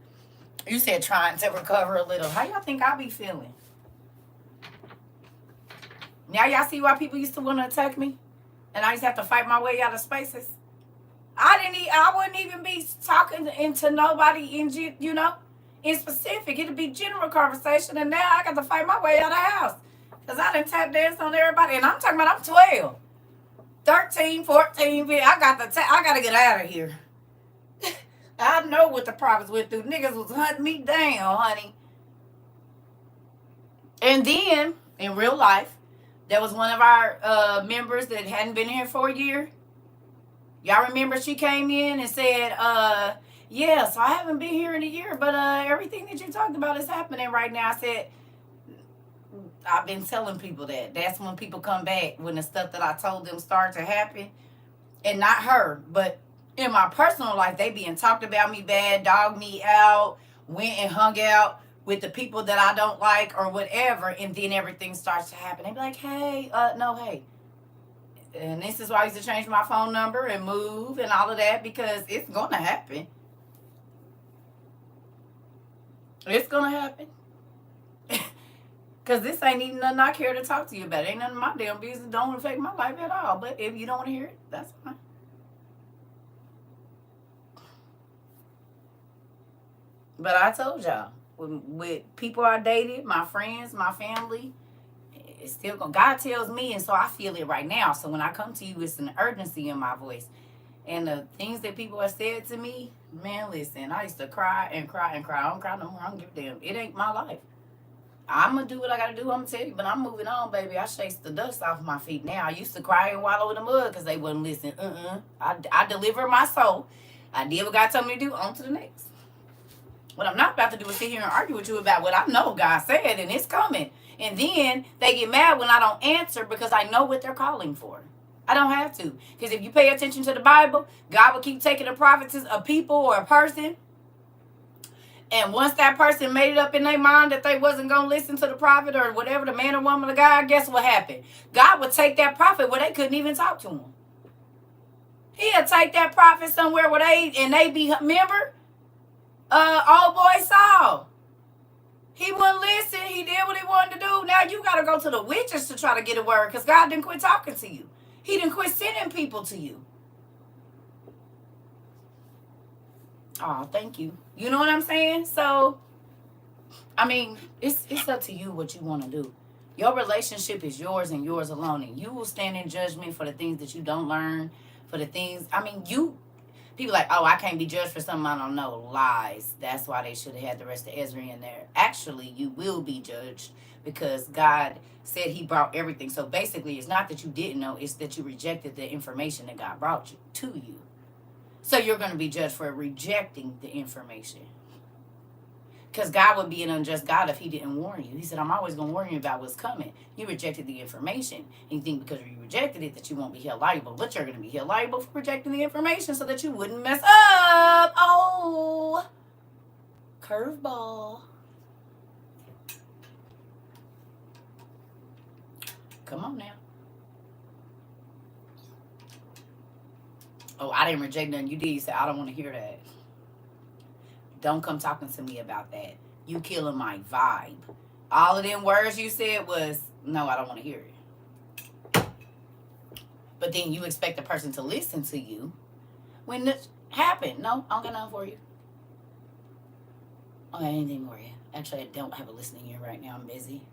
You said trying to recover a little. How y'all think I be feeling? Now y'all see why people used to want to attack me? And I used to have to fight my way out of spaces. I wouldn't even be talking into nobody in specific. It'd be general conversation, and now I got to fight my way out of the house. Because I done tap dance on everybody, and I'm talking about I'm 12. 13, 14, I got to get out of here. I know what the prophets went through. Niggas was hunting me down, honey. And then, in real life, there was one of our members that hadn't been here for a year. Y'all remember she came in and said, yeah, so I haven't been here in a year, but everything that you talked about is happening right now. I said, I've been telling people that. That's when people come back, when the stuff that I told them starts to happen. And not her, but in my personal life, they being talked about me bad, dogged me out, went and hung out with the people that I don't like or whatever, and then everything starts to happen. They be like, hey, no, hey. And this is why I used to change my phone number and move and all of that, because it's going to happen. It's going to happen. Because this ain't even nothing I care to talk to you about. It ain't none of my damn business. Don't affect my life at all. But if you don't want to hear it, that's fine. But I told y'all, with people I dated, my friends, my family, it's still going. God tells me, and so I feel it right now. So when I come to you, it's an urgency in my voice. And the things that people have said to me, man, listen, I used to cry and cry and cry. I don't cry no more. I don't give a damn. It ain't my life. I'm going to do what I got to do. I'm going to tell you, but I'm moving on, baby. I shakes the dust off my feet now. I used to cry and wallow in the mud because they wouldn't listen. I deliver my soul. I did what God told me to do. On to the next. What I'm not about to do is sit here and argue with you about what I know God said, and it's coming. And then they get mad when I don't answer because I know what they're calling for. I don't have to. Because if you pay attention to the Bible, God will keep taking the prophets, a people or a person. And once that person made it up in their mind that they wasn't going to listen to the prophet or whatever, the man or woman of God, guess what happened? God would take that prophet where they couldn't even talk to him. He'll take that prophet somewhere where they be, remember? Old boy Saul. He wouldn't listen. He did what he wanted to do. Now you got to go to the witches to try to get a word because God didn't quit talking to you. He didn't quit sending people to you. Oh, thank you. You know what I'm saying? So, I mean, it's up to you what you want to do. Your relationship is yours and yours alone. And you will stand in judgment for the things that you don't learn, for the things, I mean, people like, oh, I can't be judged for something I don't know. Lies. That's why they should have had the rest of Ezra in there. Actually, you will be judged because God said he brought everything. So basically, it's not that you didn't know. It's that you rejected the information that God brought you to you. So you're going to be judged for rejecting the information. Because God would be an unjust God if he didn't warn you. He said, I'm always going to warn you about what's coming. You rejected the information. And you think because you rejected it that you won't be held liable. But you're going to be held liable for rejecting the information so that you wouldn't mess up. Oh, curveball. Come on now. Oh, I didn't reject nothing you did. You said, I don't want to hear that. Don't come talking to me about that. You killing my vibe. All of them words you said was, no, I don't want to hear it. But then you expect the person to listen to you when this happened. No, I don't got nothing for you. I don't got anything for you. Actually, I don't have a listening ear right now. I'm busy.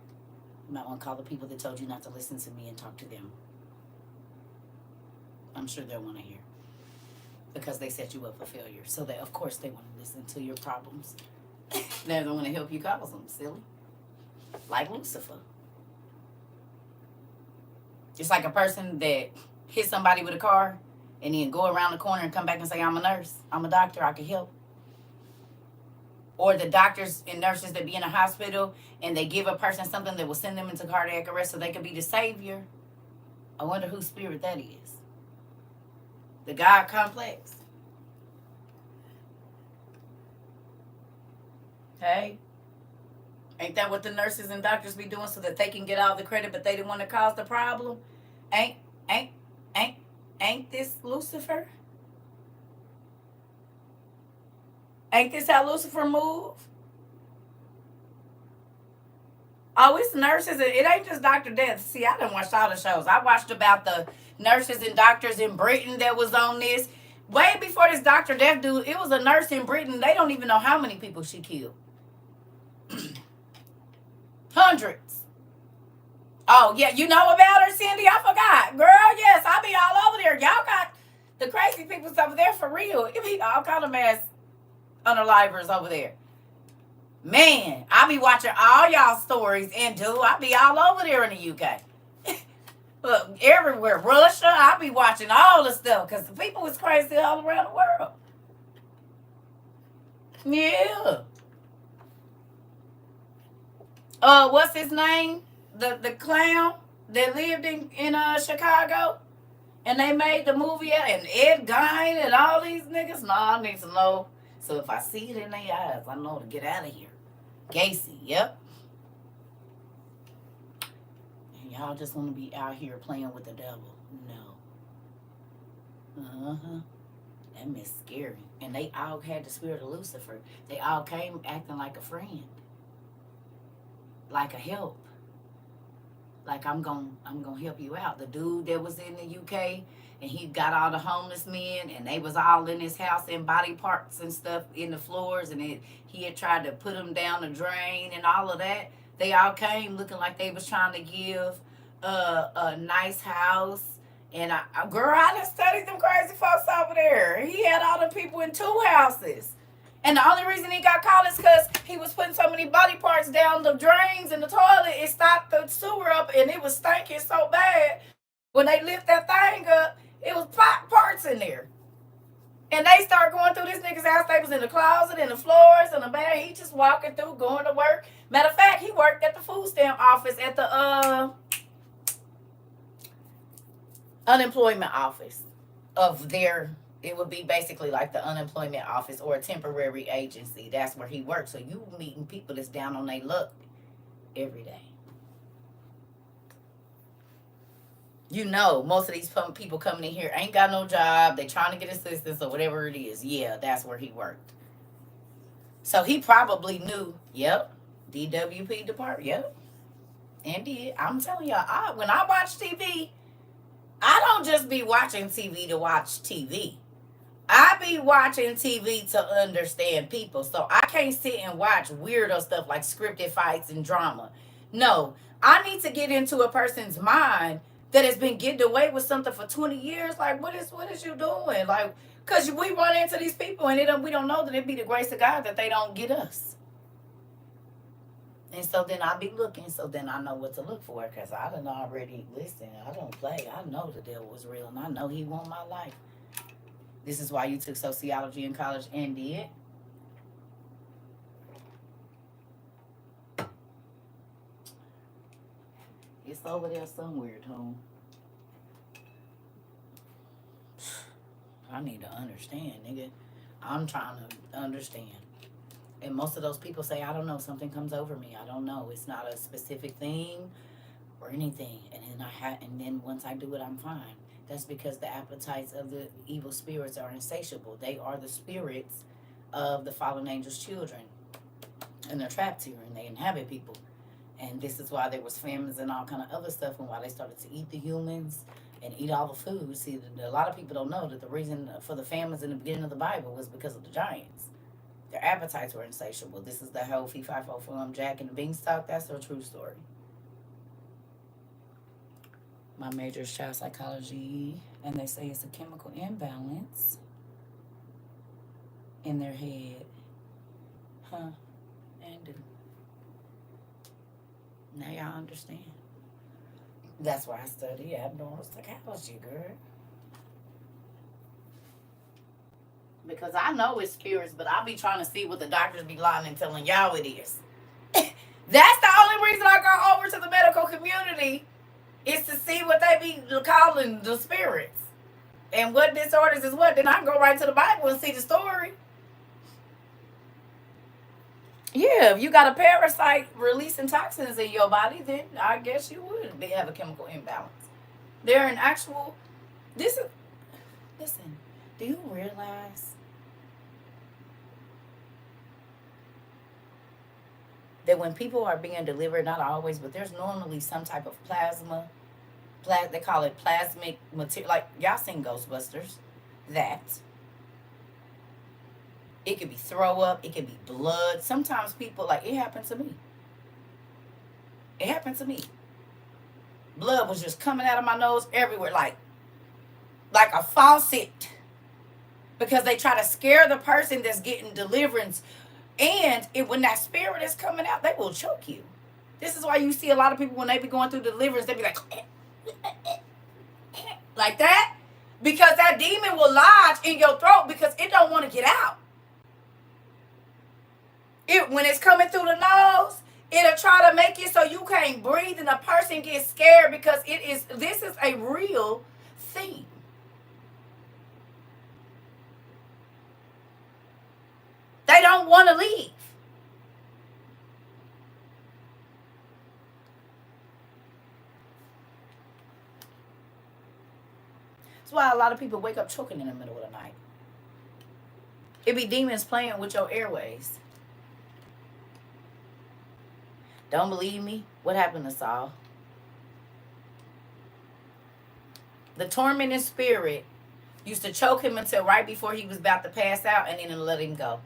You might want to call the people that told you not to listen to me and talk to them. I'm sure they'll want to hear. Because they set you up for failure. So that, of course, they want to listen to your problems. They don't want to help you cause them, silly. Like Lucifer. It's like a person that hit somebody with a car and then go around the corner and come back and say, I'm a nurse. I'm a doctor. I can help. Or the doctors and nurses that be in a hospital and they give a person something that will send them into cardiac arrest so they could be the savior. I wonder whose spirit that is. The God complex. Hey, ain't that what the nurses and doctors be doing so that they can get all the credit, but they didn't want to cause the problem? Ain't this Lucifer? Ain't this how Lucifer move? Oh, it's nurses. It ain't just Dr. Death. See, I done watched all the shows. I watched about the nurses and doctors in Britain that was on this. Way before this Dr. Death dude, it was a nurse in Britain. They don't even know how many people she killed. Hundreds. Oh, yeah, you know about her, Cindy? I forgot. Girl, yes, I be all over there. Y'all got the crazy people over there for real. It be all kind of mess. unalivers over there. Man, I be watching all y'all stories, and dude, I be all over there in the UK. Look, everywhere. Russia, I be watching all the stuff because the people is crazy all around the world. Yeah. What's his name? The clown that lived in Chicago, and they made the movie, and Ed Gein and all these niggas. No, I need to know. So if I see it in their eyes, I know to get out of here. Gacy, yep. And y'all just want to be out here playing with the devil. No. Uh-huh. That mess scary. And they all had the spirit of Lucifer. They all came acting like a friend. Like a help. Like I'm gonna help you out. The dude that was in the UK and he got all the homeless men and they was all in his house in body parts and stuff in the floors, and he had tried to put them down the drain and all of that. They all came looking like they was trying to give a nice house. And girl, I done studied them crazy folks over there. He had all the people in 2 houses. And the only reason he got caught is because he was putting so many body parts down the drains in the toilet. It stopped the sewer up, and it was stinking so bad. When they lift that thing up, it was parts in there. And they started going through this nigga's house. They was in the closet, in the floors, in the bed. He just walking through, going to work. Matter of fact, he worked at the food stamp office at the unemployment office of their. It would be basically like the unemployment office or a temporary agency. That's where he works. So you meeting people that's down on their luck every day. You know, most of these people coming in here ain't got no job. They trying to get assistance or whatever it is. Yeah, that's where he worked. So he probably knew, yep, DWP department, yep. And did. I'm telling y'all, when I watch TV, I don't just be watching TV to watch TV. I be watching TV to understand people. So I can't sit and watch weirdo stuff like scripted fights and drama. No, I need to get into a person's mind that has been getting away with something for 20 years. Like, what is you doing? Like, because we run into these people and we don't know that it be the grace of God that they don't get us. And so then I be looking, so then I know what to look for. Because I done already, listen, I don't play. I know the devil was real, and I know he want my life. This is why you took sociology in college and did. It's over there somewhere, Tom. I need to understand, nigga. I'm trying to understand. And most of those people say, I don't know, something comes over me. I don't know. It's not a specific thing or anything. And then once I do it, I'm fine. That's because the appetites of the evil spirits are insatiable. They are the spirits of the fallen angels' children. And they're trapped here and they inhabit people. And this is why there was famines and all kind of other stuff, and why they started to eat the humans and eat all the food. See, a lot of people don't know that the reason for the famines in the beginning of the Bible was because of the giants. Their appetites were insatiable. This is the whole fee fi fo fum Jack and the Beanstalk. That's a true story. My major is child psychology, and they say it's a chemical imbalance in their head. Huh? And do. Now y'all understand. That's why I study abnormal psychology, girl. Because I know it's spirits, but I be trying to see what the doctors be lying and telling y'all it is. That's the only reason I go over to the medical community, is to see what they be calling the spirits and what disorders is what. Then I can go right to the Bible and see the story. Yeah, if you got a parasite releasing toxins in your body, then I guess you would have a chemical imbalance. They're an actual. Listen. Do you realize that when people are being delivered, not always, but there's normally some type of plasma. They call it plasmic material. Like, y'all seen Ghostbusters. That. It could be throw up. It could be blood. Sometimes people, like, it happened to me. It happened to me. Blood was just coming out of my nose everywhere. Like a faucet. because they try to scare the person that's getting deliverance. And when that spirit is coming out, they will choke you. This is why you see a lot of people when they be going through deliverance, they be like that, because that demon will lodge in your throat because it don't want to get out. When it's coming through the nose, it'll try to make it so you can't breathe, and the person gets scared because this is a real thing. They don't want to leave. That's why a lot of people wake up choking in the middle of the night. It be demons playing with your airways. Don't believe me? What happened to Saul? The tormenting spirit used to choke him until right before he was about to pass out, and then let him go.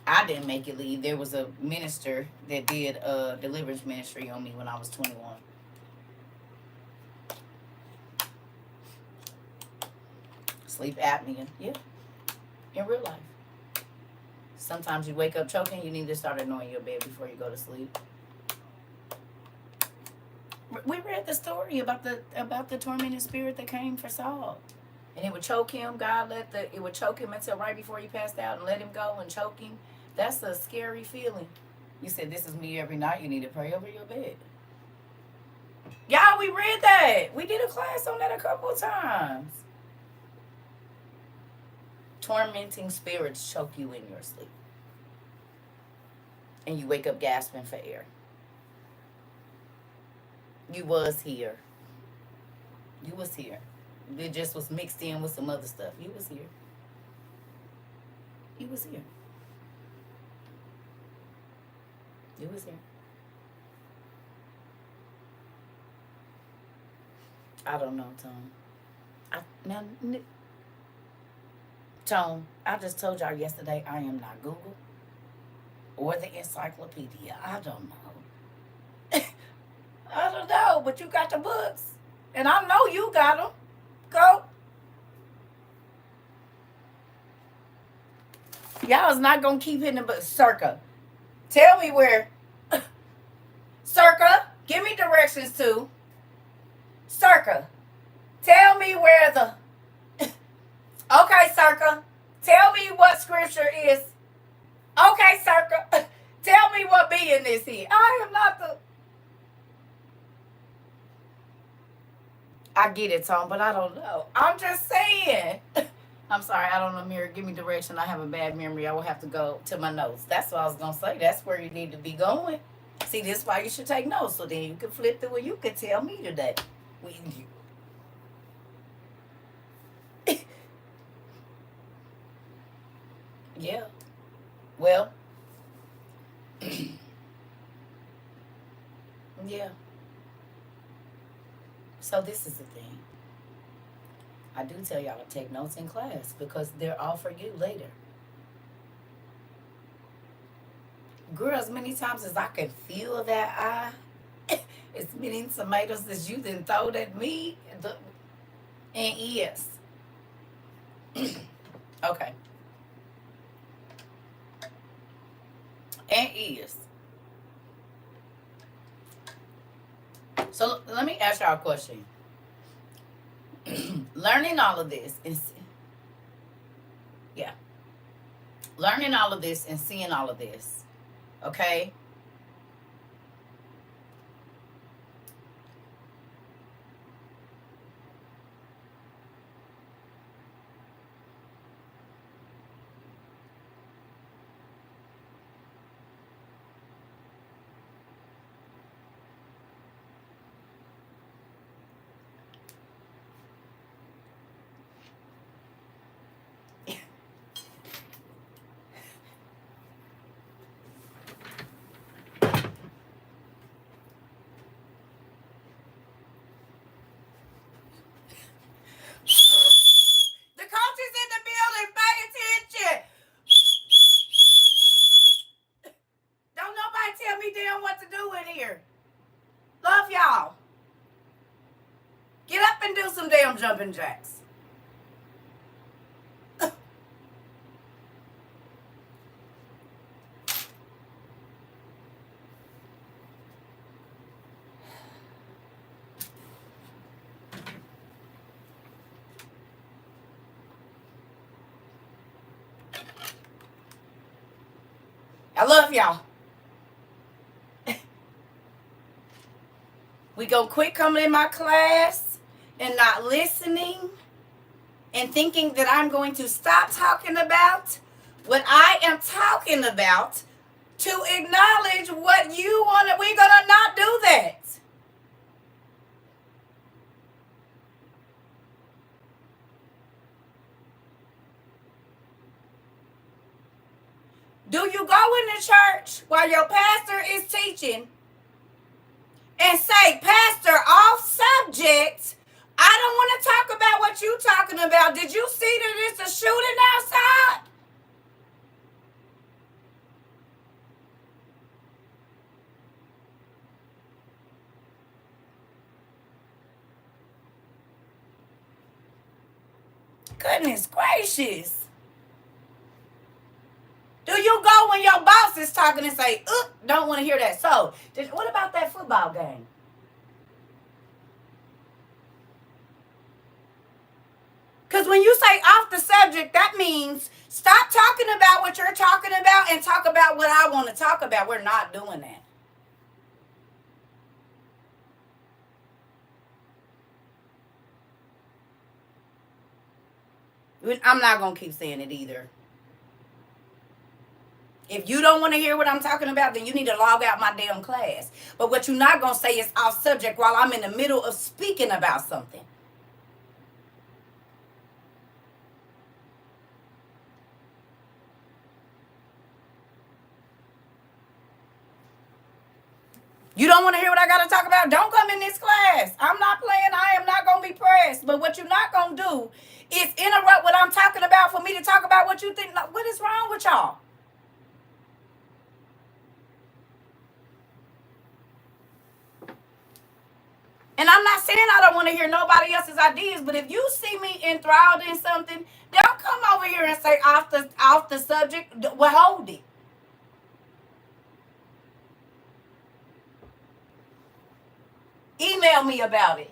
I didn't make it leave. There was a minister that did a deliverance ministry on me when I was 21. Sleep apnea. Yeah. In real life. Sometimes you wake up choking. You need to start anointing your bed before you go to sleep. We read the story about the tormented spirit that came for Saul. And it would choke him. God it would choke him until right before he passed out and let him go and choke him. That's a scary feeling. You said, this is me every night. You need to pray over your bed. Y'all, we read that. We did a class on that a couple of times. Tormenting spirits choke you in your sleep. And you wake up gasping for air. You was here. You was here. It just was mixed in with some other stuff. You was here. You was here. You was here. I don't know, Tone. Tone, I just told y'all yesterday I am not Google or the encyclopedia. I don't know. I don't know, but you got the books. And I know you got them. Go. Y'all is not going to keep hitting the book. CERCA. Tell me where. CERCA. Give me directions to. CERCA. Tell me where the. Okay, CERCA. Tell me what scripture is. Okay, CERCA. Tell me what being this here. I am not the. I get it, Tom, but I don't know. I'm just saying. I'm sorry, I don't know, Mira. Give me direction. I have a bad memory. I will have to go to my notes. That's what I was going to say. That's where you need to be going. See, this is why you should take notes. So then you can flip through and you can tell me today. Yeah. Well. Yeah. So this is the thing. I do tell y'all to take notes in class because they're all for you later. Girl, as many times as I can feel that as many tomatoes as you done throwed at me. And yes. Okay. And is. So let me ask y'all a question. Learning all of this and learning all of this and seeing all of this, okay? What to do in here. Love y'all. Get up and do some damn jumping jacks. I love y'all. We go quit coming in my class and not listening and thinking that I'm going to stop talking about what I am talking about to acknowledge what you want. We're going to not do that. Do you go into church while your pastor is teaching and say, Pastor, off subject, I don't want to talk about what you talking about. Did you see that it's a shooting outside? Goodness gracious. Do you go when your boss is talking and say, don't want to hear that? So, what about that football game? Because when you say off the subject, that means stop talking about what you're talking about and talk about what I want to talk about. We're not doing that. I'm not going to keep saying it either. If you don't want to hear what I'm talking about, then you need to log out my damn class. But what you're not going to say is off subject while I'm in the middle of speaking about something. You don't want to hear what I got to talk about? Don't come in this class. I'm not playing. I am not going to be pressed. But what you're not going to do is interrupt what I'm talking about for me to talk about what you think. What is wrong with y'all? And I'm not saying I don't want to hear nobody else's ideas, but if you see me enthralled in something, don't come over here and say off the subject. Well, hold it. Email me about it.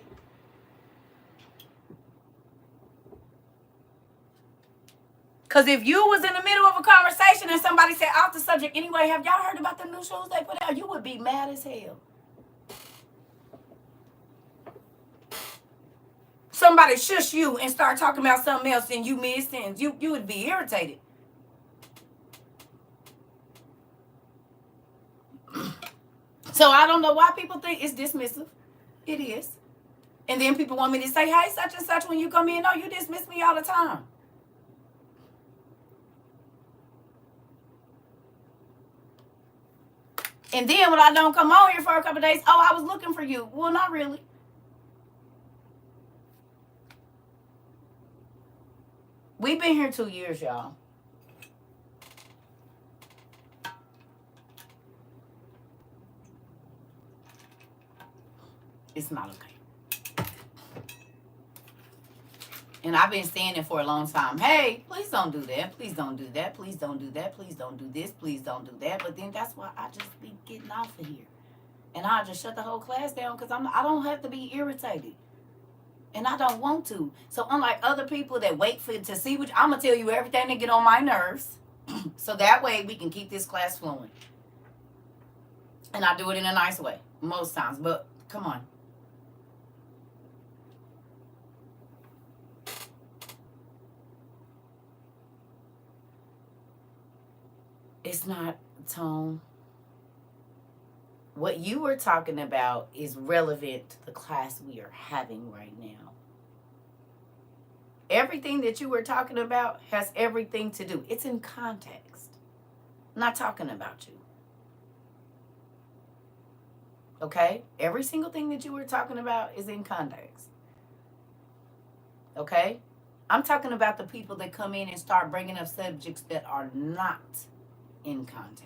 Because if you was in the middle of a conversation and somebody said off the subject anyway, have y'all heard about the new shoes they put out? You would be mad as hell. Somebody shush you and start talking about something else and you mid-sentence. You would be irritated. So I don't know why people think it's dismissive. It is. And then people want me to say, hey, such and such, when you come in. No, you dismiss me all the time. And then when I don't come on here for a couple of days, oh, I was looking for you. Well, not really. We've been here 2 years, y'all. It's not okay. And I've been saying it for a long time. Hey, please don't do that. Please don't do that. Please don't do that. Please don't do this. Please don't do that. But then that's why I just be getting off of here. And I just shut the whole class down because I don't have to be irritated. And I don't want to. So unlike other people that wait to see what I'm going to tell you everything that get on my nerves. So that way we can keep this class flowing. And I do it in a nice way most times. But come on. It's not tone. What you were talking about is relevant to the class we are having right now. Everything that you were talking about has everything to do. It's in context. I'm not talking about you. Okay? Every single thing that you were talking about is in context. Okay? I'm talking about the people that come in and start bringing up subjects that are not in context.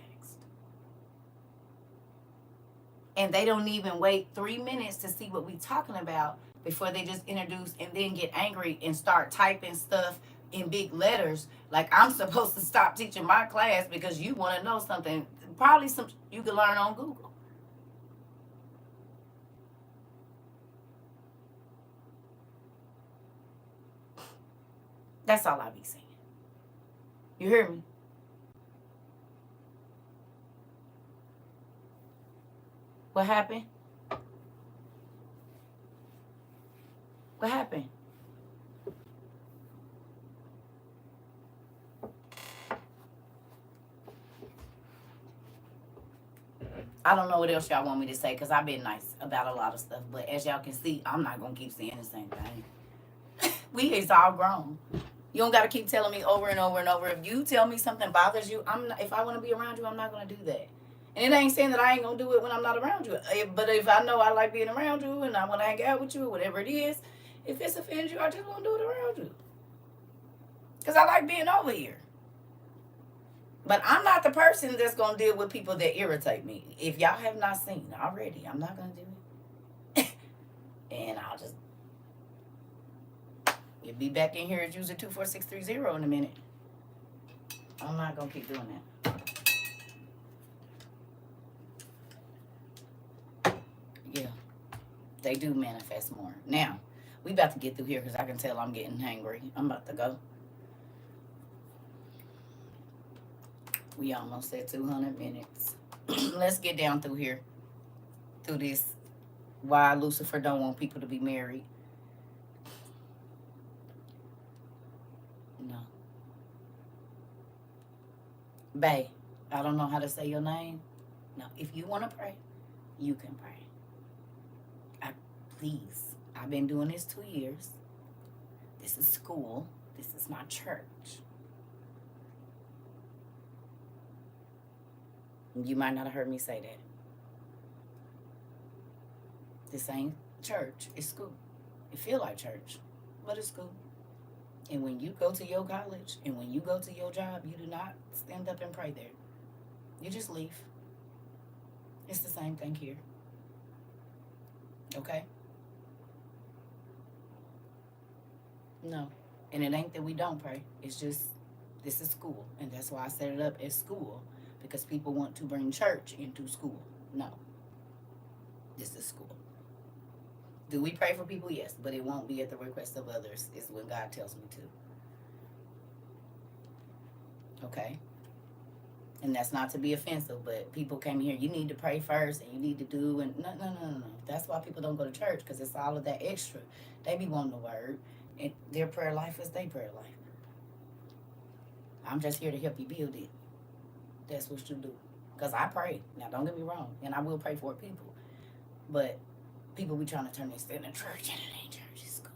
And they don't even wait 3 minutes to see what we're talking about before they just introduce and then get angry and start typing stuff in big letters like I'm supposed to stop teaching my class because you want to know something. Probably some you can learn on Google. That's all I be saying. You hear me? What happened? What happened? I don't know what else y'all want me to say because I've been nice about a lot of stuff. But as y'all can see, I'm not going to keep saying the same thing. We is all grown. You don't got to keep telling me over and over and over. If you tell me something bothers you, I'm not, if I want to be around you, I'm not going to do that. And it ain't saying that I ain't going to do it when I'm not around you. But if I know I like being around you and I want to hang out with you, whatever it is, if it's offends you, I just won't do it around you. Because I like being over here. But I'm not the person that's going to deal with people that irritate me. If y'all have not seen already, I'm not going to do it. And I'll just... You'll be back in here as user 24630 in a minute. I'm not going to keep doing that. Yeah. They do manifest more. Now, we about to get through here because I can tell I'm getting hangry. I'm about to go. We almost at 200 minutes. Let's get down through here. Through this. Why Lucifer don't want people to be married. No. Bae, I don't know how to say your name. No, if you want to pray, you can pray. Please. I've been doing this 2 years. This is school. This is not church. You might not have heard me say that. This ain't church. It's school. It feel like church, but it's school. And when you go to your college and when you go to your job, you do not stand up and pray there. You just leave. It's the same thing here. Okay? No. And it ain't that we don't pray. It's just, this is school. And that's why I set it up as school. Because people want to bring church into school. No. This is school. Do we pray for people? Yes. But it won't be at the request of others. It's when God tells me to. Okay? And that's not to be offensive, but people came here, you need to pray first and you need to do, and no. That's why people don't go to church, because it's all of that extra. They be wanting the word, and their prayer life is their prayer life. I'm just here to help you build it. That's what you do. Because I pray. Now, don't get me wrong, and I will pray for people. But people be trying to turn this into church, and it ain't church, it's school.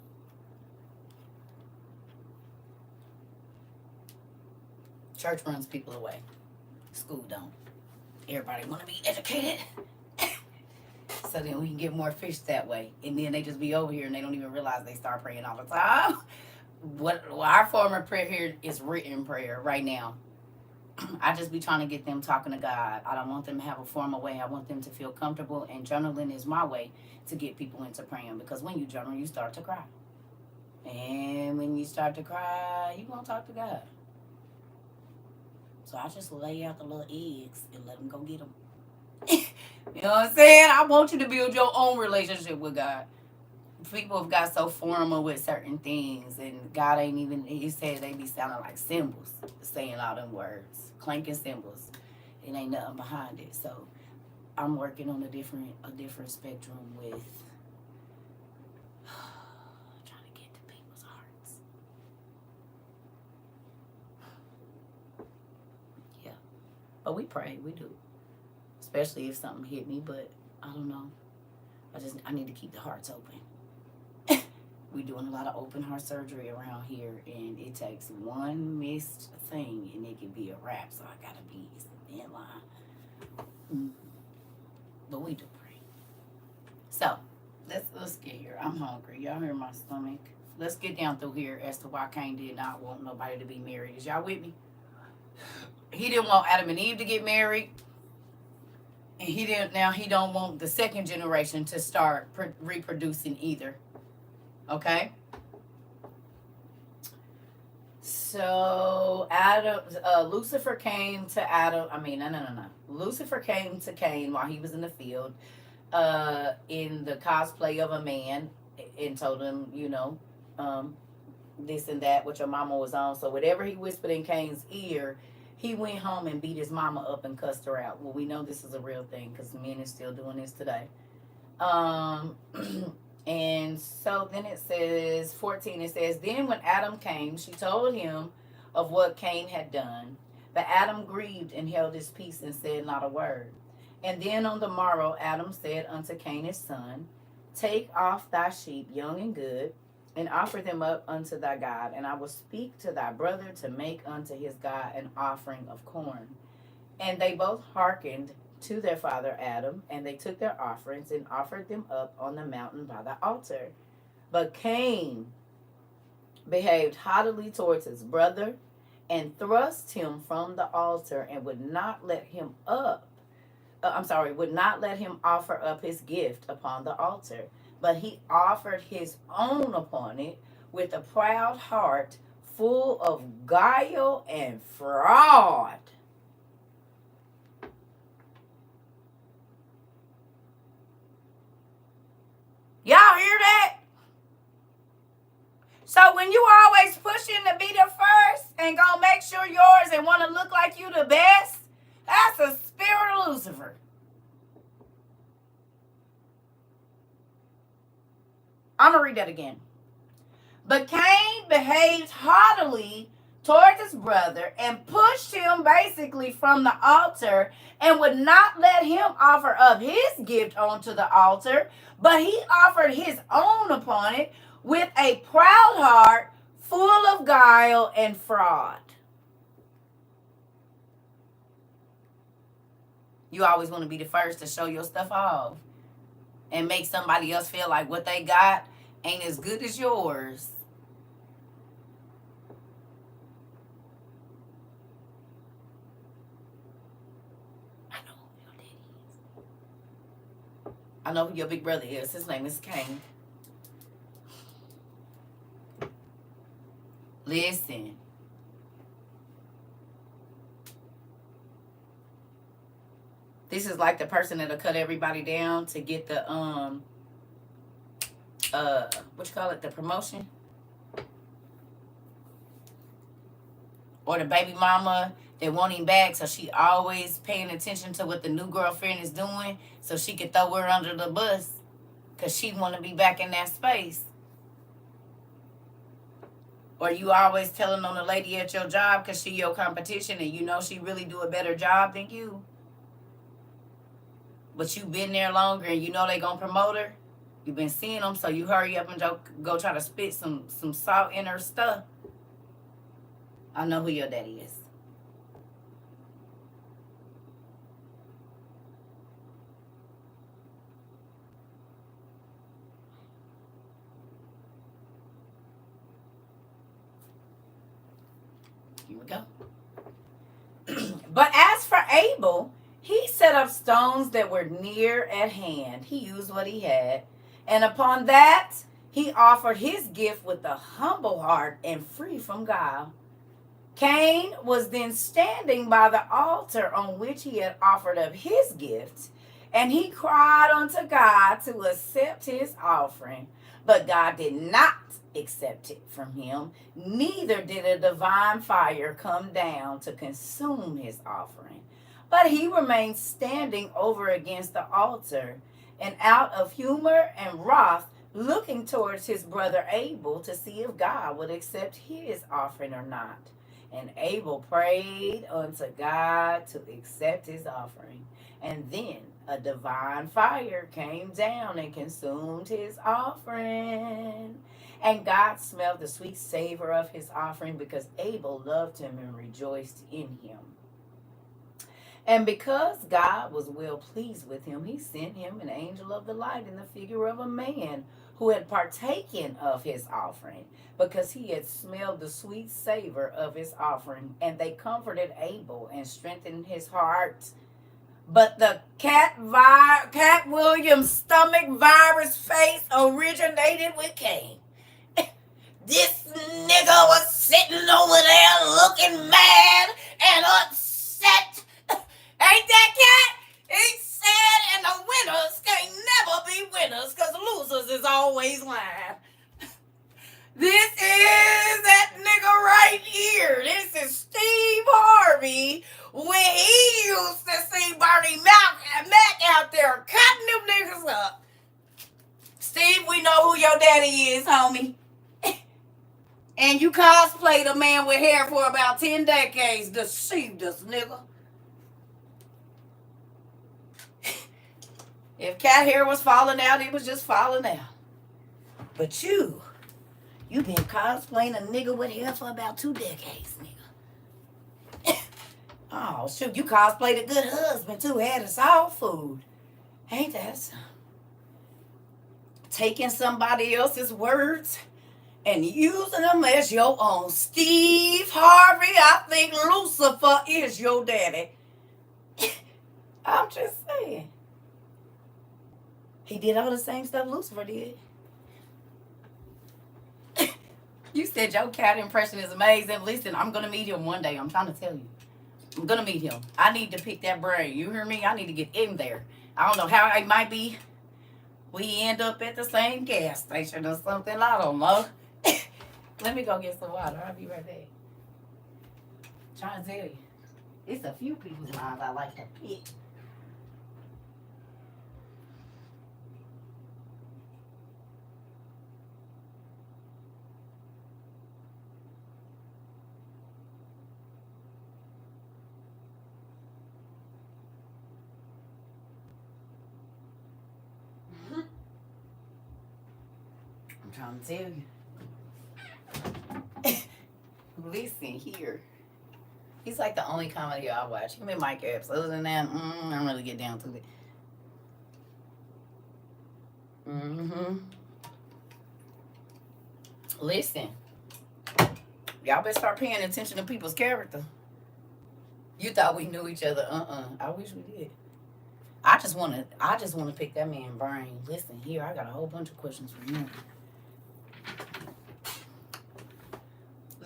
Church runs people away. School don't. Everybody want to be educated. So then we can get more fish that way. And then they just be over here and they don't even realize they start praying all the time. What our form of prayer here is written prayer right now. I just be trying to get them talking to God. I don't want them to have a formal way. I want them to feel comfortable. And journaling is my way to get people into praying. Because when you journal, you start to cry. And when you start to cry, you gonna talk to God. So I just lay out the little eggs and let them go get them. You know what I'm saying? I want you to build your own relationship with God. People have got so formal with certain things, and God ain't even, he said they be sounding like cymbals, saying all them words, clanking cymbals. It ain't nothing behind it. So I'm working on a different spectrum with trying to get to people's hearts. Yeah. But we pray, we do. Especially if something hit me, but I don't know. I need to keep the hearts open. We're doing a lot of open heart surgery around here, and it takes one missed thing, and it can be a wrap. So I gotta be in line. But we do pray. So let's get here. I'm hungry. Y'all hear my stomach? Let's get down through here as to why Cain did not want nobody to be married. Is y'all with me? He didn't want Adam and Eve to get married. And he don't want the second generation to start reproducing either. Okay? So Lucifer came to Adam. No. Lucifer came to Cain while he was in the field, in the cosplay of a man, and told him, this and that, what your mama was on. So whatever he whispered in Cain's ear, he went home and beat his mama up and cussed her out. Well, we know this is a real thing because men is still doing this today. Um, and so then it says 14. It says, then when Adam came, she told him of what Cain had done. But Adam grieved and held his peace and said not a word. And then on the morrow, Adam said unto Cain his son, take off thy sheep, young and good, and offer them up unto thy God, and I will speak to thy brother to make unto his God an offering of corn. And they both hearkened to their father Adam, and they took their offerings and offered them up on the mountain by the altar. But Cain behaved haughtily towards his brother, and thrust him from the altar, and would not let him would not let him offer up his gift upon the altar. But he offered his own upon it with a proud heart, full of guile and fraud. Y'all hear that? So when you always pushing to be the first and gonna make sure yours and want to look like you the best, that's a spirit of Lucifer. I'm gonna read that again. But Cain behaved haughtily towards his brother and pushed him basically from the altar and would not let him offer up his gift onto the altar, but he offered his own upon it with a proud heart, full of guile and fraud. You always want to be the first to show your stuff off and make somebody else feel like what they got ain't as good as yours. I know who your big brother is. His name is Cain. Listen. This is like the person that'll cut everybody down to get the what you call it, the promotion, or the baby mama that want him back, so she always paying attention to what the new girlfriend is doing, so she could throw her under the bus, cause she want to be back in that space. Or you always telling on the lady at your job cause she your competition and you know she really do a better job than you, but you been there longer and you know they gonna promote her. You've been seeing them, so you hurry up and go try to spit some salt in her stuff. I know who your daddy is. Here we go. But as for Abel, he set up stones that were near at hand. He used what he had. And upon that, he offered his gift with a humble heart and free from guile. Cain was then standing by the altar on which he had offered up his gift, and he cried unto God to accept his offering. But God did not accept it from him, neither did a divine fire come down to consume his offering. But he remained standing over against the altar, and out of humor and wrath, looking towards his brother Abel to see if God would accept his offering or not. And Abel prayed unto God to accept his offering. And then a divine fire came down and consumed his offering. And God smelled the sweet savor of his offering, because Abel loved him and rejoiced in him. And because God was well pleased with him, he sent him an angel of the light in the figure of a man who had partaken of his offering, because he had smelled the sweet savor of his offering. And they comforted Abel and strengthened his heart. But the Cat Williams stomach virus face originated with Cain. This nigga was sitting over there looking mad and upset. Ain't that cat? He said, and the winners can never be winners because losers is always lying. This is daddy is, homie. And you cosplayed a man with hair for about 10 decades. Deceived us, nigga. If cat hair was falling out, it was just falling out. But you been cosplaying a nigga with hair for about 2 decades, nigga. Oh, shoot, you cosplayed a good husband, too. Had a soul food. Ain't that something? Taking somebody else's words and using them as your own. Steve Harvey, I think Lucifer is your daddy. I'm just saying. He did all the same stuff Lucifer did. You said your cat impression is amazing. Listen, I'm going to meet him one day. I'm trying to tell you. I'm going to meet him. I need to pick that brain. You hear me? I need to get in there. I don't know how it might be. We end up at the same gas station or something. I don't know. Let me go get some water. I'll be right back. Trying to tell you. It's a few people's minds I like to pick. I'm trying to tell you. Listen here. He's like the only comedy I watch. Him and Mike Epps. Other than that, I don't really get down to it. Listen. Y'all better start paying attention to people's character. You thought we knew each other. I wish we did. I just wanna pick that man's brain. Listen here, I got a whole bunch of questions for you.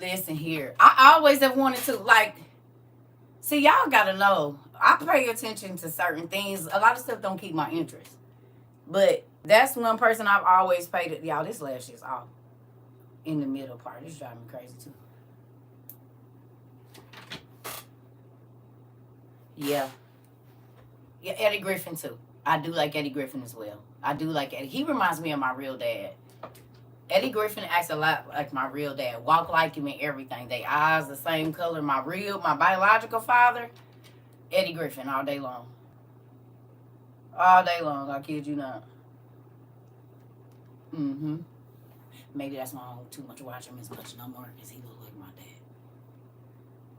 Listen here. I always have wanted to, like, see, y'all gotta know. I pay attention to certain things. A lot of stuff don't keep my interest. But that's one person I've always paid it. Y'all, this lash is off in the middle part. It's driving me crazy too. Yeah. Yeah, Eddie Griffin too. I do like Eddie Griffin as well. I do like Eddie. He reminds me of my real dad. Eddie Griffin acts a lot like my real dad. Walk like him and everything. They eyes the same color. My biological father, Eddie Griffin, all day long. All day long, I kid you not. Maybe that's why I don't too much watch him as much no more, because he look like my dad.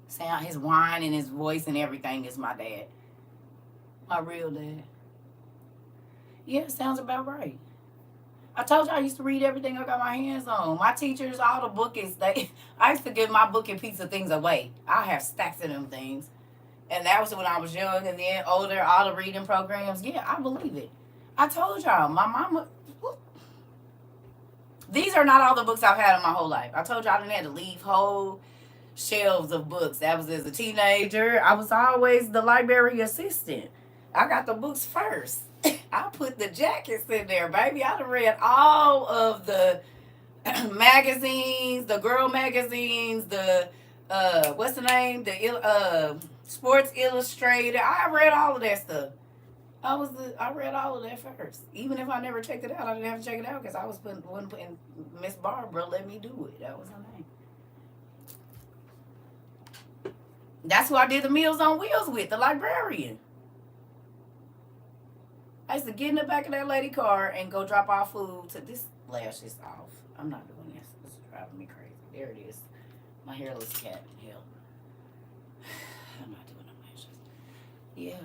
Sound, his whine and his voice and everything is my dad. My real dad. Yeah, sounds about right. I told you I used to read everything I got my hands on. My teachers, all the bookies, I used to give my book and piece of things away. I have stacks of them things. And that was when I was young, and then older, all the reading programs. Yeah, I believe it. I told y'all, my mama, these are not all the books I've had in my whole life. I told y'all I didn't have to leave whole shelves of books. That was as a teenager. I was always the library assistant. I got the books first. I put the jackets in there, baby. I done read all of the magazines, the girl magazines, the what's the name? The Sports Illustrated. I read all of that stuff. I read all of that first. Even if I never checked it out, I didn't have to check it out because I wasn't putting Miss Barbara let me do it. That was her name. That's who I did the Meals on Wheels with, the librarian. I used to get in the back of that lady car and go drop off food to this lash is off. I'm not doing this. This is driving me crazy. There it is. My hairless cat. Hell. I'm not doing no lashes. Yeah.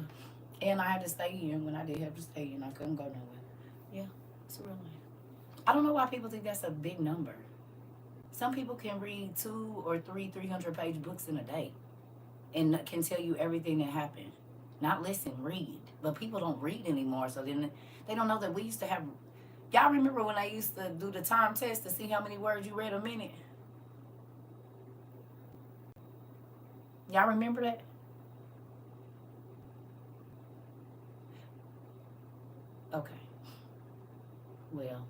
And I had to stay in when I did have to stay in. I couldn't go nowhere. Yeah. It's a real name. I don't know why people think that's a big number. Some people can read 2 or 3 300-page books in a day and can tell you everything that happened. Not listen, read. But people don't read anymore, so then they don't know that we used to have... Y'all remember when I used to do the time test to see how many words you read a minute? Y'all remember that? Okay. Well,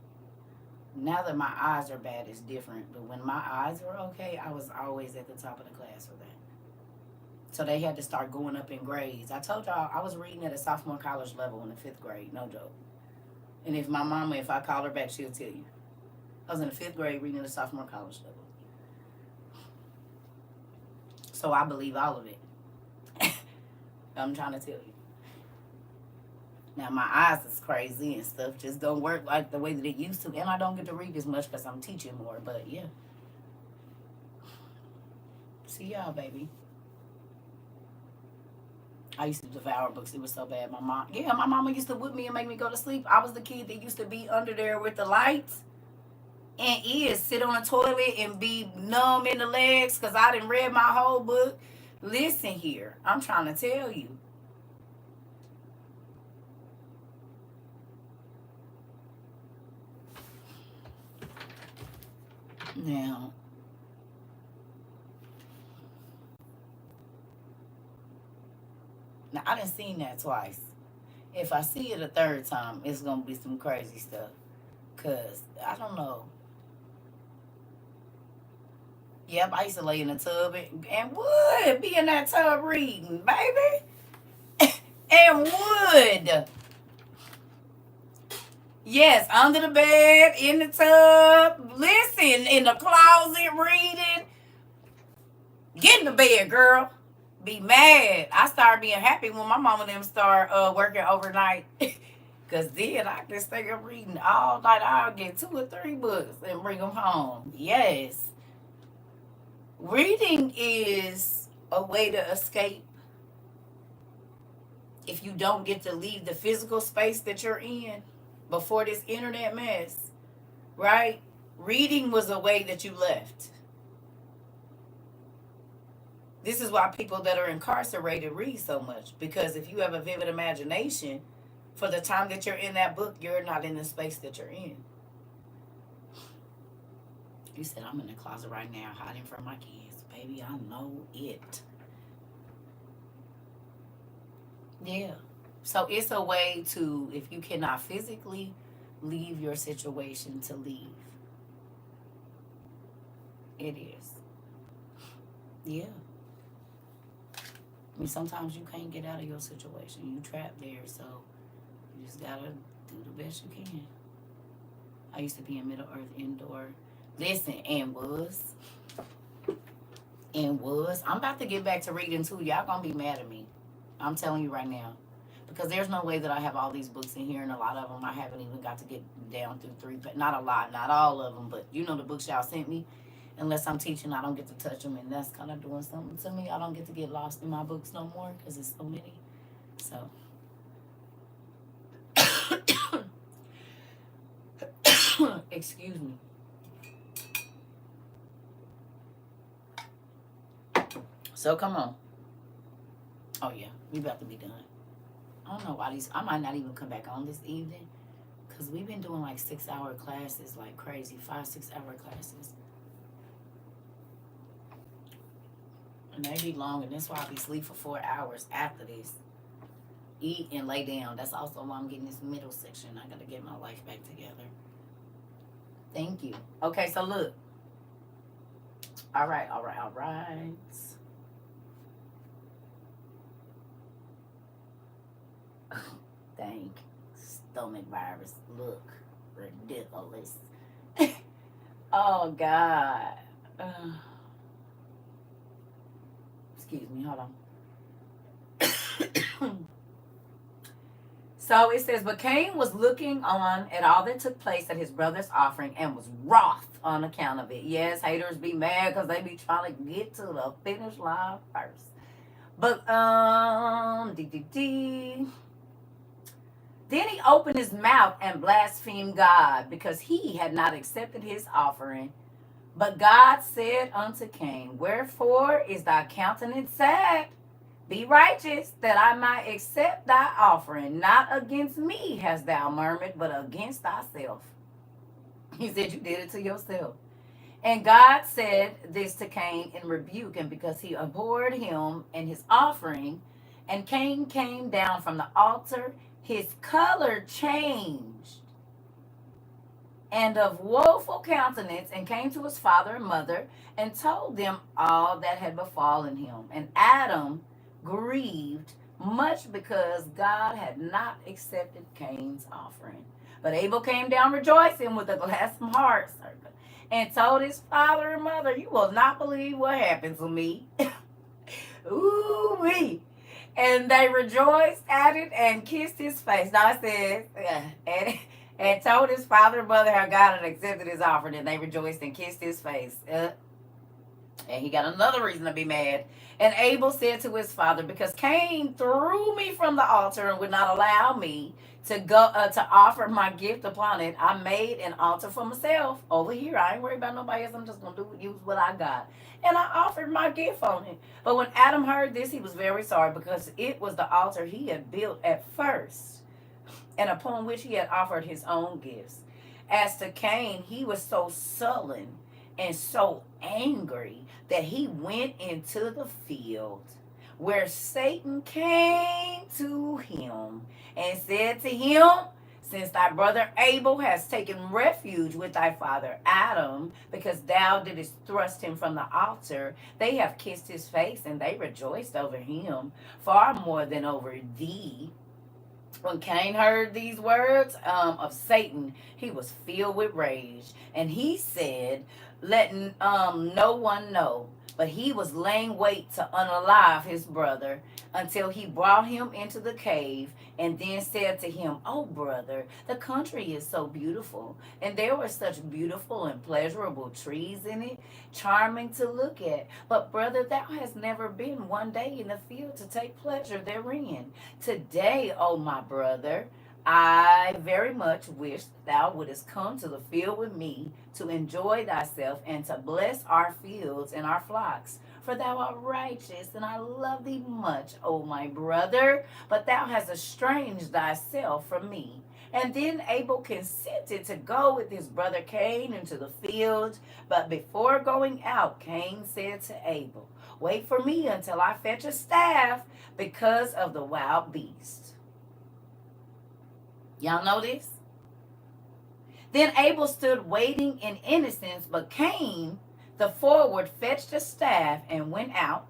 now that my eyes are bad, it's different. But when my eyes were okay, I was always at the top of the class for that. So they had to start going up in grades. I told y'all I was reading at a sophomore college level in the 5th grade. No joke. And if I call her back, she'll tell you. I was in the 5th grade reading the sophomore college level. So I believe all of it. I'm trying to tell you. Now my eyes is crazy and stuff just don't work like the way that it used to, and I don't get to read as much because I'm teaching more. But yeah, see y'all, baby. I used to devour books. It was so bad. My mama used to whip me and make me go to sleep. I was the kid that used to be under there with the lights and ears, sit on the toilet and be numb in the legs because I didn't read my whole book. Listen here, I'm trying to tell you. Now, I done seen that twice. If I see it a third time, it's gonna be some crazy stuff. Cause I don't know. Yep, I used to lay in the tub and would be in that tub reading, baby. And would. Yes, under the bed, in the tub, listen, in the closet reading. Get in the bed, girl. Be mad. I started being happy when my mama and them start working overnight. Cause then I can stay up reading all night. I'll get 2 or 3 books and bring them home. Yes. Reading is a way to escape if you don't get to leave the physical space that you're in before this internet mess, right? Reading was a way that you left. This is why people that are incarcerated read so much, because if you have a vivid imagination, for the time that you're in that book, you're not in the space that you're in. You said, I'm in the closet right now hiding from my kids. Baby, I know it. Yeah. So it's a way to, if you cannot physically leave your situation, to leave. It is. Yeah. I mean, sometimes you can't get out of your situation. You trapped there, so you just gotta do the best you can. I used to be in Middle Earth Indoor. Listen, and was. I'm about to get back to reading too. Y'all gonna be mad at me. I'm telling you right now. Because there's no way that I have all these books in here, and a lot of them I haven't even got to get down through 3. But not a lot, not all of them, but you know the books y'all sent me. Unless I'm teaching, I don't get to touch them, and that's kind of doing something to me. I don't get to get lost in my books no more because it's so many. So. Excuse me. So come on. Oh yeah, we about to be done. I don't know why I might not even come back on this evening because we've been doing like 6-hour classes like crazy, 5-6 hour classes. And they be long, and that's why I be asleep for 4 hours after this. Eat and lay down. That's also why I'm getting this middle section. I gotta get my life back together. Thank you. Okay, so look. All right. Dang. Stomach virus. Look. Ridiculous. Oh, God. Excuse me. Hold on. So it says, but Cain was looking on at all that took place at his brother's offering and was wroth on account of it. Yes, haters be mad because they be trying to get to the finish line first. But, Then he opened his mouth and blasphemed God because he had not accepted his offering. But God said unto Cain, wherefore is thy countenance sad? Be righteous, that I might accept thy offering. Not against me hast thou murmured, but against thyself. He said, you did it to yourself. And God said this to Cain in rebuke, and because he abhorred him and his offering. And Cain came down from the altar, his color changed, and of woeful countenance, and came to his father and mother, and told them all that had befallen him. And Adam grieved much because God had not accepted Cain's offering. But Abel came down rejoicing with a gladsome heart, and told his father and mother, "You will not believe what happened to me." Ooh wee. And they rejoiced at it and kissed his face. Now it says, and told his father and mother how God had accepted his offering, and they rejoiced and kissed his face. And he got another reason to be mad. And Abel said to his father, "Because Cain threw me from the altar and would not allow me to go to offer my gift upon it, I made an altar for myself over here. I ain't worried about nobody else. I'm just gonna use what I got. And I offered my gift on it." But when Adam heard this, he was very sorry, because it was the altar he had built at first, and upon which he had offered his own gifts. As to Cain, he was so sullen and so angry that he went into the field, where Satan came to him and said to him, "Since thy brother Abel has taken refuge with thy father Adam, because thou didst thrust him from the altar, they have kissed his face, and they rejoiced over him far more than over thee." When Cain heard these words of Satan, he was filled with rage, and he said, "Let no one know." But he was laying wait to unalive his brother until he brought him into the cave, and then said to him, "Oh, brother, the country is so beautiful, and there were such beautiful and pleasurable trees in it, charming to look at. But, brother, thou hast never been one day in the field to take pleasure therein. Today, oh, my brother, I very much wish thou wouldest come to the field with me to enjoy thyself and to bless our fields and our flocks. For thou art righteous, and I love thee much, O my brother, but thou hast estranged thyself from me." And then Abel consented to go with his brother Cain into the field. But before going out, Cain said to Abel, "Wait for me until I fetch a staff, because of the wild beast." Y'all know this? Then Abel stood waiting in innocence, but Cain, the forward, fetched a staff and went out.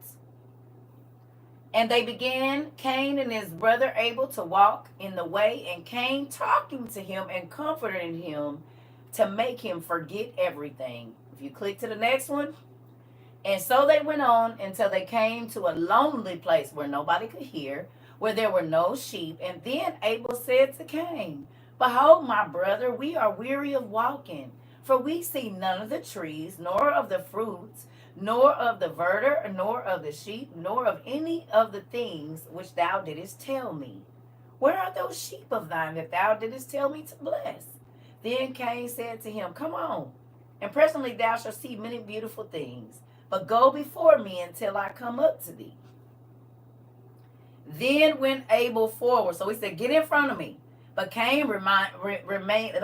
And they began, Cain and his brother Abel, to walk in the way, and Cain talking to him and comforting him to make him forget everything. If you click to the next one. And so they went on until they came to a lonely place where nobody could hear, where there were no sheep. And then Abel said to Cain, "Behold, my brother, we are weary of walking, for we see none of the trees, nor of the fruits, nor of the verdure, nor of the sheep, nor of any of the things which thou didst tell me. Where are those sheep of thine that thou didst tell me to bless?" Then Cain said to him, "Come on, and presently thou shalt see many beautiful things. But go before me until I come up to thee." Then went Abel forward. So he said, "Get in front of me." But Cain remained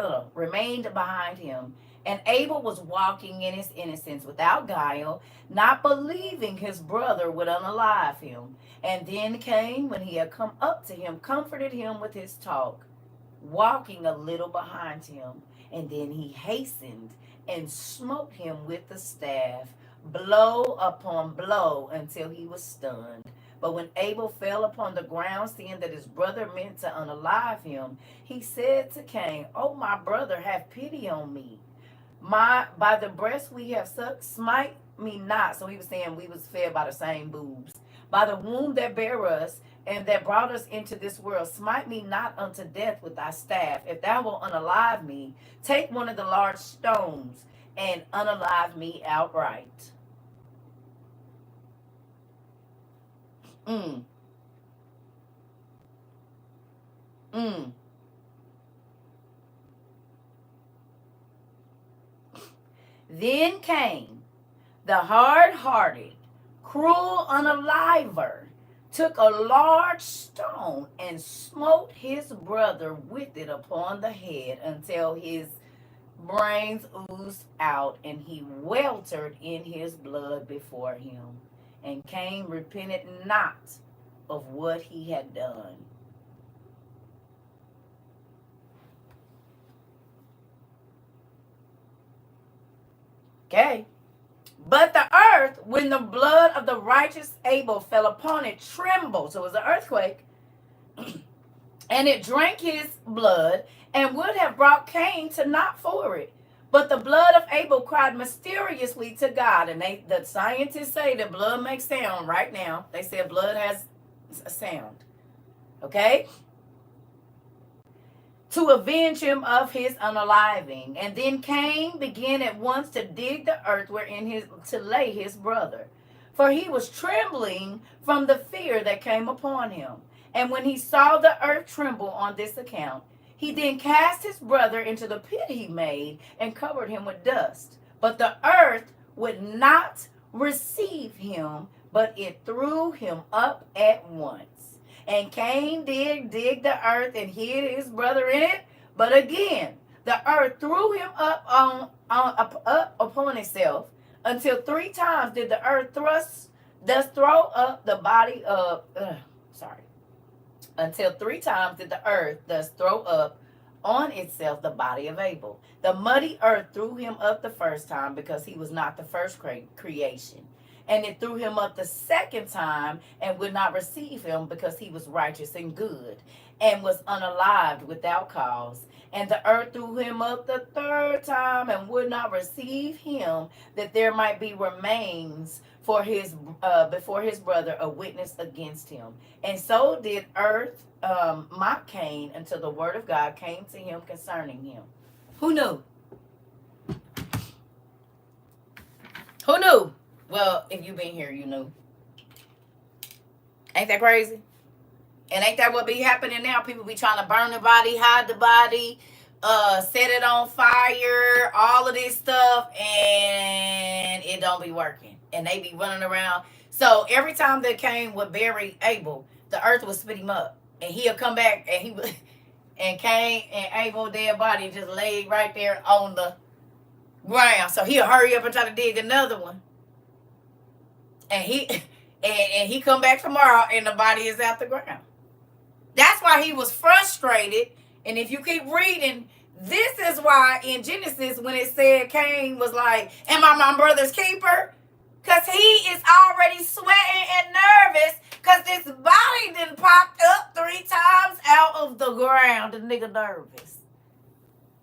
behind him. And Abel was walking in his innocence without guile, not believing his brother would unalive him. And then Cain, when he had come up to him, comforted him with his talk, walking a little behind him. And then he hastened and smote him with the staff, blow upon blow, until he was stunned. But when Abel fell upon the ground, seeing that his brother meant to unalive him, he said to Cain, "Oh, my brother, have pity on me. By the breast we have sucked, smite me not." So he was saying we was fed by the same boobs. "By the womb that bare us, and that brought us into this world, smite me not unto death with thy staff. If thou wilt unalive me, take one of the large stones and unalive me outright." Mm, mm. Then Cain, the hard-hearted, cruel unaliver, took a large stone and smote his brother with it upon the head until his brains oozed out, and he weltered in his blood before him. And Cain repented not of what he had done. Okay. But the earth, when the blood of the righteous Abel fell upon it, trembled. So it was an earthquake. And it drank his blood, and would have brought Cain to naught for it. But the blood of Abel cried mysteriously to God. And the scientists say that blood makes sound right now. They said blood has a sound. Okay? To avenge him of his unaliving. And then Cain began at once to dig the earth wherein to lay his brother. For he was trembling from the fear that came upon him. And when he saw the earth tremble on this account, he then cast his brother into the pit he made and covered him with dust. But the earth would not receive him, but it threw him up at once. And Cain did dig the earth and hid his brother in it. But again, the earth threw him up upon itself, until 3 times did the earth throw up the body of until 3 times did the earth thus throw up on itself the body of Abel. The muddy earth threw him up the first time, because he was not the first creation. And it threw him up the second time, and would not receive him, because he was righteous and good, and was unalived without cause. And the earth threw him up the third time, and would not receive him, that there might be remains for his before his brother, a witness against him. And so did earth mock Cain, until the word of God came to him concerning him. Who knew? Who knew? Well, if you've been here, you knew. Ain't that crazy? And ain't that what be happening now? People be trying to burn the body, hide the body, set it on fire, all of this stuff, and it don't be working. And they be running around. So every time that Cain would bury Abel, the earth would spit him up. And he'll come back, and he would, and Cain and Abel's dead body just laid right there on the ground. So he'll hurry up and try to dig another one. And he come back tomorrow, and the body is out the ground. That's why he was frustrated. And if you keep reading, this is why in Genesis, when it said Cain was like, am I my brother's keeper? Because he is already sweating and nervous, because this body done popped up 3 times out of the ground. The nigga nervous.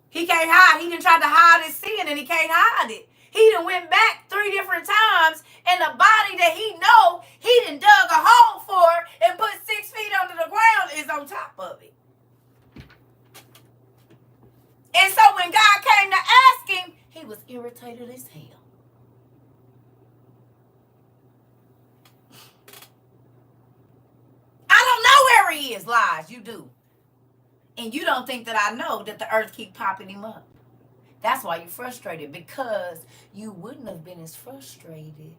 He can't hide. He done tried to hide his sin, and he can't hide it. He done went back 3 different times, and the body that he know he done dug a hole for and put 6 feet under the ground is on top of it. And so when God came to ask him, he was irritated as hell. I don't know where he is, lies. You do. And you don't think that I know that the earth keep popping him up. That's why you're frustrated, because you wouldn't have been as frustrated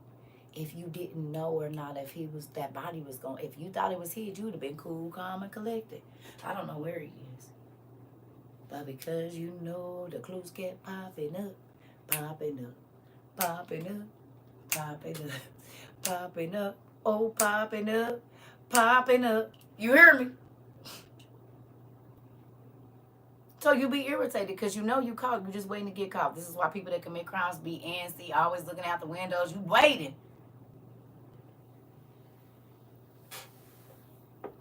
if you didn't know or not if that body was going. If you thought it was his, you would have been cool, calm, and collected. I don't know where he is. But because you know the clues kept popping up, popping up, popping up, popping up, popping up, oh, popping up, popping up. You hear me? So you be irritated because you know you caught. You're just waiting to get caught. This is why people that commit crimes be antsy, always looking out the windows. You waiting.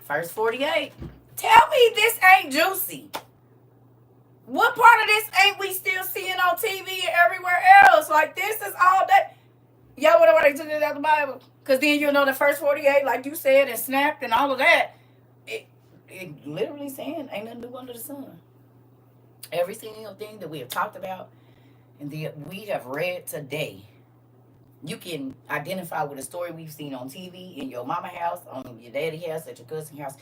Verse 48. Tell me this ain't juicy. What part of this ain't we still seeing on TV and everywhere else? Like, this is all that. Y'all wonder why they took it out of the Bible? Because then you'll know the first 48, like you said, and snapped and all of that. It literally saying ain't nothing new under the sun. Every single thing that we have talked about and that we have read today, you can identify with a story we've seen on TV, in your mama house, on your daddy house, at your cousin's house.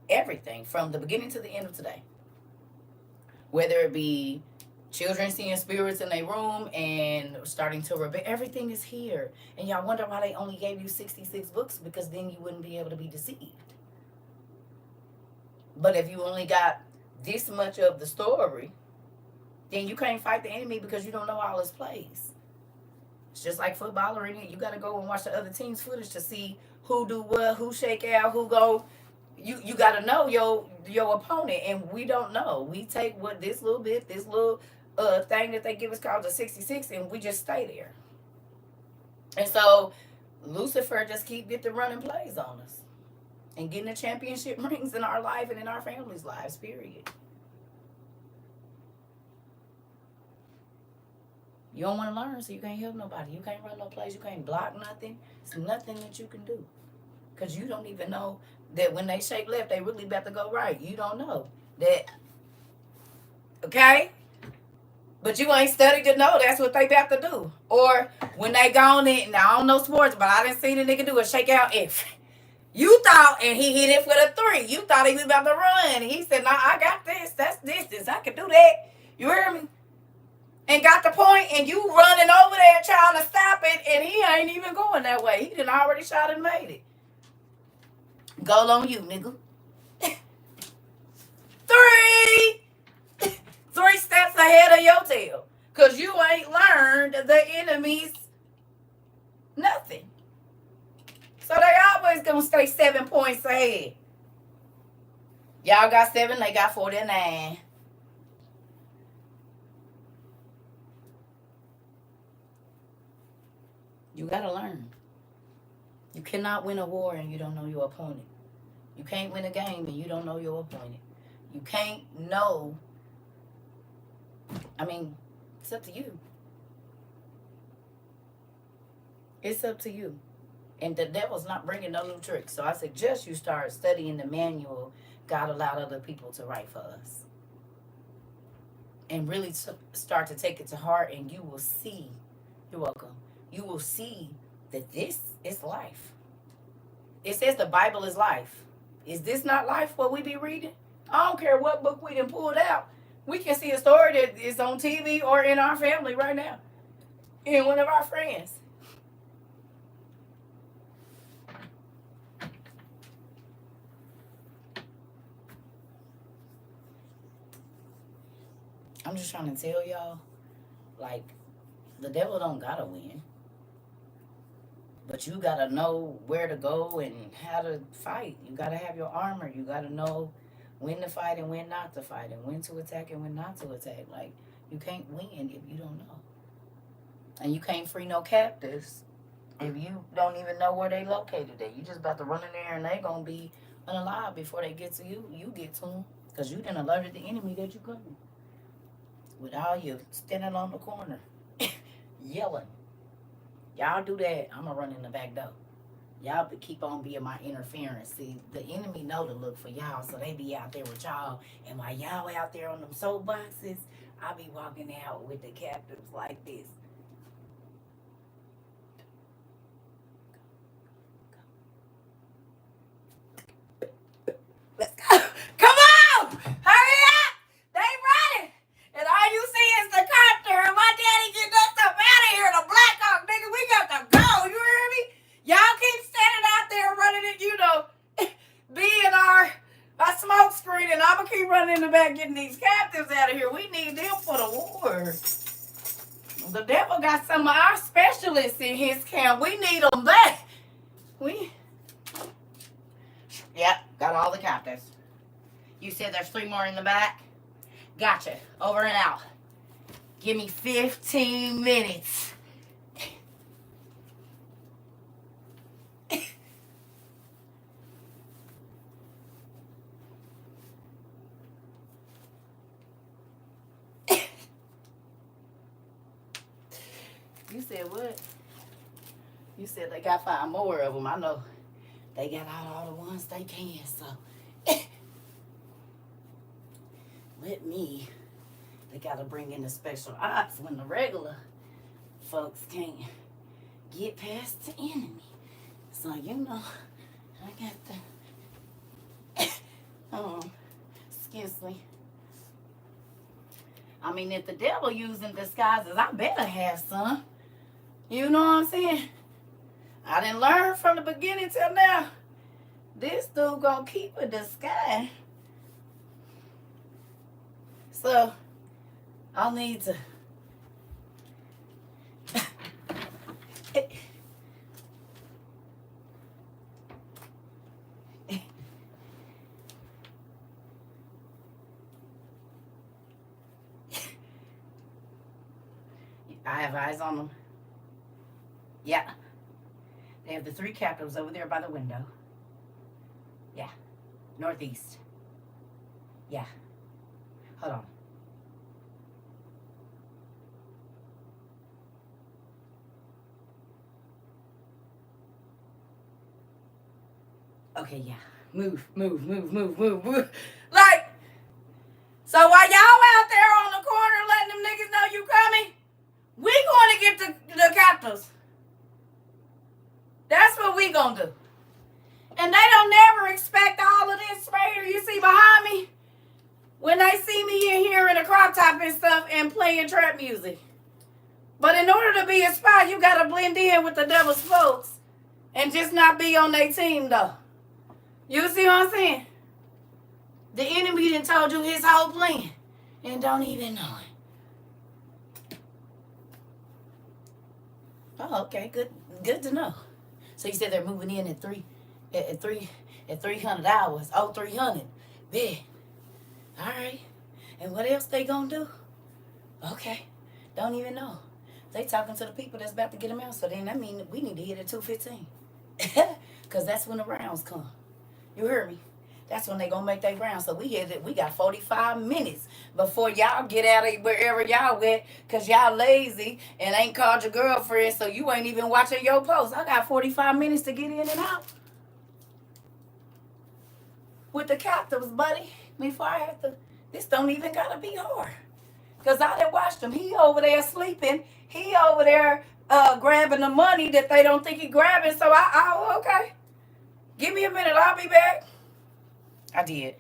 Everything from the beginning to the end of today. Whether it be children seeing spirits in their room and starting to rebel, everything is here. And y'all wonder why they only gave you 66 books, because then you wouldn't be able to be deceived. But if you only got this much of the story, then you can't fight the enemy because you don't know all his plays. It's just like football or anything. You got to go and watch the other team's footage to see who do what, who shake out, who go. You got to know your opponent, and we don't know. We take what this little thing that they give us called the 66, and we just stay there. And so Lucifer just get the running plays on us and getting the championship rings in our life and in our families' lives, period. You don't want to learn, so you can't help nobody. You can't run no place. You can't block nothing. It's nothing that you can do. Because you don't even know that when they shake left, they really about to go right. You don't know that. Okay? But you ain't studied to know that's what they about to do. Or when they gone in, now I don't know sports, but I didn't see the nigga do a shakeout if. You thought, and he hit it for the 3. You thought he was about to run. He said, "Nah, I got this. That's distance. I can do that." You hear me? And got the point, and you running over there trying to stop it, and he ain't even going that way. He done already shot and made it. Goal on you, nigga. 3! 3 steps ahead of your tail. Because you ain't learned the enemy's nothing. So they always going to stay 7 points ahead. Y'all got 7, they got 49. You got to learn. You cannot win a war and you don't know your opponent. You can't win a game and you don't know your opponent. You can't know. I mean, it's up to you. It's up to you. And the devil's not bringing no new tricks. So I suggest you start studying the manual God allowed other people to write for us. And really start to take it to heart, and you will see. You're welcome. You will see that this is life. It says the Bible is life. Is this not life, what we be reading? I don't care what book we done pulled out. We can see a story that is on TV or in our family right now. In one of our friends. I'm just trying to tell y'all, like, the devil don't gotta win. But you gotta know where to go and how to fight. You gotta have your armor. You gotta know when to fight and when not to fight, and when to attack and when not to attack. Like, you can't win if you don't know. And you can't free no captives if you don't even know where they located at. You just about to run in there and they gonna be unalive before they get to you. You get to them because you didn't alerted the enemy that you coming. With all you standing on the corner, yelling. Y'all do that, I'm going to run in the back door. Y'all keep on being my interference. See, the enemy know to look for y'all, so they be out there with y'all. And while y'all out there on them soapboxes, I be walking out with the captives like this. Let's go. Come on! Hurry up! They running! And all you see is the copter and my daddy getting us up out of here. The Black Hawk, nigga, we got to go. You hear me? Y'all keep standing out there running it, you know, being our smoke screen, and I'm going to keep running in the back getting these captives out of here. We need them for the war. The devil got some of our specialists in his camp. We need them back. Yep, got all the captives. You said there's 3 more in the back? Gotcha. Over and out. Give me 15 minutes. You said what? You said they got 5 more of them. I know they got out all the ones they can, so let me. They got to bring in the special ops when the regular folks can't get past the enemy. So, you know, I got the, excuse me. I mean, if the devil using disguises, I better have some. You know what I'm saying? I didn't learn from the beginning till now. This dude gonna keep a disguise. So, I'll need to. I have eyes on them. Yeah. They have the 3 captives over there by the window. Yeah. Northeast. Yeah. Hold on. Okay, yeah. Move. Like, so while y'all out there on the corner letting them niggas know you coming, we going to get the captors. That's what we going to do. And they don't never expect all of this right here you see behind me when they see me in here in a crop top and stuff and playing trap music. But in order to be a spy, you got to blend in with the devil's folks and just not be on their team, though. You see what I'm saying? The enemy done told you his whole plan and don't even know it. Oh, okay, good to know. So you said they're moving in at 300 hours. Oh, 300. Big. All right. And what else they gonna do? Okay. Don't even know. They talking to the people that's about to get them out. So then that means we need to hit at 2:15. Because that's when the rounds come. You heard me? That's when they gonna make their rounds. So we got 45 minutes before y'all get out of wherever y'all went, because y'all lazy and ain't called your girlfriend, so you ain't even watching your post. I got 45 minutes to get in and out with the captives, buddy. Before I have to, this don't even gotta be hard. Because I done watched him. He over there sleeping. He over there grabbing the money that they don't think he grabbing. So okay. Give me a minute. I'll be back. I did.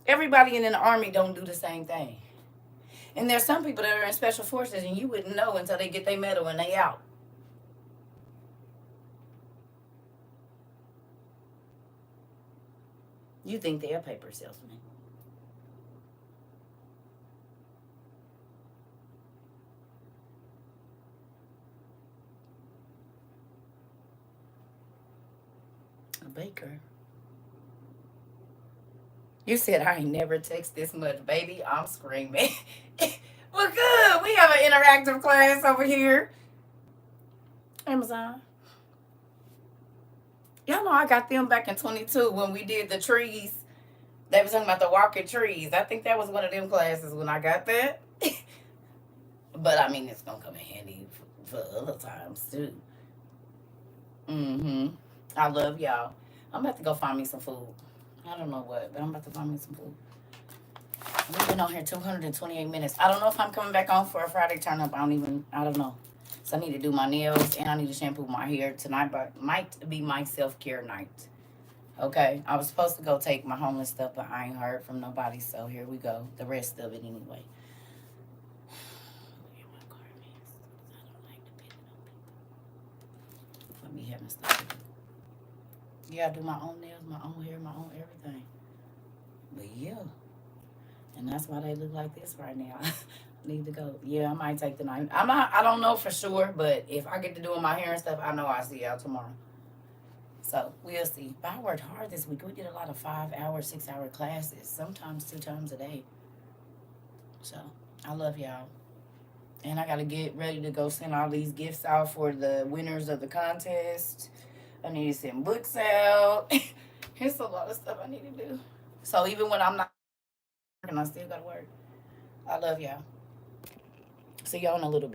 Everybody in the army don't do the same thing. And there's some people that are in special forces and you wouldn't know until they get their medal and they out. You think they're a paper salesman. A baker. You said I ain't never text this much, baby. I'm screaming. Well, good. We have an interactive class over here. Amazon. Y'all know I got them back in 22 when we did the trees. They were talking about the walking trees. I think that was one of them classes when I got that. But I mean, it's gonna come in handy for other times too. I love y'all. I'm about to go find me some food. I don't know what, but I'm about to find me some food. We've been on here 228 minutes. I don't know if I'm coming back on for a Friday turn up. I don't know. So I need to do my nails and I need to shampoo my hair tonight, but might be my self-care night. Okay, I was supposed to go take my homeless stuff, but I ain't heard from nobody, so here we go. The rest of it anyway. Let me having stuff to do. Yeah, I do my own nails, my own hair, my own everything. But yeah. And that's why they look like this right now. I need to go. Yeah, I might take the night. I don't know for sure, but if I get to doing my hair and stuff, I know I'll see y'all tomorrow. So we'll see. But I worked hard this week. We did a lot of 5-hour, 6-hour classes, sometimes 2 times a day. So I love y'all. And I got to get ready to go send all these gifts out for the winners of the contest. I need to send books out. It's a lot of stuff I need to do. So even when I'm not working, I still got to work. I love y'all. See y'all in a little bit.